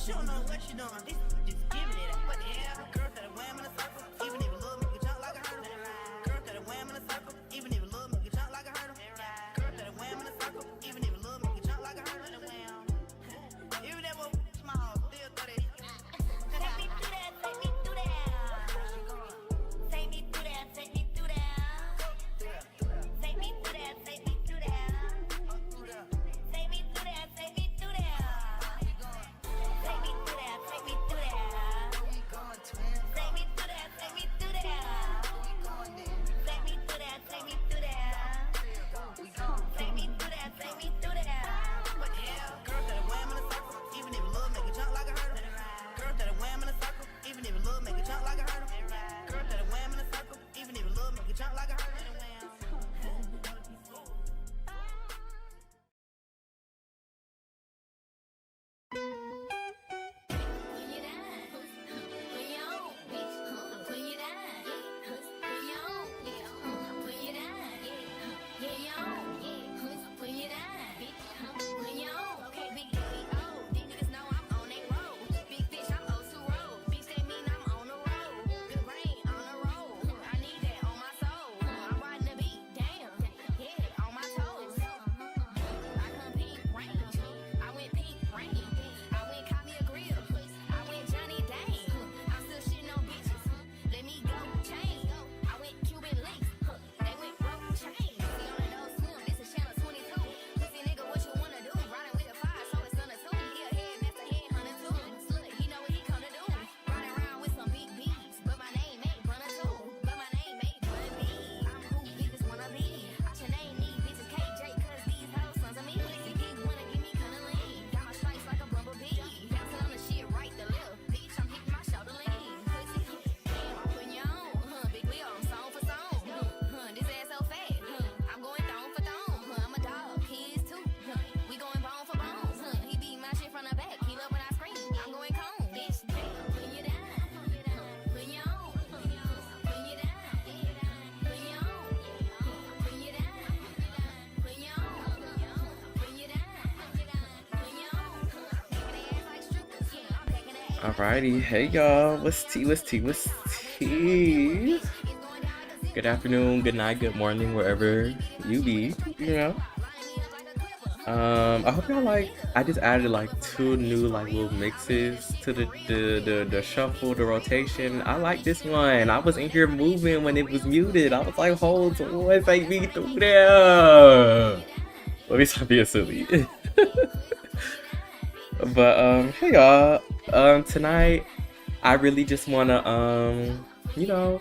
She don't know what she doing. This just giving it. What the hell? Girl that a wham in a circle, even if it look make it jump like a hurdle. Girl that a wham in a circle, even if it look make it jump like a hurdle. Girl that a wham in a circle, even if it look make it jump like a hurdle. Even that one small, still 30. Take me through that, take me through that. Take me through that, take me through that. Take me through that, take me through that. Take me through that, take me through that. Take me through that, take me through that. Take me through that, take me through that. Take me through that, take me through that. Take me through that, take me through that. What the hell? Girl that a wham in a circle, even if it look make it jump like a hurdle. Girl that a wham in a circle, even if it look make it jump like a hurdle. Girl that a wham in a circle, even if it look make it jump like a hurdle. Alrighty, hey y'all, what's tea, what's tea, what's tea? Good afternoon, good night, good morning, wherever you be, you know. I hope y'all like, I just added like 2 new like little mixes to the shuffle, the rotation. I like this one. I was in here moving when it was muted. I was like, hold on, take me through there. Let me stop being silly. But hey y'all, tonight I really just wanna you know,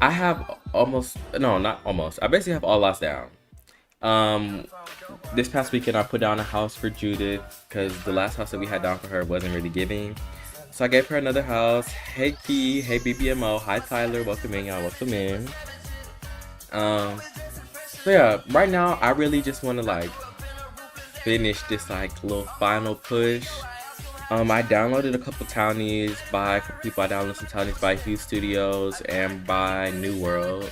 I have almost, no, not almost, I basically have all lost down. This past weekend I put down a house for Judith because the last house that we had down for her wasn't really giving, so I gave her another house. Hey Key, hey BBMO, hi Tyler, welcome in y'all, welcome in. So yeah, right now I really just want to like finish this like little final push. I downloaded a couple townies by a couple people. I downloaded some townies by Hue Studios and by New World.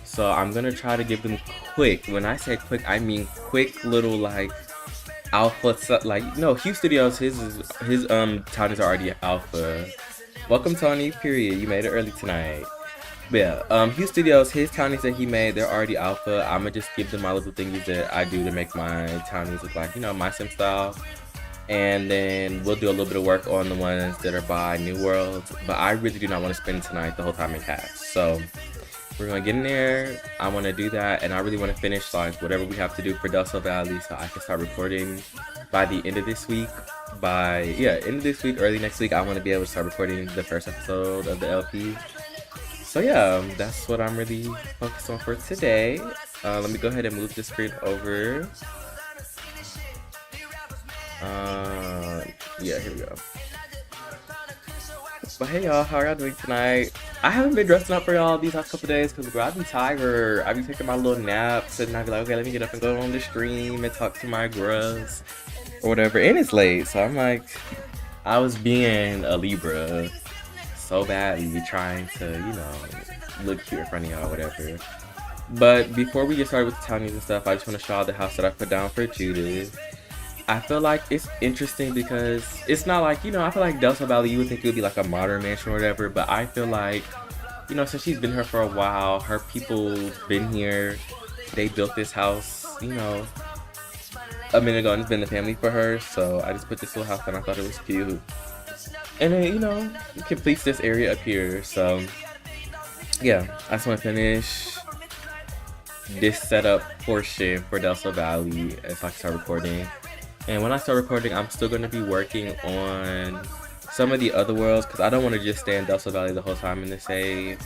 So I'm gonna try to give them quick. When I say quick, I mean quick little like alpha, like no, Hue Studios, his townies are already alpha. Welcome Tony, period. You made it early tonight. But yeah, Hue Studios, his townies that he made, they're already alpha. I'ma just give them my little thingies that I do to make my townies look like, you know, my sim style. And then we'll do a little bit of work on the ones that are by New World. But I really do not want to spend tonight the whole time in cast. So we're gonna get in there. I want to do that, and I really want to finish like whatever we have to do for Delso Valley, so I can start recording by the end of this week. End of this week, early next week, I want to be able to start recording the first episode of the LP. So yeah, that's what I'm really focused on for today. Let me go ahead and move the screen over. Yeah, here we go. But hey y'all, how are y'all doing tonight? I haven't been dressing up for y'all these last couple days because I be tired. I be taking my little naps and I be like, okay, let me get up and go on the stream and talk to my grubs or whatever. And it's late, so I'm like, I was being a Libra so badly, trying to, you know, look cute in front of y'all or whatever. But before we get started with the townies and stuff, I just want to show y'all the house that I put down for Judith. I feel like it's interesting because it's not like, you know, I feel like Delta Valley, you would think it would be like a modern mansion or whatever, but I feel like, you know, since she's been here for a while, her people been here, they built this house, you know, a minute ago, and it's been the family for her, so I just put this little house and I thought it was cute. And then, you know, it completes this area up here, so yeah, I just want to finish this setup portion for Delta Valley as I start recording. And when I start recording, I'm still going to be working on some of the other worlds because I don't want to just stay in Delta Valley the whole time in the save.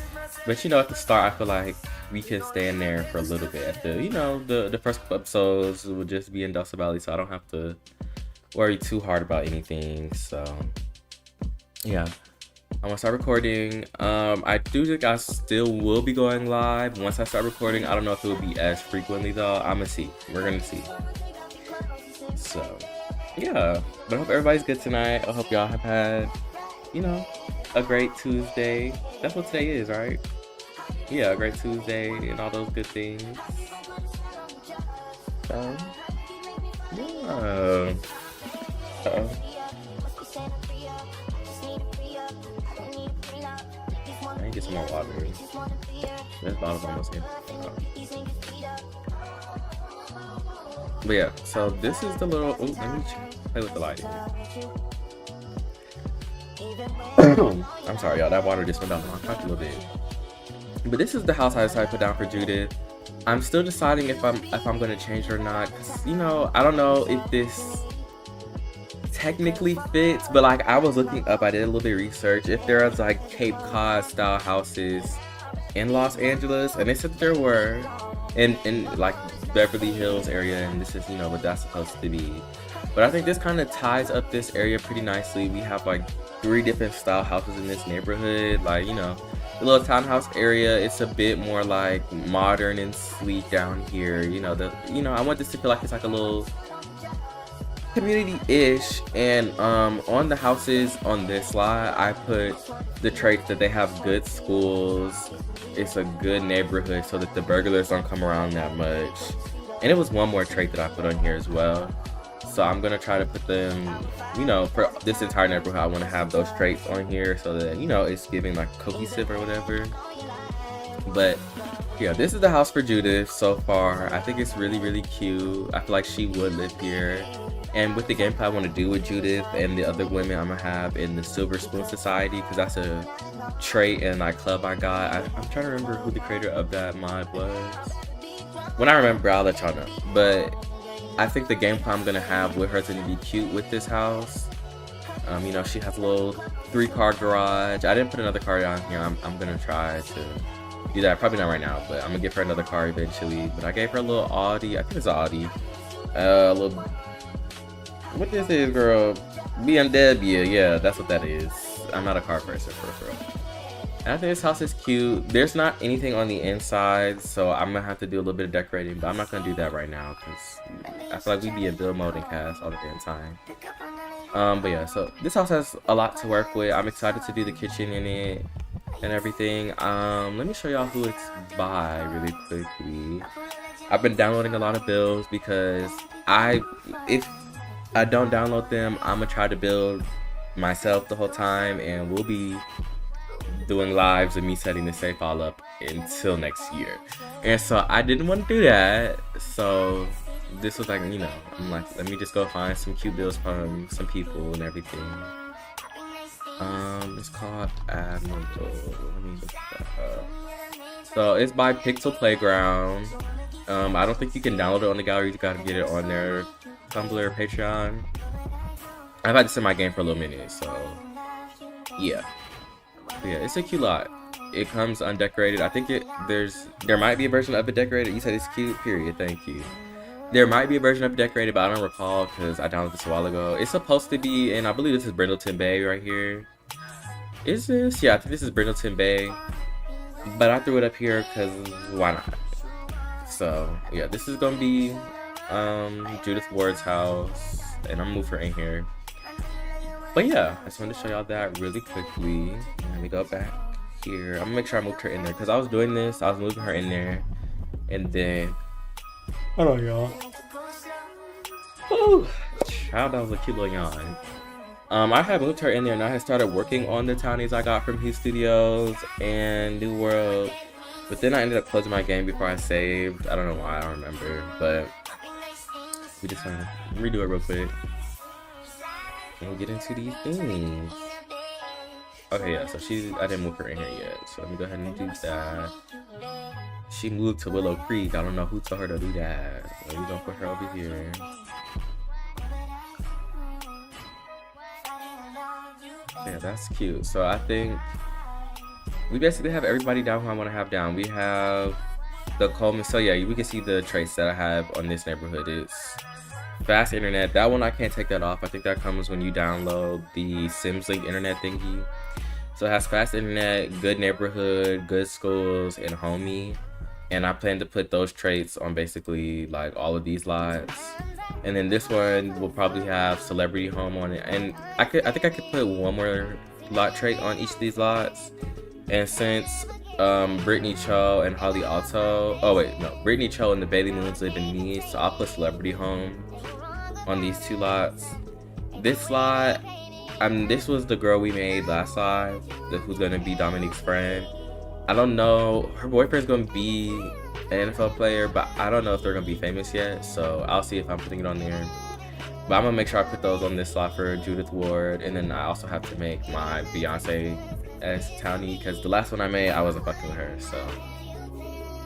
But you know, at the start, I feel like we can stay in there for a little bit. At the, you know, the first couple episodes will just be in Delta Valley, so I don't have to worry too hard about anything. So yeah, I'm gonna start recording. I do think I still will be going live once I start recording. I don't know if it will be as frequently though. I'm gonna see. We're gonna see. So yeah, but I hope everybody's good tonight. I hope y'all have had, you know, a great Tuesday. That's what today is, right? Yeah, a great Tuesday and all those good things. So yeah. I need to get some more water. This bottle's almost here. But yeah, so this is the little. Oh, let me play with the lighting. I'm sorry, y'all. That water just went down my pocket a little bit. But this is the house I decided to put down for Judith. I'm still deciding if I'm gonna change it or not. 'Cause, you know, I don't know if this technically fits, but like I was looking up, I did a little bit of research if there was like Cape Cod style houses in Los Angeles, and they said that there were in like Beverly Hills area, and this is, you know, what that's supposed to be. But I think this kind of ties up this area pretty nicely. We have like 3 different style houses in this neighborhood. Like, you know, the little townhouse area, it's a bit more like modern and sleek down here. You know, I want this to feel like it's like a little community-ish. And on the houses on this slide, I put the traits that they have good schools, it's a good neighborhood so that the burglars don't come around that much. And it was one more trait that I put on here as well. So I'm gonna try to put them, you know, for this entire neighborhood, I want to have those traits on here so that, you know, it's giving like cohesive or whatever. But yeah, this is the house for Judith so far. I think it's really, really cute. I feel like she would live here. And with the gameplay I want to do with Judith and the other women I'm gonna have in the Silver Spoon Society, because that's a trait and like club I got. I'm trying to remember who the creator of that mod was. When I remember, I'll let y'all know. But I think the gameplay I'm gonna have with her is gonna be cute with this house. You know, she has a little 3-car garage. I didn't put another car down here. I'm gonna try to do that. Probably not right now, but I'm gonna give her another car eventually. But I gave her a little Audi. I think it's an Audi. A little. What this is, girl? BMW. Yeah, that's what that is. I'm not a car person, for real. And I think this house is cute. There's not anything on the inside, so I'm gonna have to do a little bit of decorating, but I'm not gonna do that right now because I feel like we'd be in build mode and cast all the damn time. But yeah, so this house has a lot to work with. I'm excited to do the kitchen in it and everything. Let me show y'all who it's by really quickly. I've been downloading a lot of builds because if I don't download them, I'm gonna try to build myself the whole time, and we'll be doing lives of me setting the safe all up until next year. And so I didn't want to do that, so this was like, you know, I'm like, let me just go find some cute builds from some people and everything. It's called Admiral. Let me look that up. So it's by Pixel Playground. I don't think you can download it on the gallery. You gotta get it on their Tumblr or Patreon. I've had this in my game for a little minute, so yeah. But yeah, it's a cute lot. It comes undecorated. I think there might be a version of it decorated. You said it's cute, period. Thank you. There might be a version of it decorated, but I don't recall because I downloaded this a while ago. It's supposed to be, and I believe this is Brindleton Bay right here. Is this? Yeah, I think this is Brindleton Bay. But I threw it up here because why not? So yeah, this is gonna be Judith Ward's house, and I'm gonna move her in here. But yeah, I just wanted to show y'all that really quickly. Let me go back here. I'm gonna make sure I moved her in there because I was doing this. I was moving her in there, and then hold on, y'all. Woo. Child, that was a cute little yawn. I had moved her in there and I had started working on the townies I got from Hue Studios and New World. But then I ended up closing my game before I saved. I don't know why, I don't remember. But we just gonna redo it real quick. And we get into these things. Okay, yeah, so I didn't move her in here yet. So let me go ahead and do that. She moved to Willow Creek. I don't know who told her to do that. So we're gonna put her over here. Yeah, that's cute. So I think we basically have everybody down who I want to have down. We have the Coleman. So yeah, we can see the traits that I have on this neighborhood. It's fast internet. That one I can't take that off. I think that comes when you download the SimsLink internet thingy. So it has fast internet, good neighborhood, good schools, and homie. And I plan to put those traits on basically like all of these lots. And then this one will probably have celebrity home on it. And I think I could put one more lot trait on each of these lots. And since Brittany Cho and Holly Alto, Brittany Cho and the Bailey Moons live in me, so I'll put celebrity home on these two lots. This lot, this was the girl we made last live, who's gonna be Dominique's friend. I don't know, her boyfriend's gonna be an NFL player, but I don't know if they're gonna be famous yet, so I'll see if I'm putting it on there. But I'm gonna make sure I put those on this slot for Judith Ward, and then I also have to make my Beyonce as Townie, because the last one I made, I wasn't fucking with her, so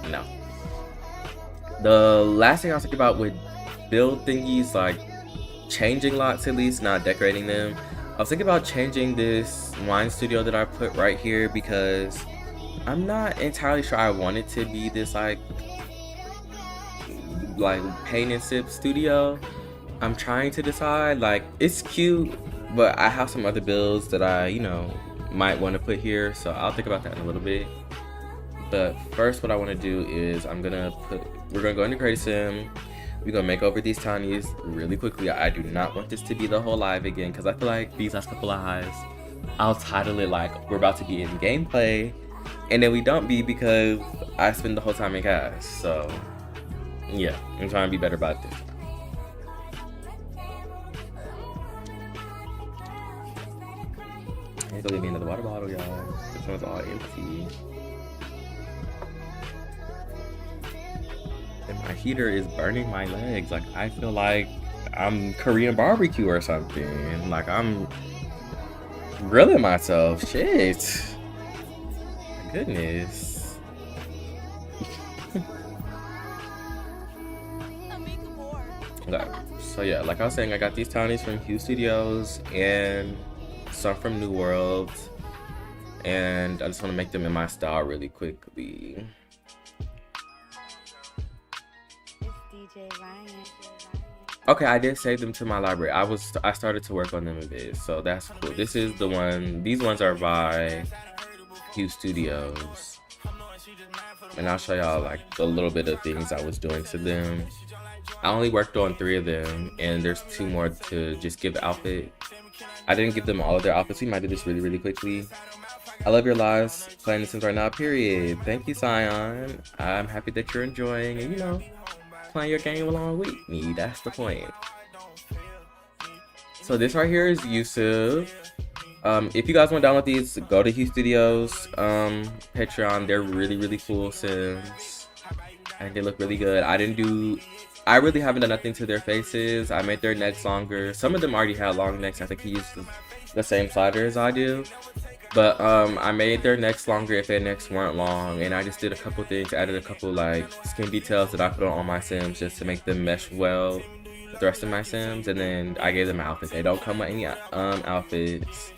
no. The last thing I was thinking about with build thingies, like changing lots at least, not decorating them. I was thinking about changing this wine studio that I put right here because I'm not entirely sure I want it to be this like paint and sip studio. I'm trying to decide. Like, it's cute, but I have some other builds that I, might want to put here, so I'll think about that in a little bit. But first, what I want to do is we're gonna go into Creative Sim. We're gonna make over these townies really quickly. I do not want this to be the whole live again because I feel like these last couple of lives, I'll title it like we're about to be in gameplay, and then we don't be because I spend the whole time in cast. So yeah, I'm trying to be better about this. I need to leave me another water bottle, y'all. This one's all empty. And my heater is burning my legs. Like, I feel like I'm Korean barbecue or something. Like, I'm grilling myself. Shit. My goodness. Okay. So yeah, like I was saying, I got these townies from Hue Studios and some from New World. And I just want to make them in my style really quickly. Okay, I did save them to my library. I started to work on them a bit, so that's cool. This is the one. These ones are by Hue Studios, and I'll show y'all like a little bit of things I was doing to them. I only worked on 3 of them, and there's 2 more to just give outfit. I didn't give them all of their outfits. We might do this really, really quickly. I love your lives. Playing The Sims right now, period. Thank you, Sion. I'm happy that you're enjoying and, playing your game along with me. That's the point. So this right here is Yusuf. If you guys want to download these, go to Hue Studios Patreon. They're really, really cool Sims. I think they look really good. I really haven't done nothing to their faces. I made their necks longer. Some of them already had long necks. I think he used the same slider as I do. But I made their necks longer if their necks weren't long, and I just did a couple things, added a couple like skin details that I put on all my Sims just to make them mesh well with the rest of my Sims, and then I gave them outfits. They don't come with any outfits,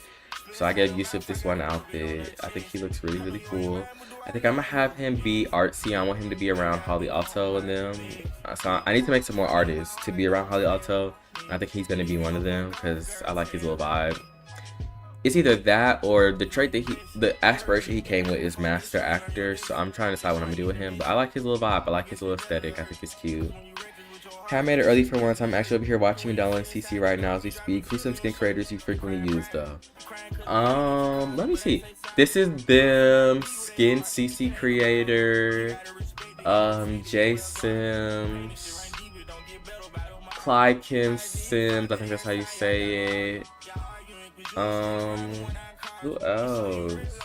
so I gave Yusuf this one outfit. I think he looks really, really cool. I think I'm gonna have him be artsy. I want him to be around Holly Alto and them. So I need to make some more artists to be around Holly Alto. I think he's gonna be one of them because I like his little vibe. It's either that or the trait that the aspiration he came with is master actor. So I'm trying to decide what I'm gonna do with him. But I like his little vibe. I like his little aesthetic. I think it's cute. Hey, I made it early for once. I'm actually over here watching and downloading CC right now as we speak. Who's some skin creators you frequently use though? Let me see. This is them Skin CC creator. J Sims. Clyde Kim Sims, I think that's how you say it. Who else?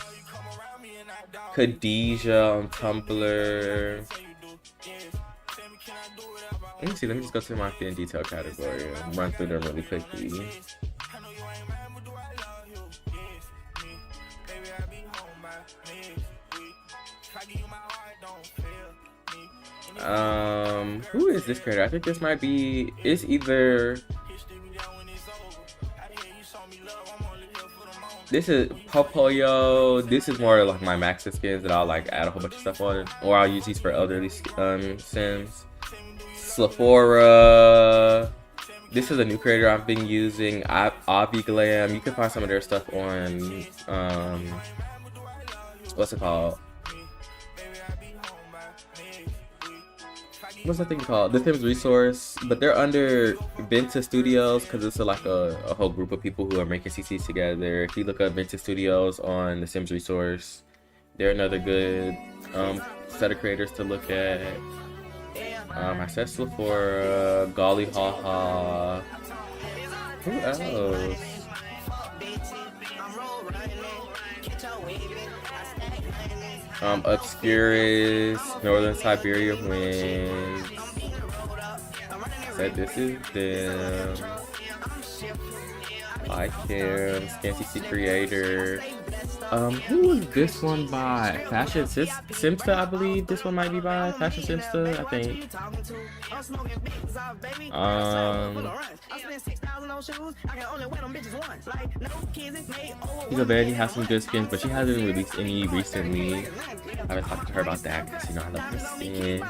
Khadijah on Tumblr. Let me see, let me just go to my fit and detail category and run through them really quickly. Who is this creator? I think this might be, it's either, this is Popoyo. This is more like my Maxis skins that I'll like add a whole bunch of stuff on, or I'll use these for elderly Sims. Sephora. This is a new creator I've been using, Avi Glam. You can find some of their stuff on, what's it called? What's that thing called? The Sims Resource, but they're under Venta Studios because it's like a whole group of people who are making CCs together. If you look up Venta Studios on the Sims Resource, they're another good set of creators to look at. I said Sephora, Golly Haha. Who else? Obscurus, Northern Siberia Winds. Said this is them. I Kim, Scanty Creator. Who is this one by? Fashion Simsta, I believe this one might be by Fashion Simsta, I think. She's a Vanity, has some good skins, but she hasn't released any recently. I haven't talked to her about that because, you know, I love her skins.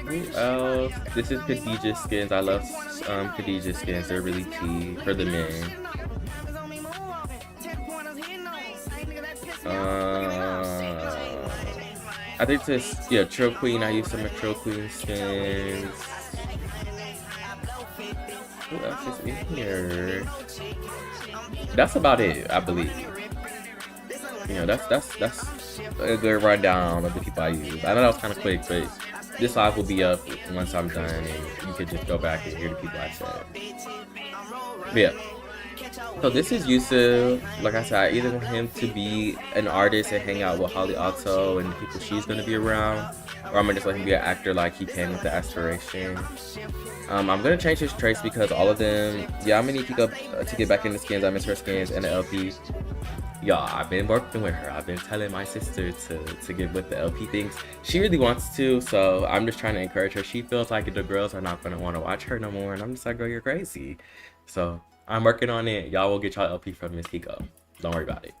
Who else? This is Khadijah skins. I love Khadijah skins. They're really key for the men. I think this, yeah, Trill Queen. I use some of Trill Queen skins. Who else is in here? That's about it, I believe. You know, that's a good rundown of the people I use. I know that was kind of quick, but this live will be up once I'm done, and you can just go back and hear the people I said. But yeah. So this is Yusuf. Like I said, I either want him to be an artist and hang out with Holly Otto and the people she's gonna be around, or I'm gonna just let him be an actor like he came with the aspiration. I'm gonna change his traits because all of them, yeah, I'm gonna need to go to get back into skins. I miss her skins and the LP. Y'all, I've been working with her. I've been telling my sister to get with the LP things. She really wants to, so I'm just trying to encourage her. She feels like the girls are not gonna want to watch her no more, and I'm just like, girl, you're crazy. So I'm working on it. Y'all will get y'all LP from Miss Kiko. Don't worry about it.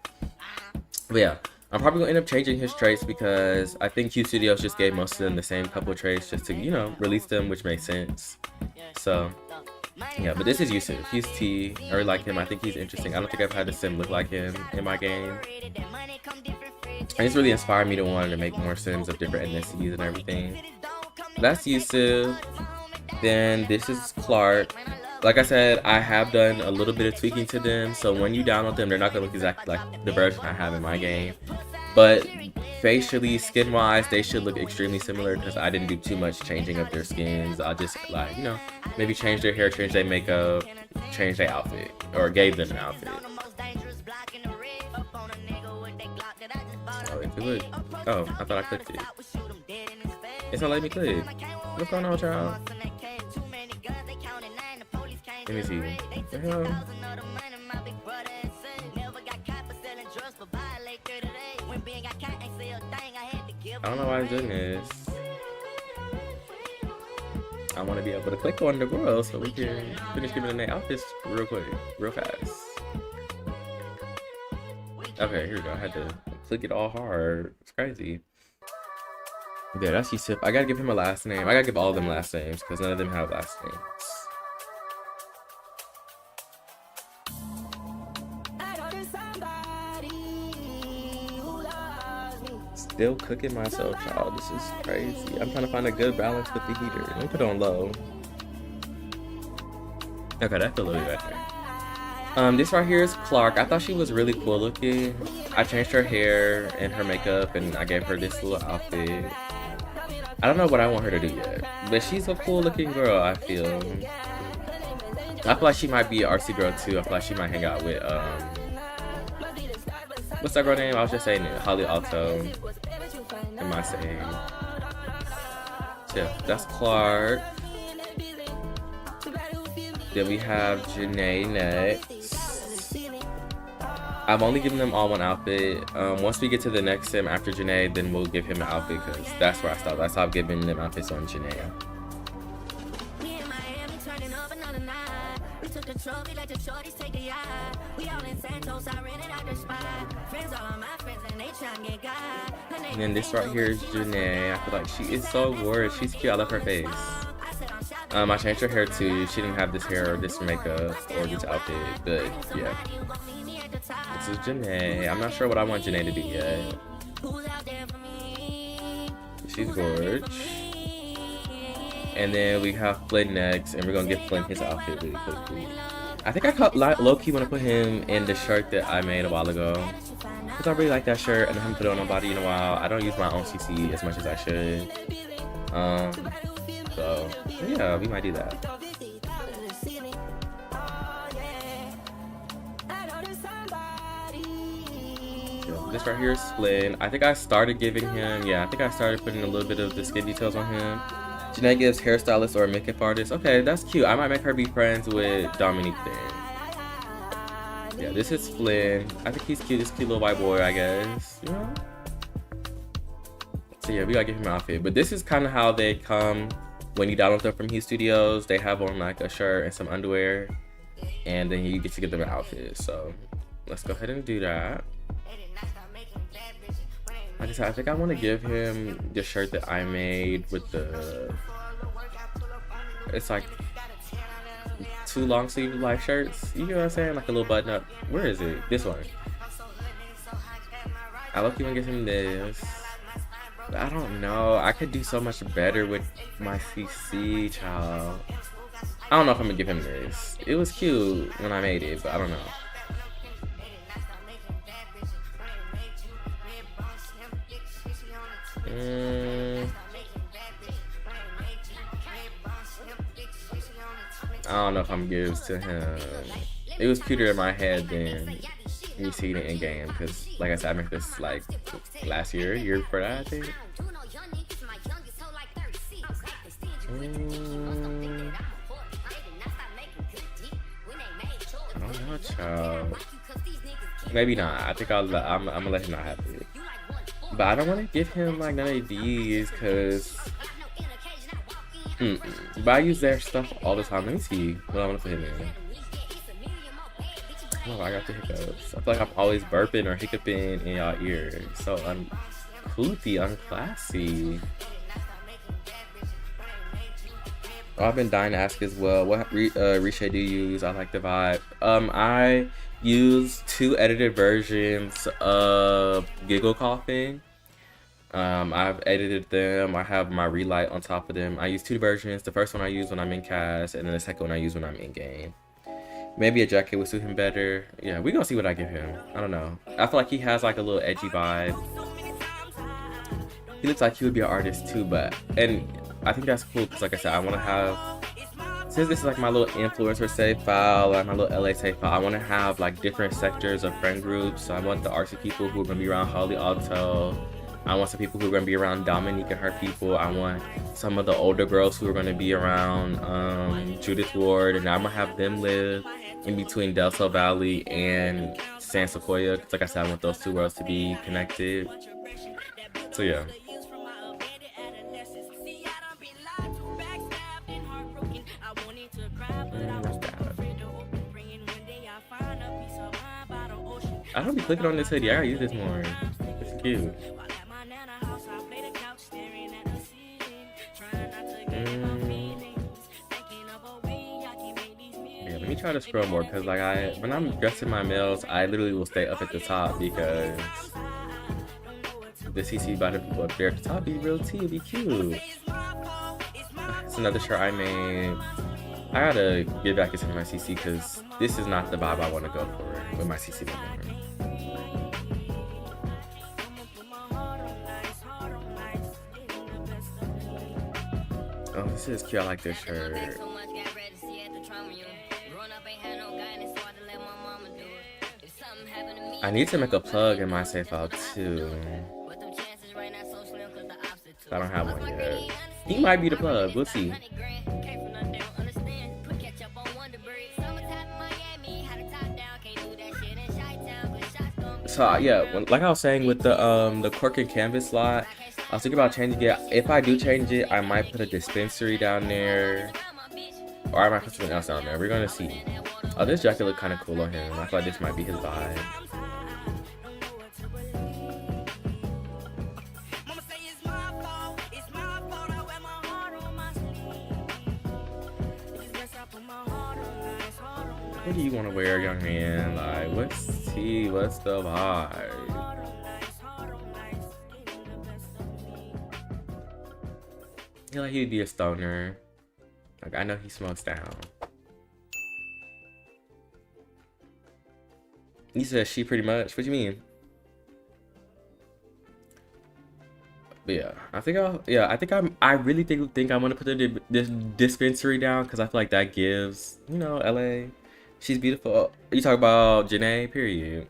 But yeah, I'm probably gonna end up changing his traits because I think Q Studios just gave most of them the same couple of traits just to, you know, release them, which makes sense. So yeah, but this is Yusuf. He's T. I really like him. I think he's interesting. I don't think I've had a sim look like him in my game. And it's really inspired me to want to make more sims of different ethnicities and everything. That's Yusuf. Then this is Clark. Like I said, I have done a little bit of tweaking to them, so when you download them, they're not going to look exactly like the version I have in my game. But facially, skin-wise, they should look extremely similar because I didn't do too much changing of their skins. I just, like, you know, maybe change their hair, change their makeup, change their outfit, or gave them an outfit. Oh, if it would. Oh, I thought I clicked it. It's not letting me click. What's going on, child? Let me see. What the hell? I don't know why it's doing this. I want to be able to click on the girl so we can finish giving them their outfits real quick, real fast. Okay, here we go. I had to click it all hard. It's crazy. Yeah, that's Yusuf. I gotta give him a last name. I gotta give all of them last names because none of them have last names. Still cooking myself, child. This is crazy. I'm trying to find a good balance with the heater. Let me put it on low. Okay, that's a little bit better. This right here is Clark. I thought she was really cool looking. I changed her hair and her makeup, and I gave her this little outfit. I don't know what I want her to do yet, but she's a cool looking girl. I feel like she might be an RC girl too. I feel like she might hang out with what's that girl name? I was just saying it, Holly Alto. Am I saying? Yeah, that's Clark. Then we have Janae next. I'm only giving them all one outfit. Once we get to the next sim after Janae, then we'll give him an outfit because that's where I stopped. I stopped giving them outfits on Janae. And then this right here is Janae. I feel like she is so gorgeous. She's cute. I love her face. I changed her hair too. She didn't have this hair or this makeup or this outfit, but yeah. This is Janae. I'm not sure what I want Janae to do yet. She's gorgeous. And then we have Flynn next, and we're gonna give Flynn his outfit really quickly. I think I low-key want to put him in the shirt that I made a while ago. Because I really like that shirt, and I haven't put it on nobody in a while. I don't use my own CC as much as I should. So, yeah, we might do that. This right here is Flynn. I think I started giving him, I think I started putting a little bit of the skin details on him. Janae gives hairstylist or makeup artist. Okay, that's cute. I might make her be friends with Dominique then. Yeah, this is Flynn. I think he's cute. This cute little white boy, I guess. You know? So yeah, we gotta give him an outfit. But this is kind of how they come when you download them from Hue Studios. They have on like a shirt and some underwear. And then you get to give them an outfit. So let's go ahead and do that. Like I said, I think I want to give him the shirt that I made with the, it's like 2 long sleeve like shirts. You know what I'm saying? Like a little button up. Where is it? This one. I love you want to get him this. But I don't know. I could do so much better with my CC, child. I don't know if I'm going to give him this. It was cute when I made it, but I don't know. I don't know if I'm gonna give this to him. It was cuter in my head than you see it in game because, like I said, I made this like last year before that, I think. I don't know, child. Maybe not. I think I'm gonna let him not have it. But I don't want to give him like none of these because but I use their stuff all the time. Let me see what I want to put him in. Oh, I got the hiccups. I feel like I'm always burping or hiccuping in y'all ears. So unclassy. Oh, I've been dying to ask as well. What reshape do you use? I like the vibe. I use 2 edited versions of Giggle Coughing. I've edited them. I have my relight on top of them. I use 2 versions. The first one I use when I'm in cast, and then the second one I use when I'm in game. Maybe a jacket would suit him better. Yeah, we gonna see what I give him. I don't know. I feel like he has like a little edgy vibe. He looks like he would be an artist too, and I think that's cool because, like I said, I want to have, since this is like my little influencer save file, like my little LA save file, I want to have like different sectors of friend groups. So I want the artsy people who are gonna be around Holly Alto. I want some people who are going to be around Dominique and her people. I want some of the older girls who are going to be around Judith Ward. And I'm going to have them live in between Del Sol Valley and San Sequoia. Because like I said, I want those 2 worlds to be connected. So yeah. I don't be clicking on this hoodie. I gotta use this more. It's cute. Let me try to scroll more because like when I'm dressing my males, I literally will stay up at the top because the CC about to go up there at the top be real tea, be cute. It's another shirt I made. I gotta get back into my CC because this is not the vibe I want to go for with my CC no more. This is cute. I like this shirt. I need to make a plug in my safe out too. I don't have one yet. He might be the plug. We'll see. So yeah, like I was saying with the cork and canvas lot, I was thinking about changing it. If I do change it, I might put a dispensary down there, or I might put something else down there. We're gonna see. Oh, this jacket look kind of cool on him. I feel like this might be his vibe. What do you want to wear, young man? Like, what's the vibe? I feel like he'd be a stoner. Like, I know he smokes down. You said she pretty much? What do you mean? But yeah, I really think I'm gonna put this dispensary down because I feel like that gives, you know, LA. She's beautiful. You talk about Janae, period.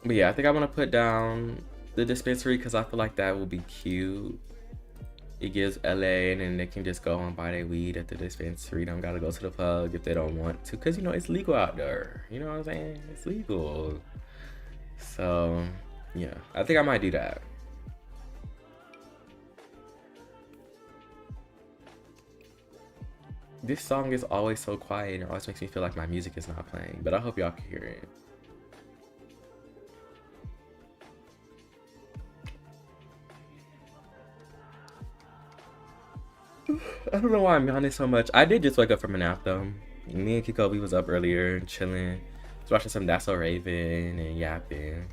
But yeah, I think I'm gonna put down the dispensary because I feel like that will be cute. It gives LA, and then they can just go and buy their weed at the dispensary. They don't gotta go to the plug if they don't want to, because you know it's legal out there. You know what I'm saying? It's legal. So yeah, I think I might do that. This song is always so quiet and it always makes me feel like my music is not playing, but I hope y'all can hear it. I don't know why I'm yawning so much. I did just wake up from a nap though. Me and Kiko, we was up earlier and chilling. Was watching some That's So Raven and yapping.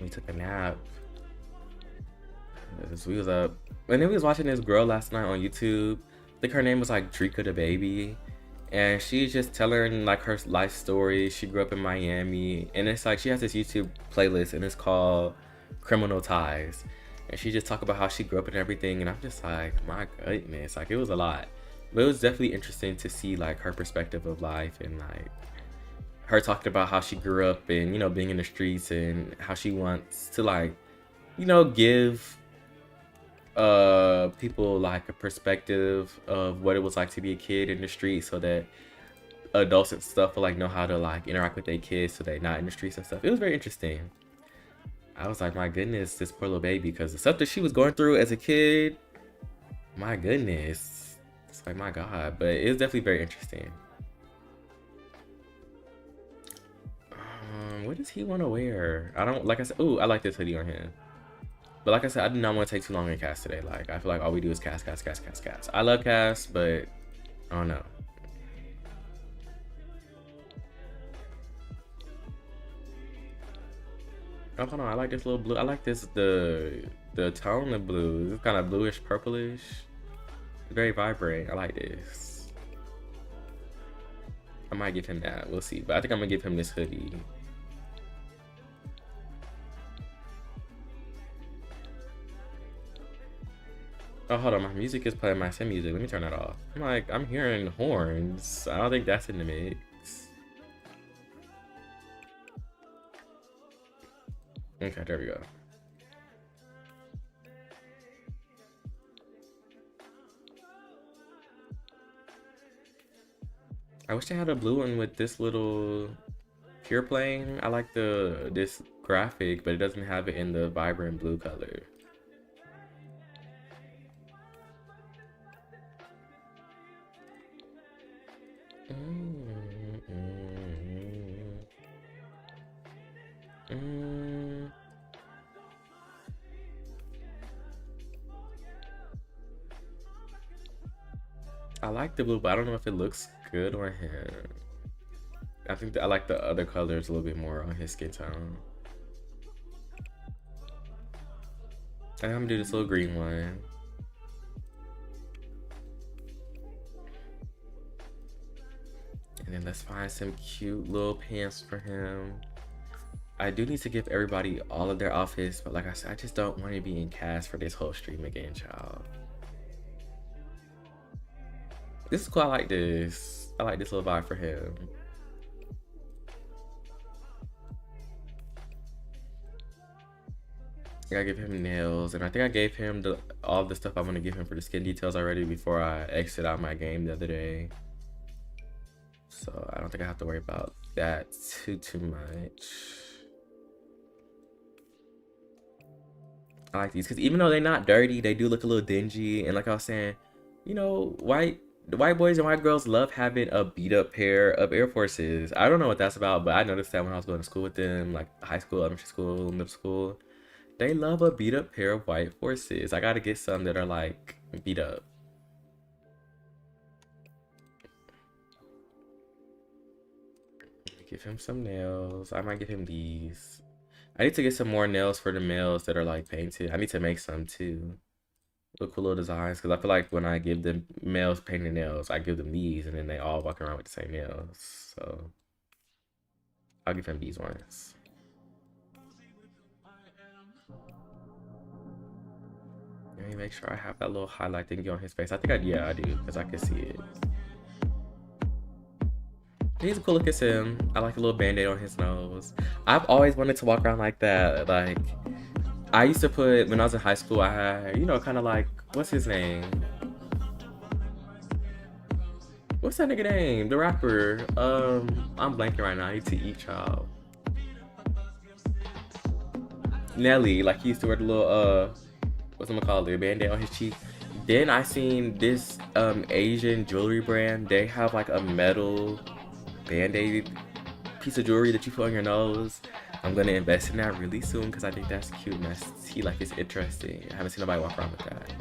We took a nap. We was up. And then we was watching this girl last night on YouTube. I think her name was like Drika the Baby. And she's just telling like her life story. She grew up in Miami. And it's like she has this YouTube playlist and it's called Criminal Ties. And she just talked about how she grew up and everything. And I'm just like, my goodness, like it was a lot. But it was definitely interesting to see like her perspective of life and like her talking about how she grew up and, you know, being in the streets and how she wants to like, you know, give people like a perspective of what it was like to be a kid in the streets so that adults and stuff will like know how to like interact with their kids so they're not in the streets and stuff. It was very interesting. I was like, my goodness, this poor little baby, because the stuff that she was going through as a kid, my goodness, it's like, my God. But it was definitely very interesting. What does he want to wear? I don't, like I said, ooh, I like this hoodie on him. But like I said, I do not want to take too long in cast today. Like, I feel like all we do is cast. I love cast, but I don't know. Oh, hold on, I like this little blue. I like this, the tone of blue. It's kind of bluish, purplish. It's very vibrant. I like this. I might give him that. We'll see. But I think I'm going to give him this hoodie. Oh, hold on. My music is playing my sim music. Let me turn that off. I'm like, I'm hearing horns. I don't think that's in the mix. Okay, there we go. I wish they had a blue one with this little pure playing. I like this graphic, but it doesn't have it in the vibrant blue color. I like the blue, but I don't know if it looks good on him. I think I like the other colors a little bit more on his skin tone. I'm gonna do this little green one. And then let's find some cute little pants for him. I do need to give everybody all of their outfits, but like I said, I just don't want to be in cast for this whole stream again, child. This is cool. I like this. I like this little vibe for him. I gotta give him nails, and I think I gave him all the stuff I want to give him for the skin details already before I exit out my game the other day. So I don't think I have to worry about that too much. I like these because even though they're not dirty, they do look a little dingy. And like I was saying, you know, white boys and white girls love having a beat up pair of Air Forces. I don't know what that's about, but I noticed that when I was going to school with them, like high school, elementary school, middle school, they love a beat up pair of white Forces. I gotta get some that are like beat up. Give him some nails. I might give him these. I need to get some more nails for the males that are like painted. I need to make some too. Look cool little designs, because I feel like when I give the males painted nails, I give them these and then they all walk around with the same nails. So I'll give him these ones. Let me make sure I have that little highlight thingy on his face. I think I do, because I can see it. He's a cool look as him. I like a little band-aid on his nose. I've always wanted to walk around like that. Like, I used to put, when I was in high school, I had, you know, kind of like, what's his name? What's that nigga name? The rapper. I'm blanking right now. I need to eat, child. Nelly. Like, he used to wear the little, what's it called? The band-aid on his cheek. Then I seen this Asian jewelry brand. They have like a metal band-aid piece of jewelry that you put on your nose. I'm gonna invest in that really soon because I think that's cute and I see like it's interesting. I haven't seen nobody walk around with that.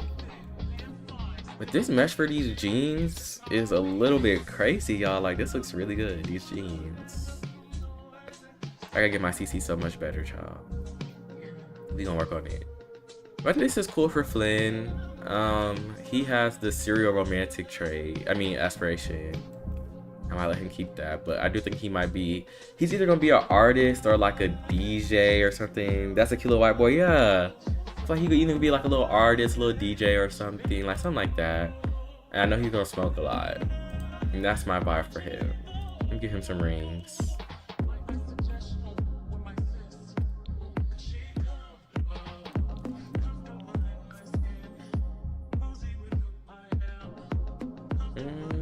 But this mesh for these jeans is a little bit crazy, y'all. Like, this looks really good, these jeans. I gotta get my CC so much better, child. We gonna work on it. But this is cool for Flynn. He has the serial romantic trait. I mean, aspiration. I might let him keep that, but I do think he might be, he's either gonna be an artist or like a DJ or something. That's a killer white boy, yeah. It's like he could either be like a little artist, a little DJ or something, like something like that. And I know he's gonna smoke a lot. And that's my vibe for him. Let me give him some rings.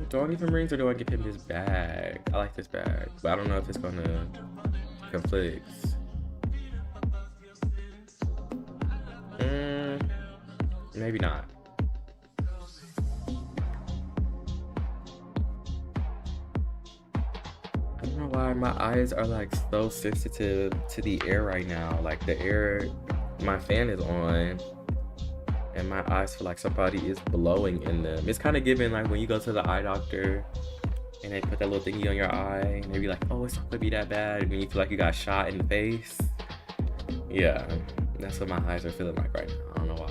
Do I give him rings or do I give him this bag? I like this bag, but I don't know if it's gonna conflict. Maybe not. I don't know why my eyes are like so sensitive to the air right now. Like the air, my fan is on. And my eyes feel like somebody is blowing in them. It's kind of giving like when you go to the eye doctor and they put that little thingy on your eye and they be like, oh, it's not gonna be that bad. And when you feel like you got shot in the face. Yeah, that's what my eyes are feeling like right now. I don't know why.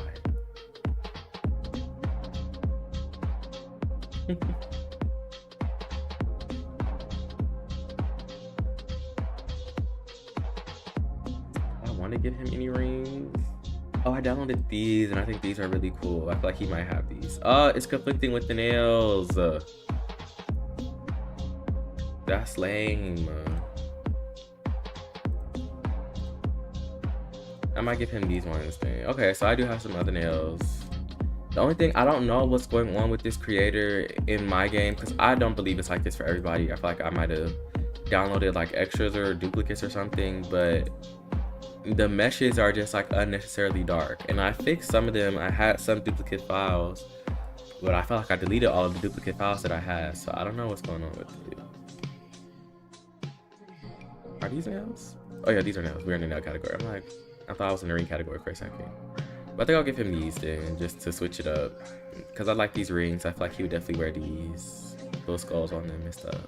I want to give him any rings. Oh, I downloaded these, and I think these are really cool. I feel like he might have these. It's conflicting with the nails. That's lame. I might give him these ones then. Okay, so I do have some other nails. The only thing, I don't know what's going on with this creator in my game, because I don't believe it's like this for everybody. I feel like I might have downloaded like extras or duplicates or something, but the meshes are just like unnecessarily dark, and I fixed some of them. I had some duplicate files, but I felt like I deleted all of the duplicate files that I had, so I don't know what's going on with it. Are these nails? Oh yeah, these are nails. We're in the nail category. I'm like, I thought I was in the ring category for a second, but I think I'll give him these then, just to switch it up, because I like these rings. I feel like he would definitely wear these little skulls on them and stuff.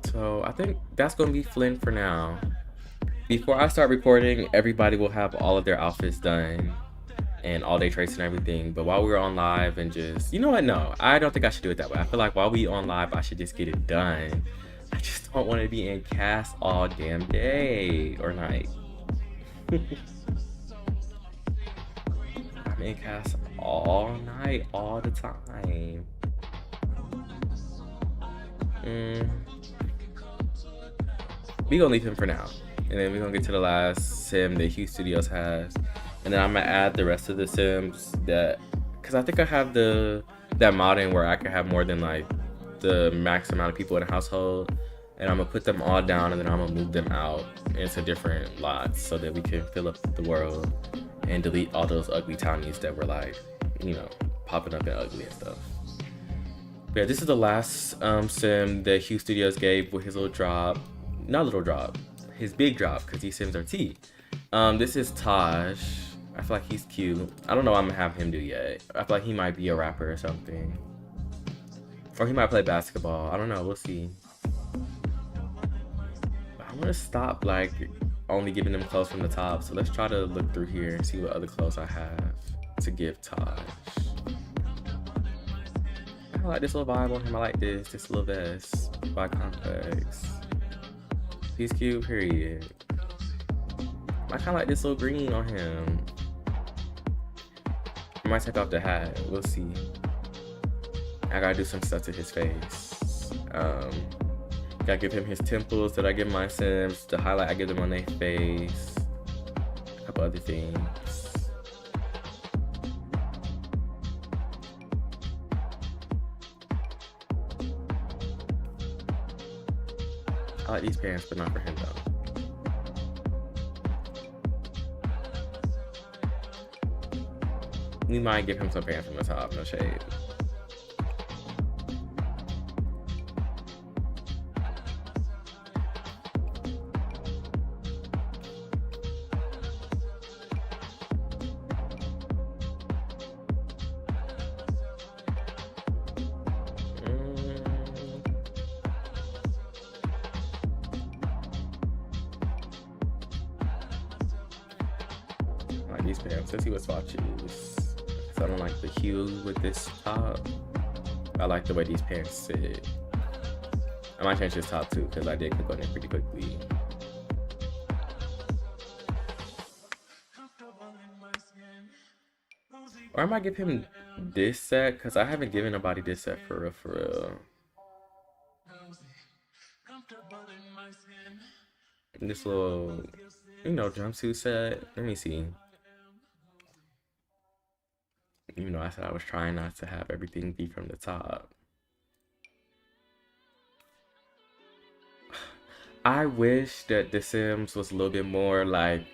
So I think that's gonna be Flynn for now. Before I start recording, everybody will have all of their outfits done and all their traits and everything. But while we're on live and just, you know what? No, I don't think I should do it that way. I feel like while we on live, I should just get it done I just don't want to be in cast all damn day or night. I'm in cast all night, all the time. We gonna leave him for now, and then we're gonna get to the last sim that Hue Studios has, and then I'm gonna add the rest of the sims that, because I think I have that modding where I can have more than like the max amount of people in a household, and I'm gonna put them all down, and then I'm gonna move them out into different lots so that we can fill up the world and delete all those ugly townies that were like, you know, popping up and ugly and stuff. But yeah, this is the last sim that Hue Studios gave with his little drop. Not little drop, his big drop, because these sims are T. This is Taj. I feel like he's cute. I don't know what I'm gonna have him do yet. I feel like he might be a rapper or something. Or he might play basketball. I don't know, we'll see. But I wanna stop like only giving them clothes from the top. So let's try to look through here and see what other clothes I have to give Taj. I like this little vibe on him. I like this little vest by Complex. He's cute, period. I kinda like this little green on him. I might take off the hat, we'll see. I gotta do some stuff to his face. Gotta give him his temples that I give my sims. The highlight I give them on their face. A couple other things. I like these pants, but not for him though. We might give him some pants from the top, no shade. These pants. Let's see what swatches. So I don't like the hue with this top. I like the way these pants sit. I might change this top too because I did click on it pretty quickly. Or I might give him this set because I haven't given nobody this set for real, for real. This little, you know, jumpsuit set. Let me see. Even though I said I was trying not to have everything be from the top. I wish that The Sims was a little bit more like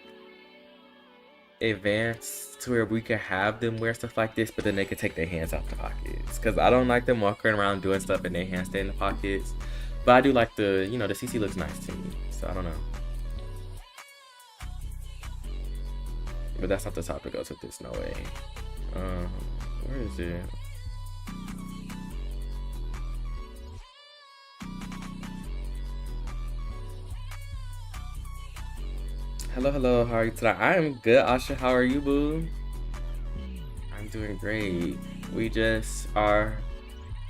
advanced to where we could have them wear stuff like this, but then they could take their hands out the pockets. Because I don't like them walking around doing stuff and their hands stay in the pockets. But I do like the, you know, the CC looks nice to me. So I don't know. But that's not the topic goes with this, no way. Where is it? Hello, hello, how are you today? I am good, Asha. How are you, boo? I'm doing great. We just are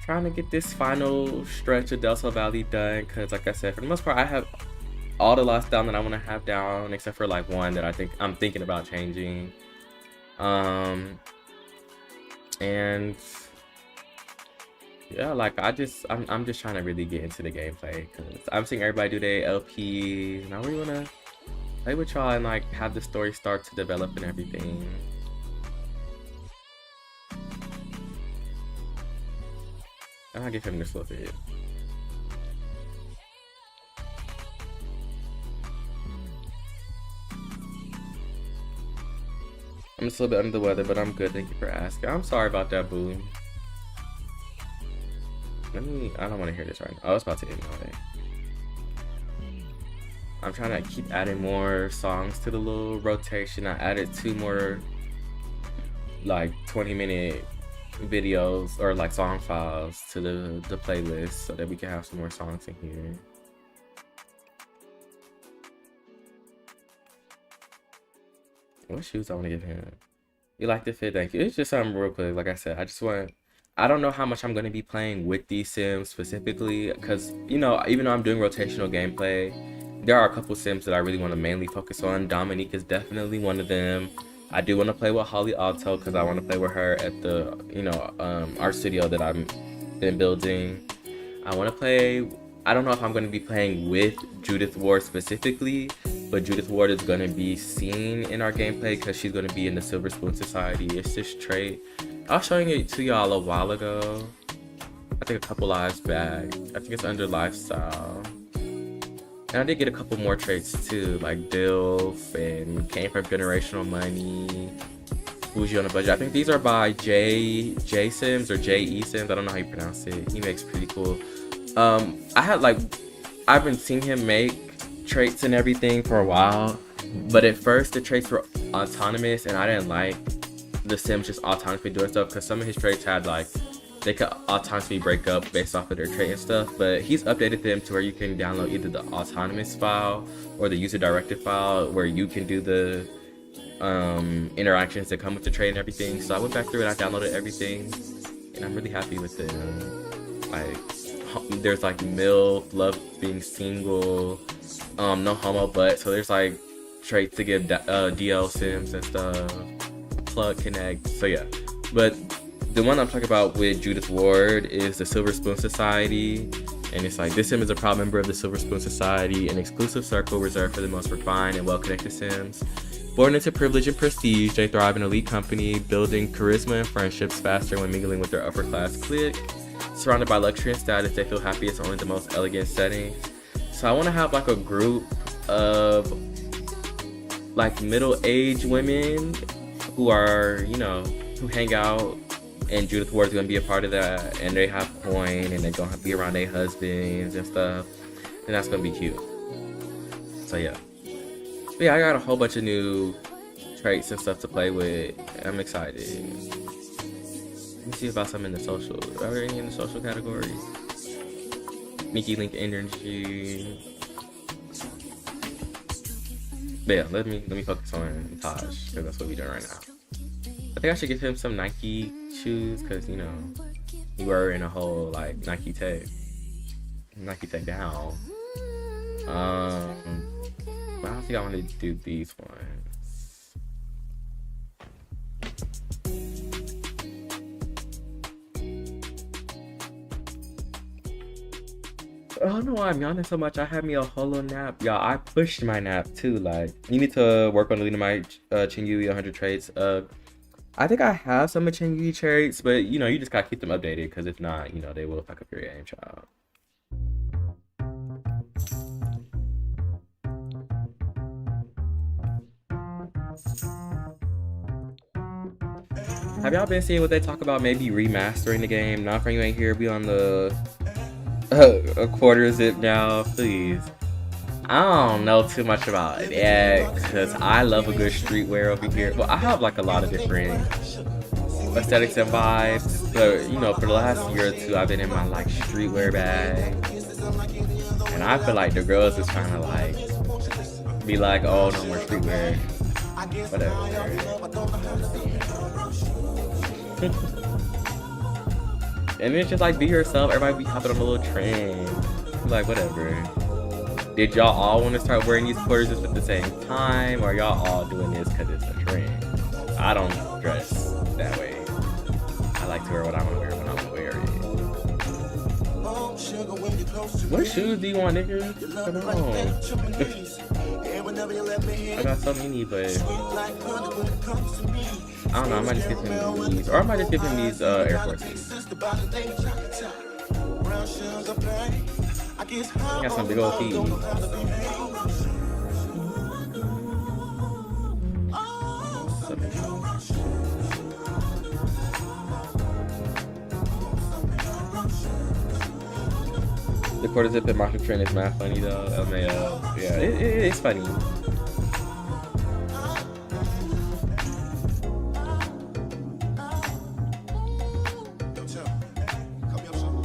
trying to get this final stretch of Del Sol Valley done because, like I said, for the most part, I have all the lots down that I want to have down, except for like one that I'm thinking about changing. And yeah, like I'm just trying to really get into the gameplay because I'm seeing everybody do their LPs, and I really wanna play with y'all and like have the story start to develop and everything. And I'll give him this little bit. I'm just a little bit under the weather, but I'm good. Thank you for asking. I'm sorry about that, boo. I don't want to hear this right now. Oh, I was about to end anyway. I'm trying to keep adding more songs to the little rotation. I added 2 more like 20-minute videos or like song files to the playlist so that we can have some more songs in here. What shoes I want to give him? You like the fit? Thank you. It's just something real quick. Like I said, I I don't know how much I'm going to be playing with these Sims specifically, because, you know, even though I'm doing rotational gameplay, there are a couple Sims that I really want to mainly focus on. Dominique is definitely one of them. I do want to play with Holly Alto because I want to play with her at the, you know, art studio that I've been building. I want to play, I don't know if I'm going to be playing with Judith Ward specifically, but Judith Ward is going to be seen in our gameplay because she's going to be in the Silver Spoon Society. It's this trait. I was showing it to y'all a while ago. I think a couple lives back. I think it's under lifestyle. And I did get a couple more traits too, like DILF and Came From Generational Money, Bougie on a Budget. I think these are by J Sims or J.E. Sims. I don't know how you pronounce it. He makes pretty cool. I've been seeing him make traits and everything for a while, but at first the traits were autonomous and I didn't like the Sims just autonomously doing stuff because some of his traits had like they could autonomously break up based off of their trait and stuff, but he's updated them to where you can download either the autonomous file or the user directed file where you can do the interactions that come with the trait and everything. So I went back through and I downloaded everything and I'm really happy with it. Like there's like MILF, love being single, no homo but, so there's like traits to give DL Sims and stuff, plug connect, so yeah. But the one I'm talking about with Judith Ward is the Silver Spoon Society, and it's like this Sim is a proud member of the Silver Spoon Society, an exclusive circle reserved for the most refined and well-connected Sims. Born into privilege and prestige, they thrive in elite company, building charisma and friendships faster when mingling with their upper-class clique. Surrounded by luxury and status, they feel happiest only in the most elegant settings. So I want to have like a group of like middle-aged women who are, you know, who hang out, and Judith Ward's gonna be a part of that, and they have coin and they're gonna be around their husbands and stuff, and that's gonna be cute. So yeah. But yeah, I got a whole bunch of new traits and stuff to play with. I'm excited. Let me see about some in the social. Are there any in the social category? Mickey Link Energy. But yeah, let me focus on Taj, because that's what we're doing right now. I think I should give him some Nike shoes, because, you know, we were in a whole, like, Nike Tech down. But I don't think I want to do these ones. I don't know why I'm yawning so much. I had me a holo nap. Y'all, I pushed my nap too. Like, you need to work on deleting my Chingyui 100 traits. I think I have some of Chingyui traits, but you know, you just gotta keep them updated, because if not, you know, they will fuck up your game, child. Have y'all been seeing what they talk about maybe remastering the game? Not for you ain't here, be on the a quarter zip now, please. I don't know too much about it because I love a good streetwear over here. Well, I have like a lot of different aesthetics and vibes, but you know, for the last year or two, I've been in my like streetwear bag, and I feel like the girls is trying to like be like, oh, no more streetwear, whatever. And it's just like, be yourself. Everybody be hopping on a little trend. Like, whatever. Did y'all all want to start wearing these quarters at the same time? Or y'all all doing this because it's a trend? I don't dress that way. I like to wear what I want to wear when I want to wear it. What shoes do you want, nigga? I got so many, but I don't know. I might just give him these, or I might just give him these Air Forces. He got some big old feet. The quarter zip at Marshall Trend is mad funny though. LMAO. Yeah, it's funny.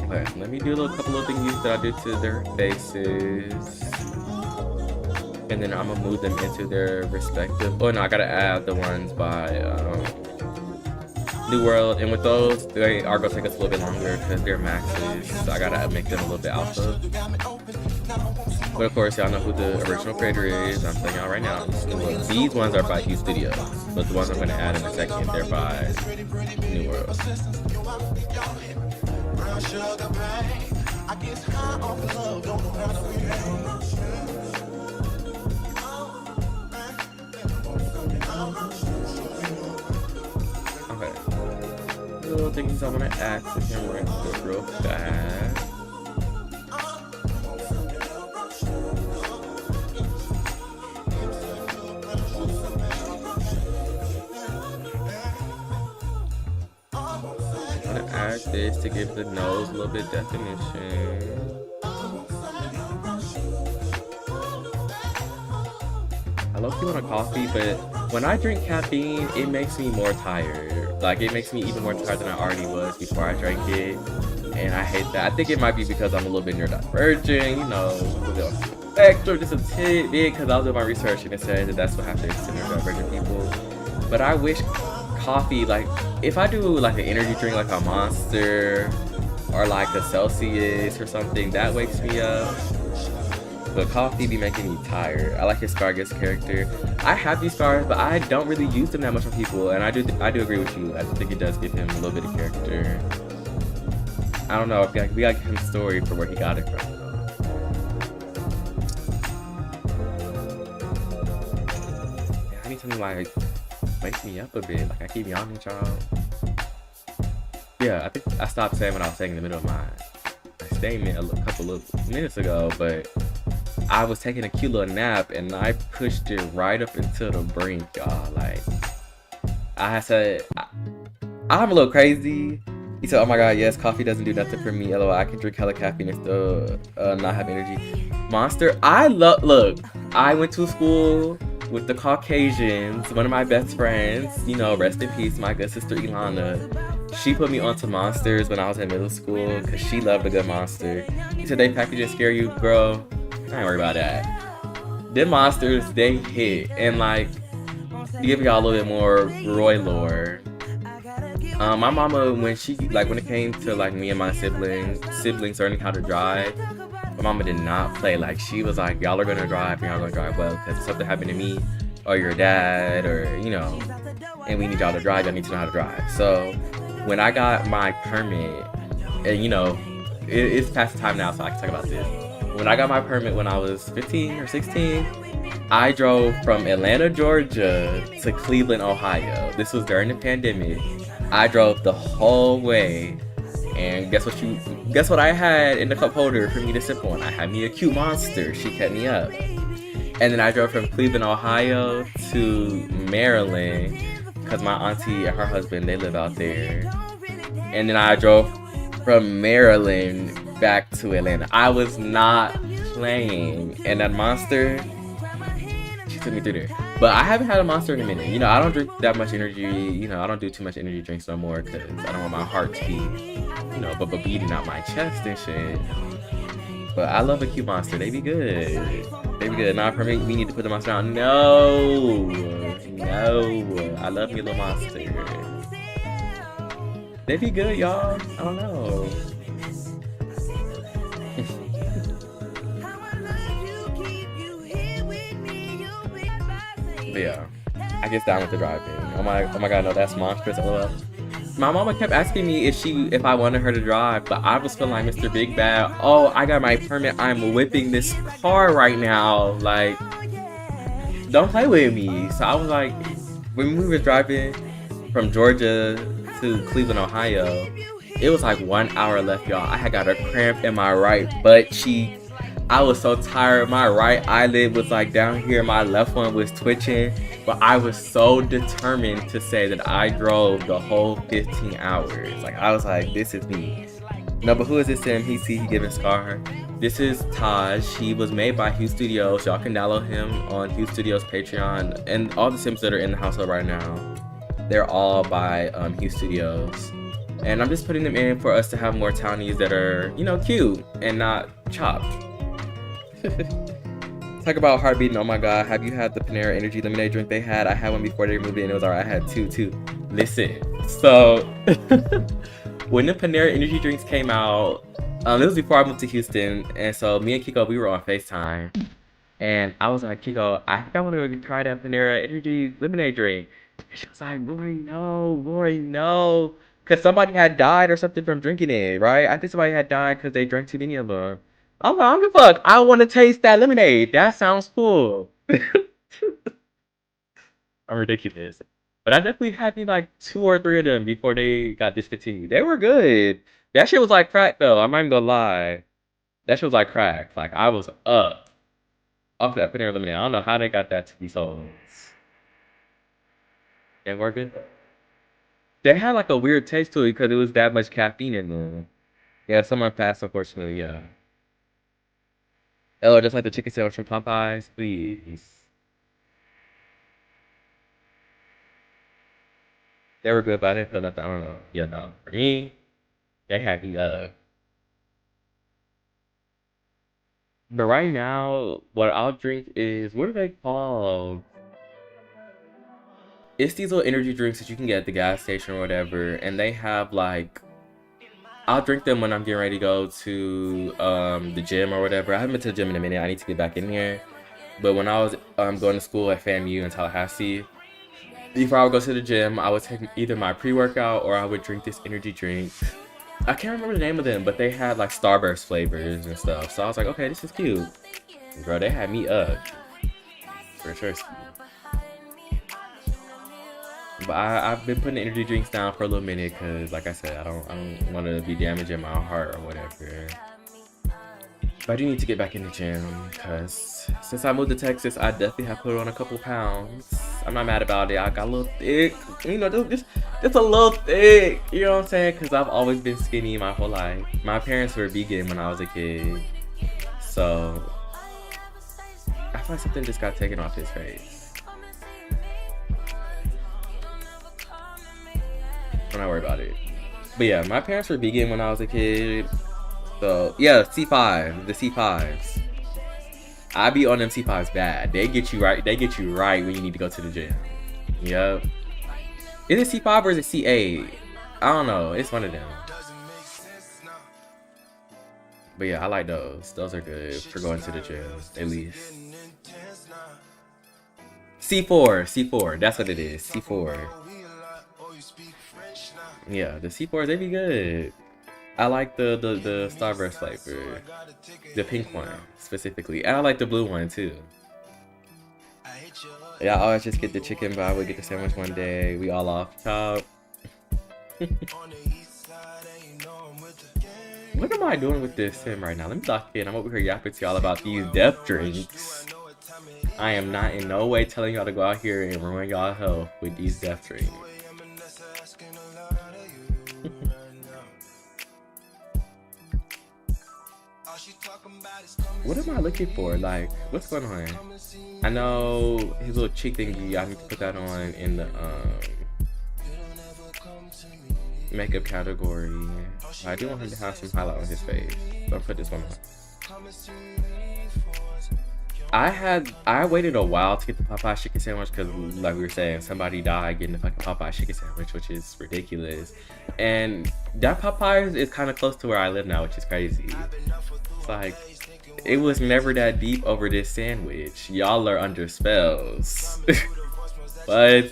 Okay, let me do a couple of things that I did to their faces. And then I'm gonna move them into their respective. Oh no, I gotta add the ones by New World, and with those, they are gonna take us a little bit longer because they're maxes, so I gotta make them a little bit alpha. But of course, y'all know who the original creator is. I'm telling y'all right now. These ones are by Hue Studios, but the ones I'm gonna add in a second, they're by New World. Okay. Little things I'm gonna add to him real fast. I'm gonna add this to give the nose a little bit definition. I love you on a coffee, but when I drink caffeine, it makes me more tired. Like, it makes me even more tired than I already was before I drank it. And I hate that. I think it might be because I'm a little bit neurodivergent, you know, a little extra, just a tidbit, because I was doing my research and it said that that's what happens to neurodivergent people. But I wish coffee, like, if I do like an energy drink like a Monster or like a Celsius or something, that wakes me up. But coffee be making me tired. I like his Scargus character. I have these scars, but I don't really use them that much on people, and I do agree with you. I think it does give him a little bit of character. I don't know, we gotta give him a story for where he got it from. Yeah, I need something like wake me up a bit. Like, I keep yawning, y'all. Yeah, I think I stopped saying what I was saying in the middle of my statement a couple of minutes ago, but I was taking a cute little nap and I pushed it right up into the brink, y'all. Like, I said, I'm a little crazy. He said, oh my god, yes, coffee doesn't do nothing for me. LOL, I can drink hella caffeine and still not have energy. Monster, look, I went to school with the Caucasians, one of my best friends, you know, rest in peace, my good sister Ilana. She put me onto Monsters when I was in middle school because she loved a good Monster. He said, they packages scare you, girl. I ain't worried about that. Them Monsters, they hit. And like, to give y'all a little bit more Roy lore, my mama, when it came to like me and my siblings learning how to drive, my mama did not play. Like, she was like, y'all are gonna drive and y'all gonna drive well, because if something happened to me or your dad or, you know, and we need y'all to drive, y'all need to know how to drive. So when I got my permit, and you know, it's past the time now, so I can talk about this. When I got my permit when I was 15 or 16, I drove from Atlanta, Georgia to Cleveland, Ohio. This was during the pandemic. I drove the whole way, and guess what I had in the cup holder for me to sip on? I had me a cute Monster. She kept me up. And then I drove from Cleveland, Ohio to Maryland, because my auntie and her husband, they live out there. And then I drove from Maryland back to Atlanta. I was not playing. And that Monster, she took me through there. But I haven't had a Monster in a minute. You know, I don't drink that much energy. You know, I don't do too much energy drinks no more because I don't want my heart to be, you know, but beating out my chest and shit. But I love a cute Monster. They be good. They be good. Now for me, we need to put the Monster down. No. I love me a little Monster. They be good, y'all. I don't know. But yeah, I get down with the driving. Oh my god, no, that's monstrous. LOL. My mama kept asking me if I wanted her to drive, but I was feeling like Mr. Big Bad. Oh, I got my permit. I'm whipping this car right now. Like, don't play with me. So I was like, when we were driving from Georgia to Cleveland, Ohio, it was like 1 hour left, y'all. I had got a cramp in my right butt cheek. I was so tired. My right eyelid was like down here. My left one was twitching. But I was so determined to say that I drove the whole 15 hours. Like, I was like, this is me. No, but who is this Sim? He giving Scar. This is Taj. He was made by Hue Studios. Y'all can download him on Hue Studios Patreon. And all the Sims that are in the household right now, they're all by Hue Studios. And I'm just putting them in for us to have more townies that are, you know, cute and not chopped. Talk about heart beating. Oh my god, have you had the Panera Energy lemonade drink they had? I had one before they removed it and it was alright. I had two too. Listen, so when the Panera energy drinks came out, it was before I moved to Houston, and so me and Kiko, we were on FaceTime, and I was like, Kiko, I think I want to try that Panera energy lemonade drink. And she was like, Rory, no, because somebody had died or something from drinking it, right? I think somebody had died because they drank too many of them. I'm like, I don't give a fuck. I want to taste that lemonade. That sounds cool. I'm ridiculous. But I definitely had me like 2 or 3 of them before they got discontinued. They were good. That shit was like crack though. I'm not even gonna lie. That shit was like crack. Like I was up off that Panera lemonade. I don't know how they got that to be sold. They were good. They had like a weird taste to it because it was that much caffeine in them. Yeah, someone passed unfortunately. Yeah. Oh, just like the chicken sandwich from Popeyes, please. They were good, but I didn't feel nothing. I don't know. Yeah, no. For me, they had me up. But right now, what I'll drink is what are they called? It's these little energy drinks that you can get at the gas station or whatever, and they have like I'll drink them when I'm getting ready to go to the gym or whatever. I haven't been to the gym in a minute. I need to get back in here. But when I was going to school at FAMU in Tallahassee, before I would go to the gym, I would take either my pre-workout or I would drink this energy drink. I can't remember the name of them, but they had like Starburst flavors and stuff. So I was like, okay, this is cute. Bro, they had me up. For sure. But I've been putting energy drinks down for a little minute because, like I said, I don't want to be damaging my heart or whatever. But I do need to get back in the gym because since I moved to Texas, I definitely have put on a couple pounds. I'm not mad about it. I got a little thick, you know, just a little thick. You know what I'm saying? Because I've always been skinny my whole life. My parents were vegan when I was a kid, so I feel like something just got taken off his face. I'm not worried about it. But yeah, my parents were vegan when I was a kid. So yeah, C5, the C5s. I be on them C5s bad. They get you right. They get you right when you need to go to the gym. Yep. Is it C5 or is it C8? I don't know. It's one of them. But yeah, I like those. Those are good for going to the gym, at least. C4. That's what it is. C4. Yeah, the C4s, they be good. I like the Starburst flavor, the pink one specifically, and I like the blue one too. Yeah, I always just get the chicken, but I would get the sandwich one day. We all off top. What am I doing with this sim right now? Let me lock in. I'm over here yapping to y'all about these death drinks. I am not in no way telling y'all to go out here and ruin y'all health with these death drinks. What am I looking for? Like, what's going on? I know his little cheek thingy. I need to put that on in the makeup category. I do want him to have some highlight on his face. So I'll put this one on. I waited a while to get the Popeye chicken sandwich because, like we were saying, somebody died getting the fucking Popeye chicken sandwich, which is ridiculous. And that Popeyes is kind of close to where I live now, which is crazy. It's like, it was never that deep over this sandwich. Y'all are under spells. but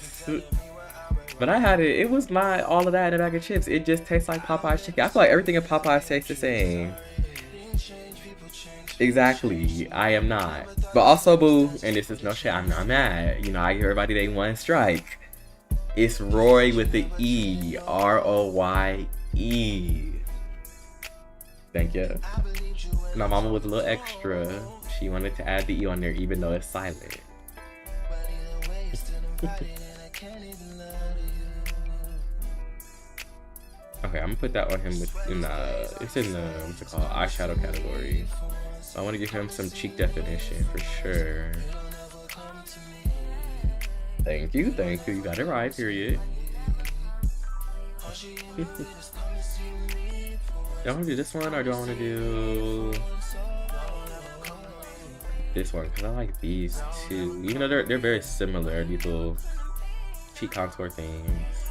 I had it. It was not all of that in a bag of chips. It just tastes like Popeye's chicken. I feel like everything in Popeyes tastes the same. Exactly. I am not. But also, boo, and this is no shit, I'm not mad. You know, I give everybody they one strike. It's Roy with the E. Roye. Thank you. My mama was a little extra. She wanted to add the E on there even though it's silent. Okay, I'm gonna put that on him it's in the what's it called, eyeshadow category. So I want to give him some cheek definition for sure. Thank you, you got it right, period. Do I want to do this one or do I want to do this one? Because I like these two. Even though they're very similar, these little cheek contour things.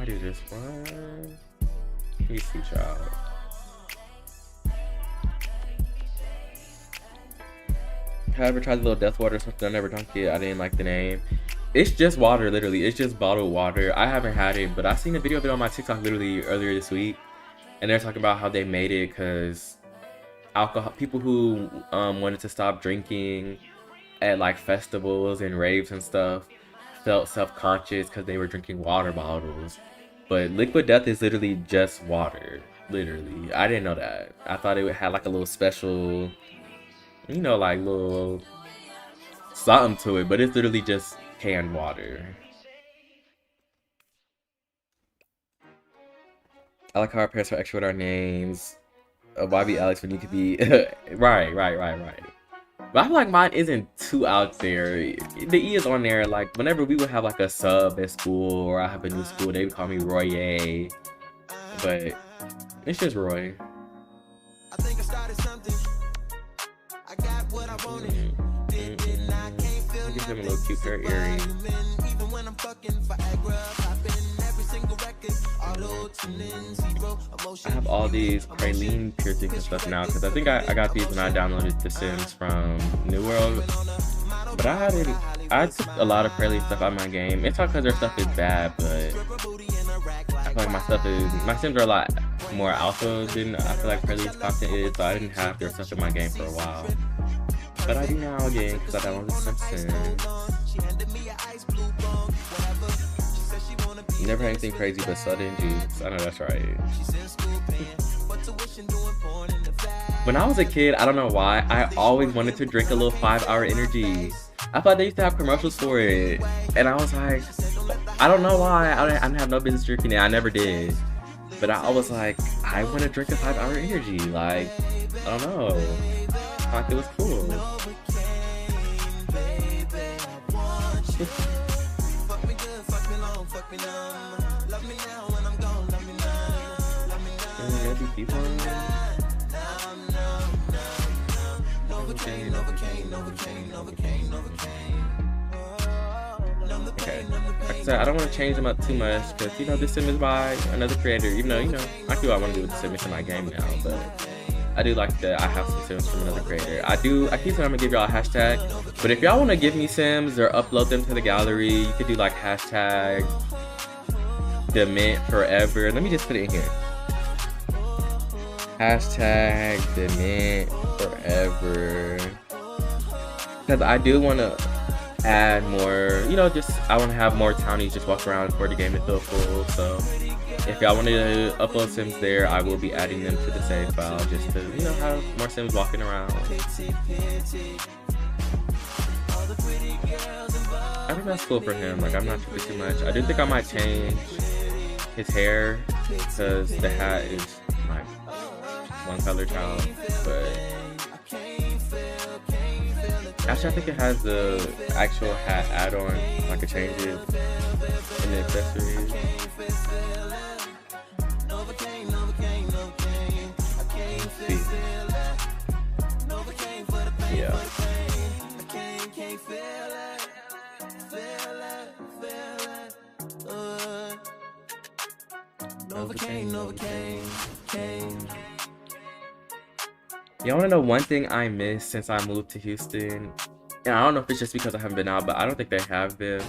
I do this one. Peace, y'all. Have I ever tried the little death water or something? I never drunk it. I didn't like the name. It's just water, literally. It's just bottled water. I haven't had it, but I seen a video of it on my TikTok literally earlier this week, and they're talking about how they made it because alcohol people who wanted to stop drinking at like festivals and raves and stuff felt self-conscious because they were drinking water bottles. But liquid death is literally just water. Literally. I didn't know that. I thought it had like a little special, you know, like little something to it, but it's literally just canned water. I like how our parents are extra with our names. Why be Alex when you could be right. But I feel like mine isn't too out there. The E is on there. Like whenever we would have like a sub at school or I have a new school, they would call me Roy. But it's just Roy. I think I started something. I got what I wanted. Give him a little cute pair of earrings. Even when I'm fucking Viagra, popping every single record. I have all these praline piercings and stuff now because I think I got these when I downloaded The Sims from New World. But I took a lot of praline stuff out of my game. It's not because their stuff is bad, but I feel like my Sims are a lot more alpha than I feel like praline's content is, so I didn't have their stuff in my game for a while. But I do now again because I downloaded some Sims. Never had anything crazy but sudden juice. I know that's right. When I was a kid, I don't know why, I always wanted to drink a little 5-hour energy. I thought they used to have commercials for it. And I was like, I don't know why. I didn't have no business drinking it. I never did. But I was like, I want to drink a 5-hour energy. Like, I don't know. I thought it was cool. Okay, like I said, I don't want to change them up too much because, you know, this sim is by another creator, even though, you know, I do what I want to do with the sim in my game now, but I do like that I have some sims from another creator. I keep saying I'm gonna give y'all a hashtag, but if y'all want to give me sims or upload them to the gallery, you could do like hashtag Dement Forever. Let me just put it in here. Hashtag Dement Forever. Because I do want to add more, you know, I want to have more townies just walk around for the game to feel full. So if y'all want to upload sims there, I will be adding them to the save file just to, you know, have more sims walking around. I think that's cool for him. Like, I'm not tripping too much. I do think I might change his hair because the hat is my one color child, but actually I think it has the actual hat add-on. I could change it in the accessories. Yeah. Y'all wanna know one thing I miss since I moved to Houston? And I don't know if it's just because I haven't been out, but I don't think they have been.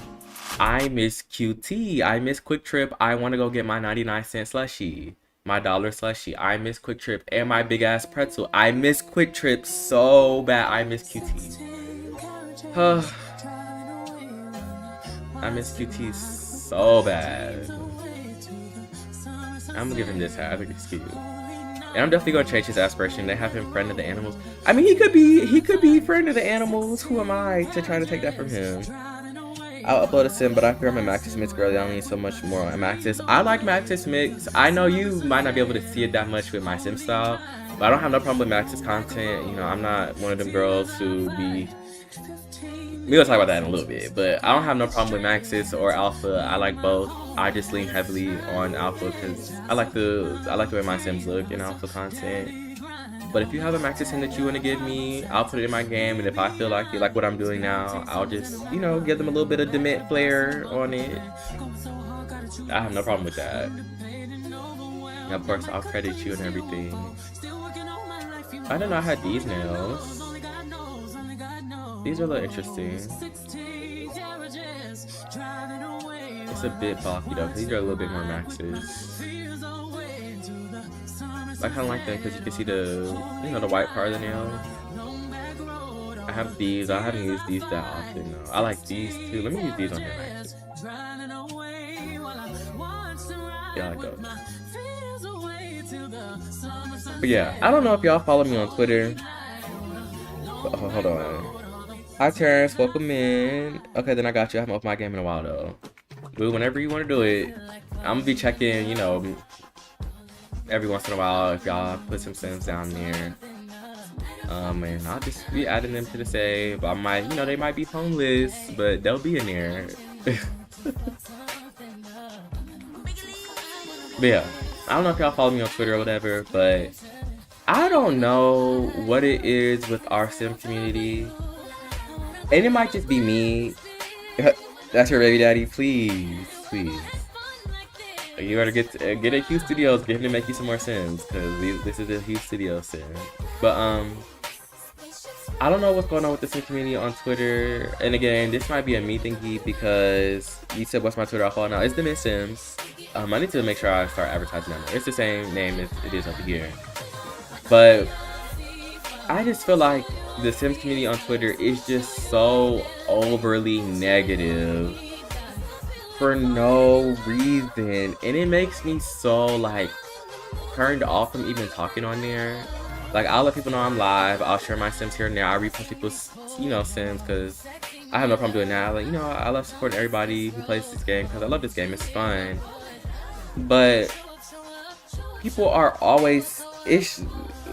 I miss QT. I miss Quick Trip. I want to go get my 99-cent slushie. My dollar slushie. I miss Quick Trip and my big ass pretzel. I miss Quick Trip so bad. I miss QT. I miss QT so bad. I'm gonna give him this hat. I think it's cute. And I'm definitely gonna change his aspiration. They have him friend of the animals. I mean, he could be friend of the animals. Who am I to try to take that from him? I'll upload a sim, but I fear I'm a Maxis Mix girl. I don't need so much more on Maxis. I like Maxis Mix. I know you might not be able to see it that much with my sim style, but I don't have no problem with Maxis content. You know, I'm not one of them girls who be... We'll talk about that in a little bit, but I don't have no problem with Maxis or Alpha. I like both. I just lean heavily on Alpha because I like the way my sims look in Alpha content. But if you have a Maxis sim that you want to give me, I'll put it in my game, and if I feel like you like what I'm doing now, I'll just, you know, give them a little bit of Dement flair on it. I have no problem with that. And of course, I'll credit you and everything. I didn't know I had these nails. These are a little interesting. It's a bit bulky though. These are a little bit more Maxes. I kind of like them because you can see the, you know, the white part of the nail. I have these. I haven't used these that often though. I like these too. Let me use these on here actually. Yeah, I like those. But yeah, I don't know if y'all follow me on Twitter. But, oh, hold on. Hi Terrence, welcome in. Okay, then I got you. I haven't opened my game in a while though. But whenever you want to do it, I'm gonna be checking, you know, every once in a while if y'all put some sims down there. And I'll just be adding them to the save. I might, you know, they might be homeless, but they'll be in there. But yeah, I don't know if y'all follow me on Twitter or whatever, but I don't know what it is with our sim community. And it might just be me. That's your baby daddy, please, please. You gotta get at Hue Studios, get him to make you some more sims, because this is a Hue Studios sim. But I don't know what's going on with the sim community on Twitter. And again, this might be a me thingy because you said what's my Twitter account now? It's the Miss Sims. I need to make sure I start advertising that. It's the same name as it is over here. But I just feel like the Sims community on Twitter is just so overly negative for no reason, and it makes me so like turned off from even talking on there. Like, I'll let people know I'm live, I'll share my sims here and there, I repost people's, you know, sims because I have no problem doing that. Like, you know, I love supporting everybody who plays this game because I love this game, it's fun. But people are always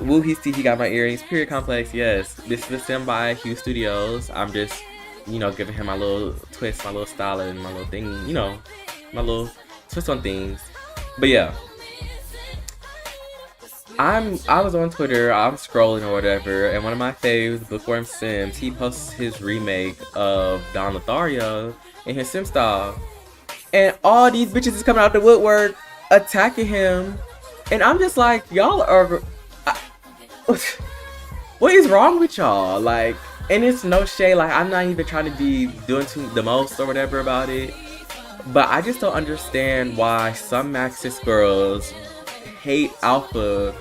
woo, he got my earrings, period complex. Yes, this is a sim by Hue Studios. I'm just, you know, giving him my little twist, my little style, and my little thing, you know, my little twist on things. But yeah, I was on Twitter, I'm scrolling or whatever, and one of my faves, Bookworm Sims, he posts his remake of Don Lothario in his sim style, and all these bitches is coming out the woodwork attacking him, and I'm just like, y'all are, what is wrong with y'all? Like, and it's no shade, like, I'm not even trying to be doing the most or whatever about it, but I just don't understand why some Maxis girls hate Alpha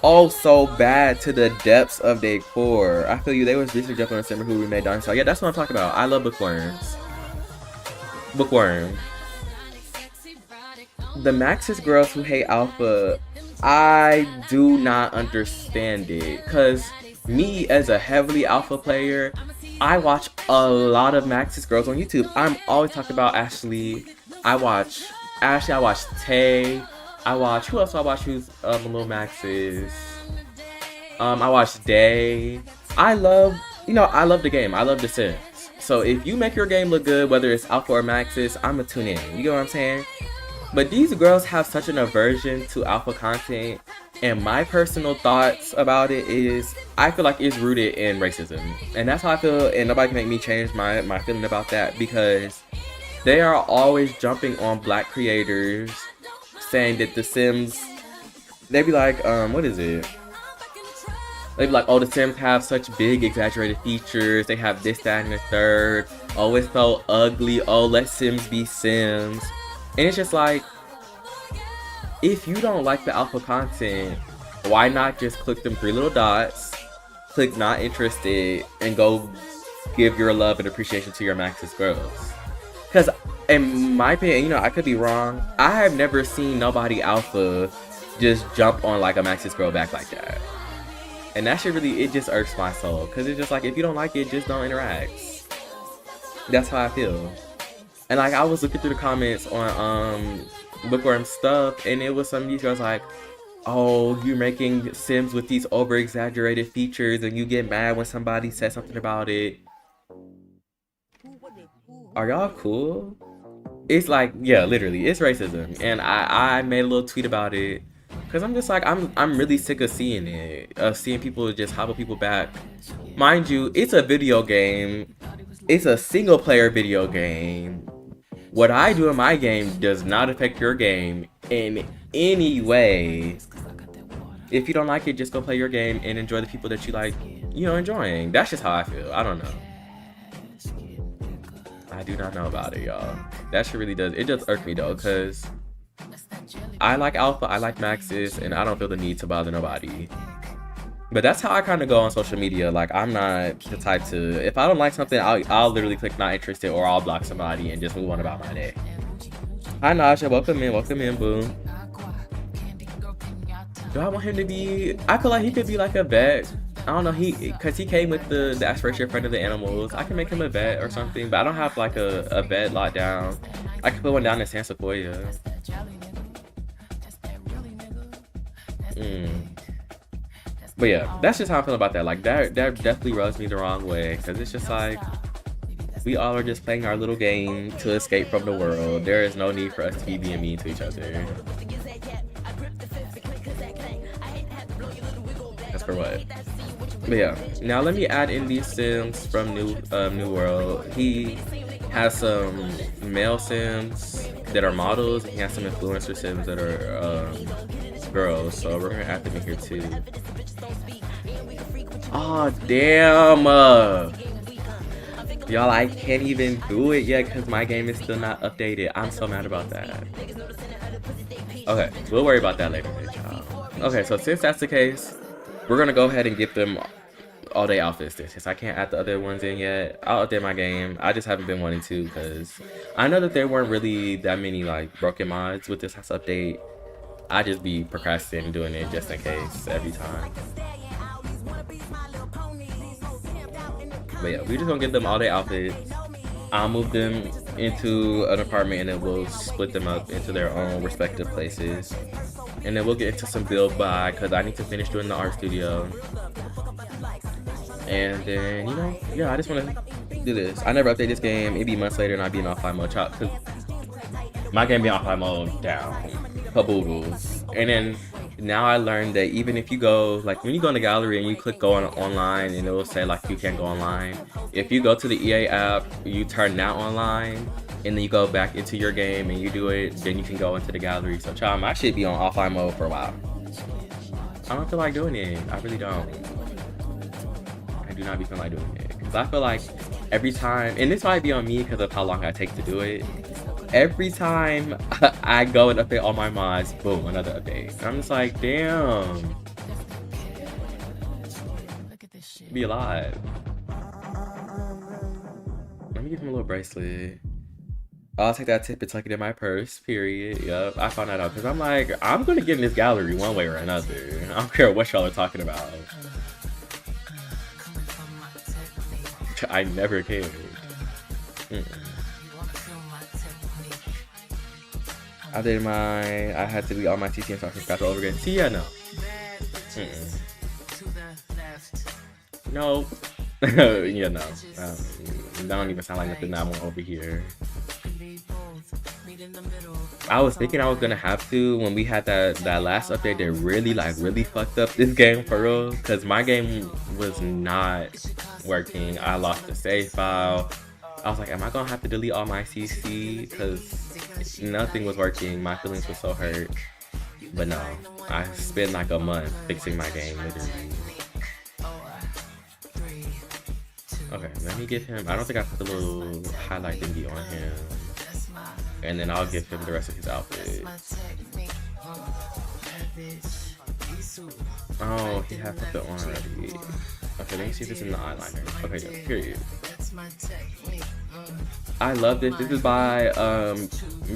oh so bad to the depths of their core. I feel you, they was recently jumping on Simmer who remade Dinosaur. Yeah, that's what I'm talking about. I love Bookworms. Bookworm. The Maxis girls who hate Alpha, I do not understand it. Cause me as a heavily Alpha player, I watch a lot of Maxis girls on YouTube. I'm always talking about Ashley. I watch Ashley, I watch Tay. I watch, who else I watch who's Little Maxis? I watch Day. I love, you know, I love the game. I love The Sims. So if you make your game look good, whether it's Alpha or Maxis, I'ma tune in. You get what I'm saying? But these girls have such an aversion to Alpha content, and my personal thoughts about it is, I feel like it's rooted in racism. And that's how I feel, and nobody can make me change my feeling about that, because they are always jumping on black creators, saying that the Sims, they be like, what is it? They be like, oh, the Sims have such big exaggerated features, they have this, that, and the third. Oh, it's so ugly. Oh, let Sims be Sims. And it's just like, if you don't like the Alpha content, why not just click them 3 little dots, click not interested, and go give your love and appreciation to your Maxis girls? Because in my opinion, you know, I could be wrong, I have never seen nobody Alpha just jump on like a Maxis girl back like that. And that shit really, it just irks my soul. Because it's just like, if you don't like it, just don't interact. That's how I feel. And like, I was looking through the comments on Bookworm stuff, and it was some of these girls like, oh, you're making Sims with these over exaggerated features and you get mad when somebody says something about it. Are y'all cool? It's like, yeah, literally, it's racism. And I made a little tweet about it, because I'm just like, I'm really sick of seeing it, of seeing people just hobble people back. Mind you, it's a video game. It's a single player video game what I do in my game does not affect your game in any way. If you don't like it, just go play your game and enjoy the people that you like, you know, enjoying. That's just how I feel. I don't know. I do not know about it, y'all. That shit really does. It does irk me though, because I like Alpha, I like Maxis, and I don't feel the need to bother nobody. But that's how I kind of go on social media. Like, I'm not the type to, if I don't like something, I'll literally click not interested, or I'll block somebody and just move on about my day. Hi Naja, welcome in, boo. Do I want him to be, I feel like he could be like a vet. I don't know, because he came with the aspiration friend of the animals. I can make him a vet or something, but I don't have like a vet locked down. I can put one down in San Sequoia. But yeah, that's just how I feel about that. Like, that definitely rubs me the wrong way, because it's just like, we all are just playing our little game to escape from the world. There is no need for us to be being mean to each other. That's for what? But yeah, now let me add in these Sims from New World. He has some male Sims that are models, and he has some influencer Sims that are girls, so we're gonna add them in here too. Oh damn, y'all, I can't even do it yet because my game is still not updated. I'm so mad about that. Okay, we'll worry about that later, y'all. Okay, so since that's the case, we're gonna go ahead and get them all day outfits since I can't add the other ones in yet. I'll update my game. I just haven't been wanting to, because I know that there weren't really that many like broken mods with this house update. I just be procrastinating doing it just in case every time. But yeah, we just gonna get them all day outfits. I'll move them into an apartment, and then we'll split them up into their own respective places. And then we'll get into some build by, because I need to finish doing the art studio. And then, you know, yeah, I just want to do this. I never update this game. It'd be months later and I'd be in offline mode. Because my game be offline mode down. Caboodles. And then now I learned that even if you go, like when you go in the gallery and you click go on online, and it will say like you can't go online. If you go to the EA app, you turn now online, and then you go back into your game and you do it, then you can go into the gallery. So child, I should be on offline mode for a while. I don't feel like doing it. I really don't. I do not be feeling like doing it. Because I feel like every time, and this might be on me because of how long I take to do it, every time I go and update all my mods, boom, another update. And I'm just like, damn. Be alive. Let me give him a little bracelet. I'll take that tip and tuck it in my purse, period. Yup, I found that out because I'm like, I'm going to get in this gallery one way or another. I don't care what y'all are talking about. I never cared. I did I had to delete all my TTM so I can scratch all over again. See, yeah, no. No. Yeah, no. That don't even sound like nothing I want over here. I was thinking I was gonna have to when we had that last update that really fucked up this game for real, because my game was not working. I lost the save file. I was like, am I gonna have to delete all my CC, because nothing was working. My feelings were so hurt. But no, I spent like a month fixing my game literally. Okay, let me give him, I don't think I put the little highlight thingy on him. And then I'll give him the rest of his outfit. Oh, he has something on already. Okay, let me see if it's in the eyeliner. Okay, yeah, period. I love this. This is by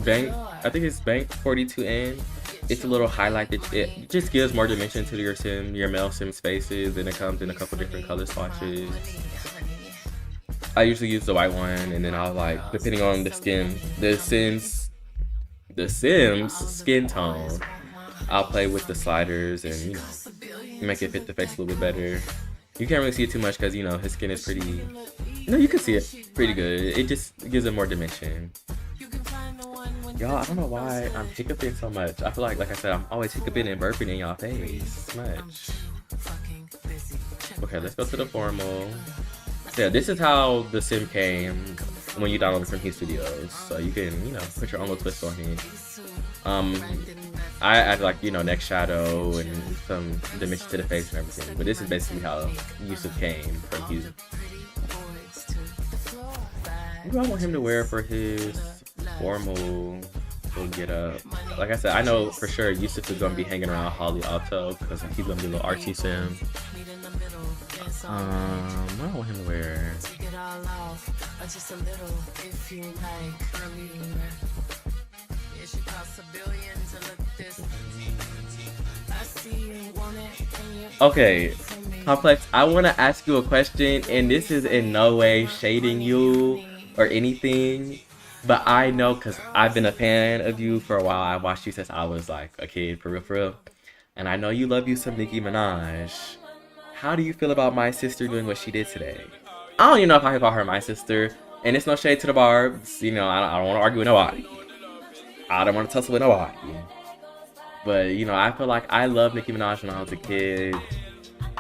Bank, I think it's Bank 42N. It's a little highlight that it just gives more dimension to your sim, your male sim spaces, and it comes in a couple different color swatches. I usually use the white one, and then I'll like, depending on the Sims skin tone, I'll play with the sliders and, you know, make it fit the face a little bit better. You can't really see it too much because, you know, his skin is pretty, no, you can see it pretty good. It just gives it more dimension. Y'all, I don't know why I'm hiccuping so much. I feel like I said, I'm always hiccuping and burping in y'all face much. Okay, let's go to the formal. Yeah, this is how the sim came. when you download it from Hue Studios, so you can, you know, put your own little twist on it. I add like, you know, neck shadow and some dimension to the face and everything, but this is basically how Yusuf came from Hue. What do I want him to wear for his formal little get up? Like I said, I know for sure Yusuf is gonna be hanging around Holly Alto because he's gonna be a little artsy soon. What do I want him to wear? Okay, Complex, I want to ask you a question, and this is in no way shading you or anything, but I know because I've been a fan of you for a while. I watched you since I was like a kid, for real. And I know you love you some Nicki Minaj. How do you feel about my sister doing what she did today? I don't even know if I can call her my sister, and it's no shade to the Barbs. You know, I don't want to argue with nobody. I don't want to tussle with nobody. But, you know, I feel like I loved Nicki Minaj when I was a kid,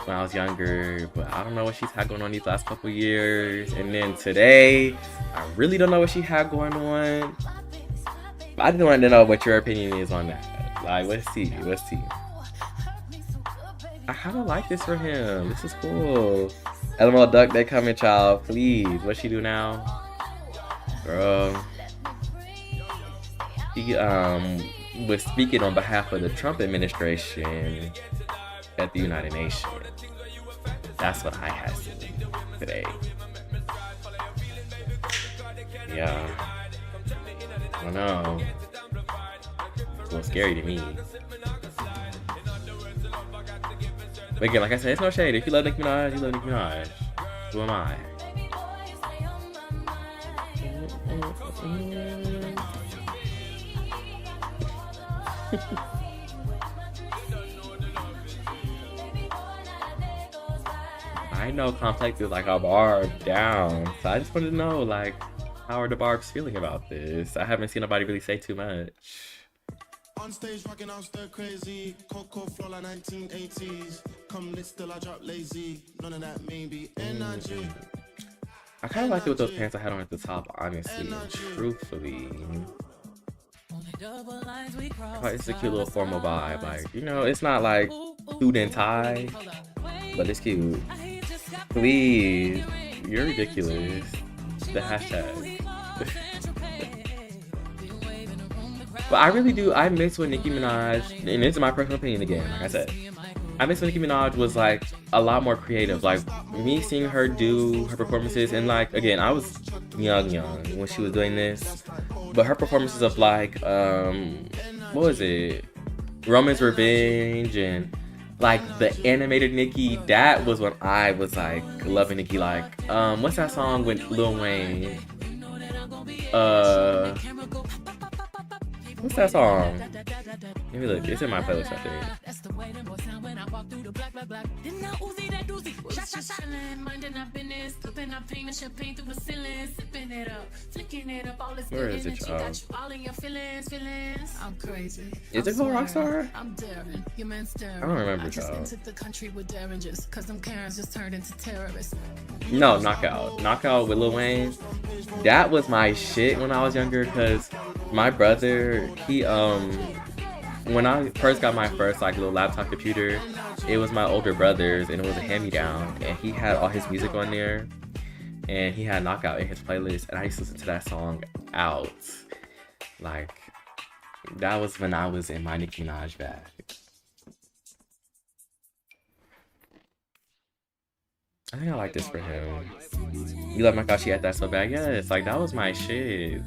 when I was younger, but I don't know what she's had going on these last couple years. And then today, I really don't know what she had going on. But I just wanted to know what your opinion is on that. Like, let's see. I kind of like this for him. This is cool. Elemental Duck, they coming, child. Please. What she do now? Girl. He was speaking on behalf of the Trump administration at the United Nations. That's what I had seen today. Yeah. I don't know. It's a little scary to me. But again, like I said, it's no shade. If you love Nicki Minaj, you love Nicki Minaj. Who am I? I know Complex is like a barb down, so I just wanted to know, like, how are the Barbs feeling about this? I haven't seen nobody really say too much. On stage rocking out stir crazy, Coco flow like 1980s. Come lit still I drop lazy, none of that maybe energy. I kind of liked it with those pants I had on at the top, honestly, truthfully. It's a cute little formal vibe, like, you know, it's not like suit and tie, but it's cute. Please, you're ridiculous. The hashtag. But I really do, I miss when Nicki Minaj, and this is my personal opinion again, like I said, I miss when Nicki Minaj was like a lot more creative. Like me seeing her do her performances, and like, again, I was young when she was doing this, but her performances of like, what was it? Roman's Revenge and like the animated Nicki, that was when I was like loving Nicki. Like, what's that song with Lil Wayne? What's that song? Let me look. It's in my playlist, I think. Where is it, y'all? I'm crazy. Is it called Rockstar? I'm daring. Your man's daring. I don't remember, I just y'all. entered the country with derringers, cause them Karens just turned into terrorists. No, Knockout. Knockout with Lil Wayne. That was my shit when I was younger, because my brother, he, when I first got my first like little laptop computer, it was my older brother's, and it was a hand-me-down, and he had all his music on there, and he had Knockout in his playlist, and I used to listen to that song out. Like, that was when I was in my Nicki Minaj bag. I think I like this for him. You love my gosh, she had that so bad. Yes, like that was my shit.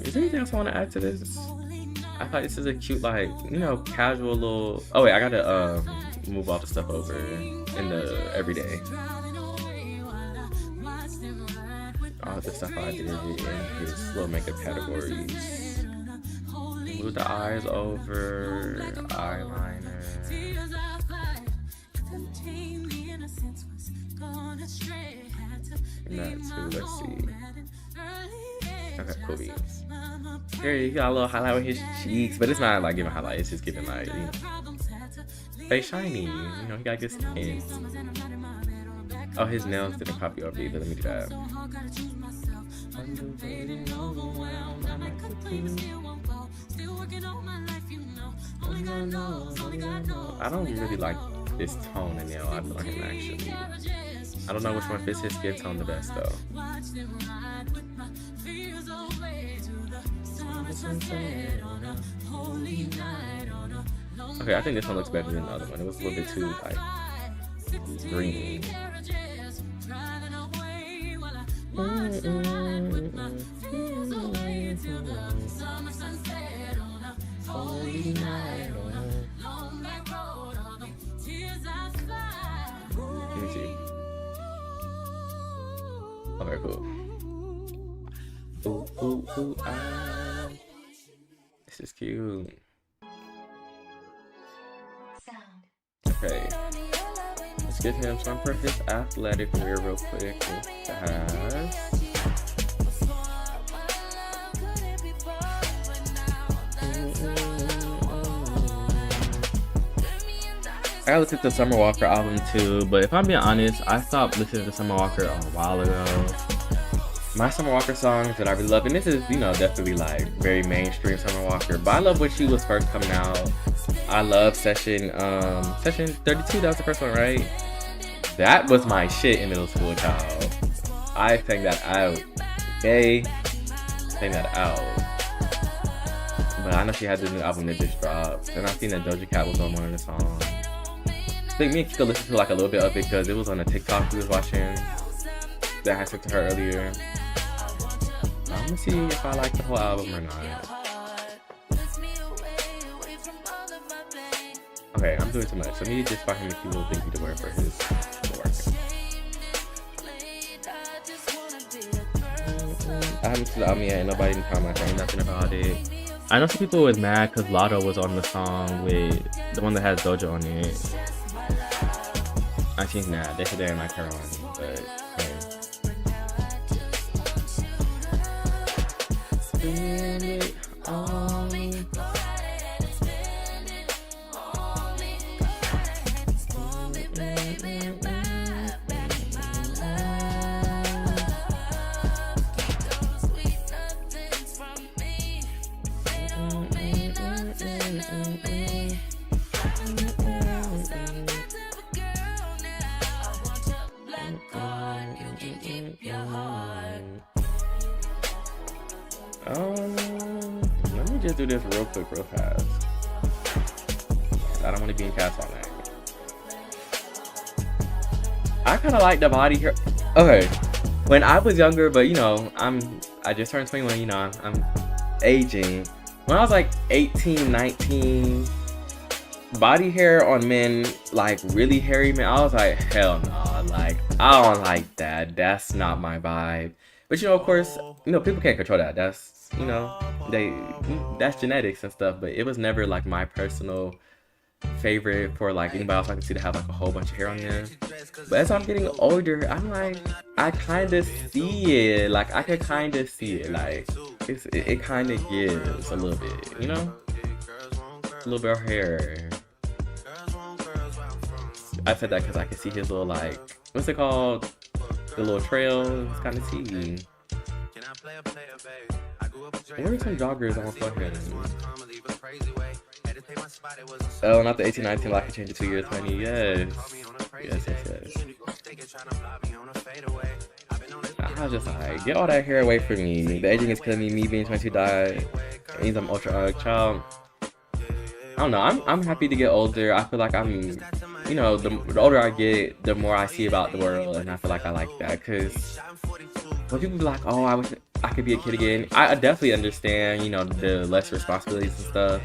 Is there anything else I want to add to this? I thought this is a cute, like, you know, casual little. Oh wait, I gotta move all the stuff over in the everyday. All the stuff I did in his little makeup categories. Move the eyes over, eyeliner. And that too, let's see. Okay, cool beans. Here, you got a little highlight with his cheeks, but it's not like giving highlight, it's just giving like, you know, face shiny. You know, he got good skin. Oh, his nails didn't copy over either. Let me do that. I don't really like this tone in nail. I like him actually. I don't know which one fits his skin tone the best though. Okay, I think this one looks better than the other one. It was a little bit too like green. Let me see. Okay, cool. Ooh, ooh, ooh, ah. This is cute. Okay. Let's get him some for his athletic wear real quick. I listened to Summer Walker album too, but if I'm being honest, I stopped listening to Summer Walker a while ago. My Summer Walker songs that I really love, and this is, you know, definitely like very mainstream Summer Walker, but I love when she was first coming out. I love Session 32, that was the first one, right? That was my shit in middle school, child. I sang that out. Okay? Sang that out. But I know she had the new album that just dropped, and I seen that Doja Cat was on one of the songs. I think me and Kiko listened to like a little bit of it because it was on a TikTok we was watching that I sent to her earlier. I'm gonna see if I like the whole album or not. Okay, I'm doing too much. So me just find him a cute little thingy to wear for his work. I haven't seen the album yet, and nobody in the comments saying nothing about it. I know some people was mad because Lotto was on the song with the one that has Doja on it. I think nah, they said they didn't like her on, but hey. Let me just do this real quick, real fast. I don't want to be in cast all night. I kind of like the body here. Okay, when I was younger, but you know, I just turned 21. You know, I'm aging. When I was like 18, 19, body hair on men, like really hairy men, I was like, hell no, like I don't like that. That's not my vibe. But you know, of course, you know, people can't control that. That's, you know, that's genetics and stuff. But it was never like my personal favorite for like anybody else I can see to have like a whole bunch of hair on there. But as I'm getting older, I'm like, I kind of see it. Like I can kind of see it. Like it kind of gives a little bit, you know, a little bit of hair. I said that because I can see his little like, what's it called? The little trail. It's kind of see. Where are some joggers I want to plug in? Oh, not the 1819, like I changed it 2 years, honey. Yes. Yes. I was just like, get all that hair away from me. The aging is killing me. Me being 22 died. It means I'm ultra child. I don't know. I'm happy to get older. I feel like I'm, you know, the older I get, the more I see about the world, and I feel like I like that. Cause when people be like, oh, I wish I could be a kid again. I definitely understand, you know, the less responsibilities and stuff.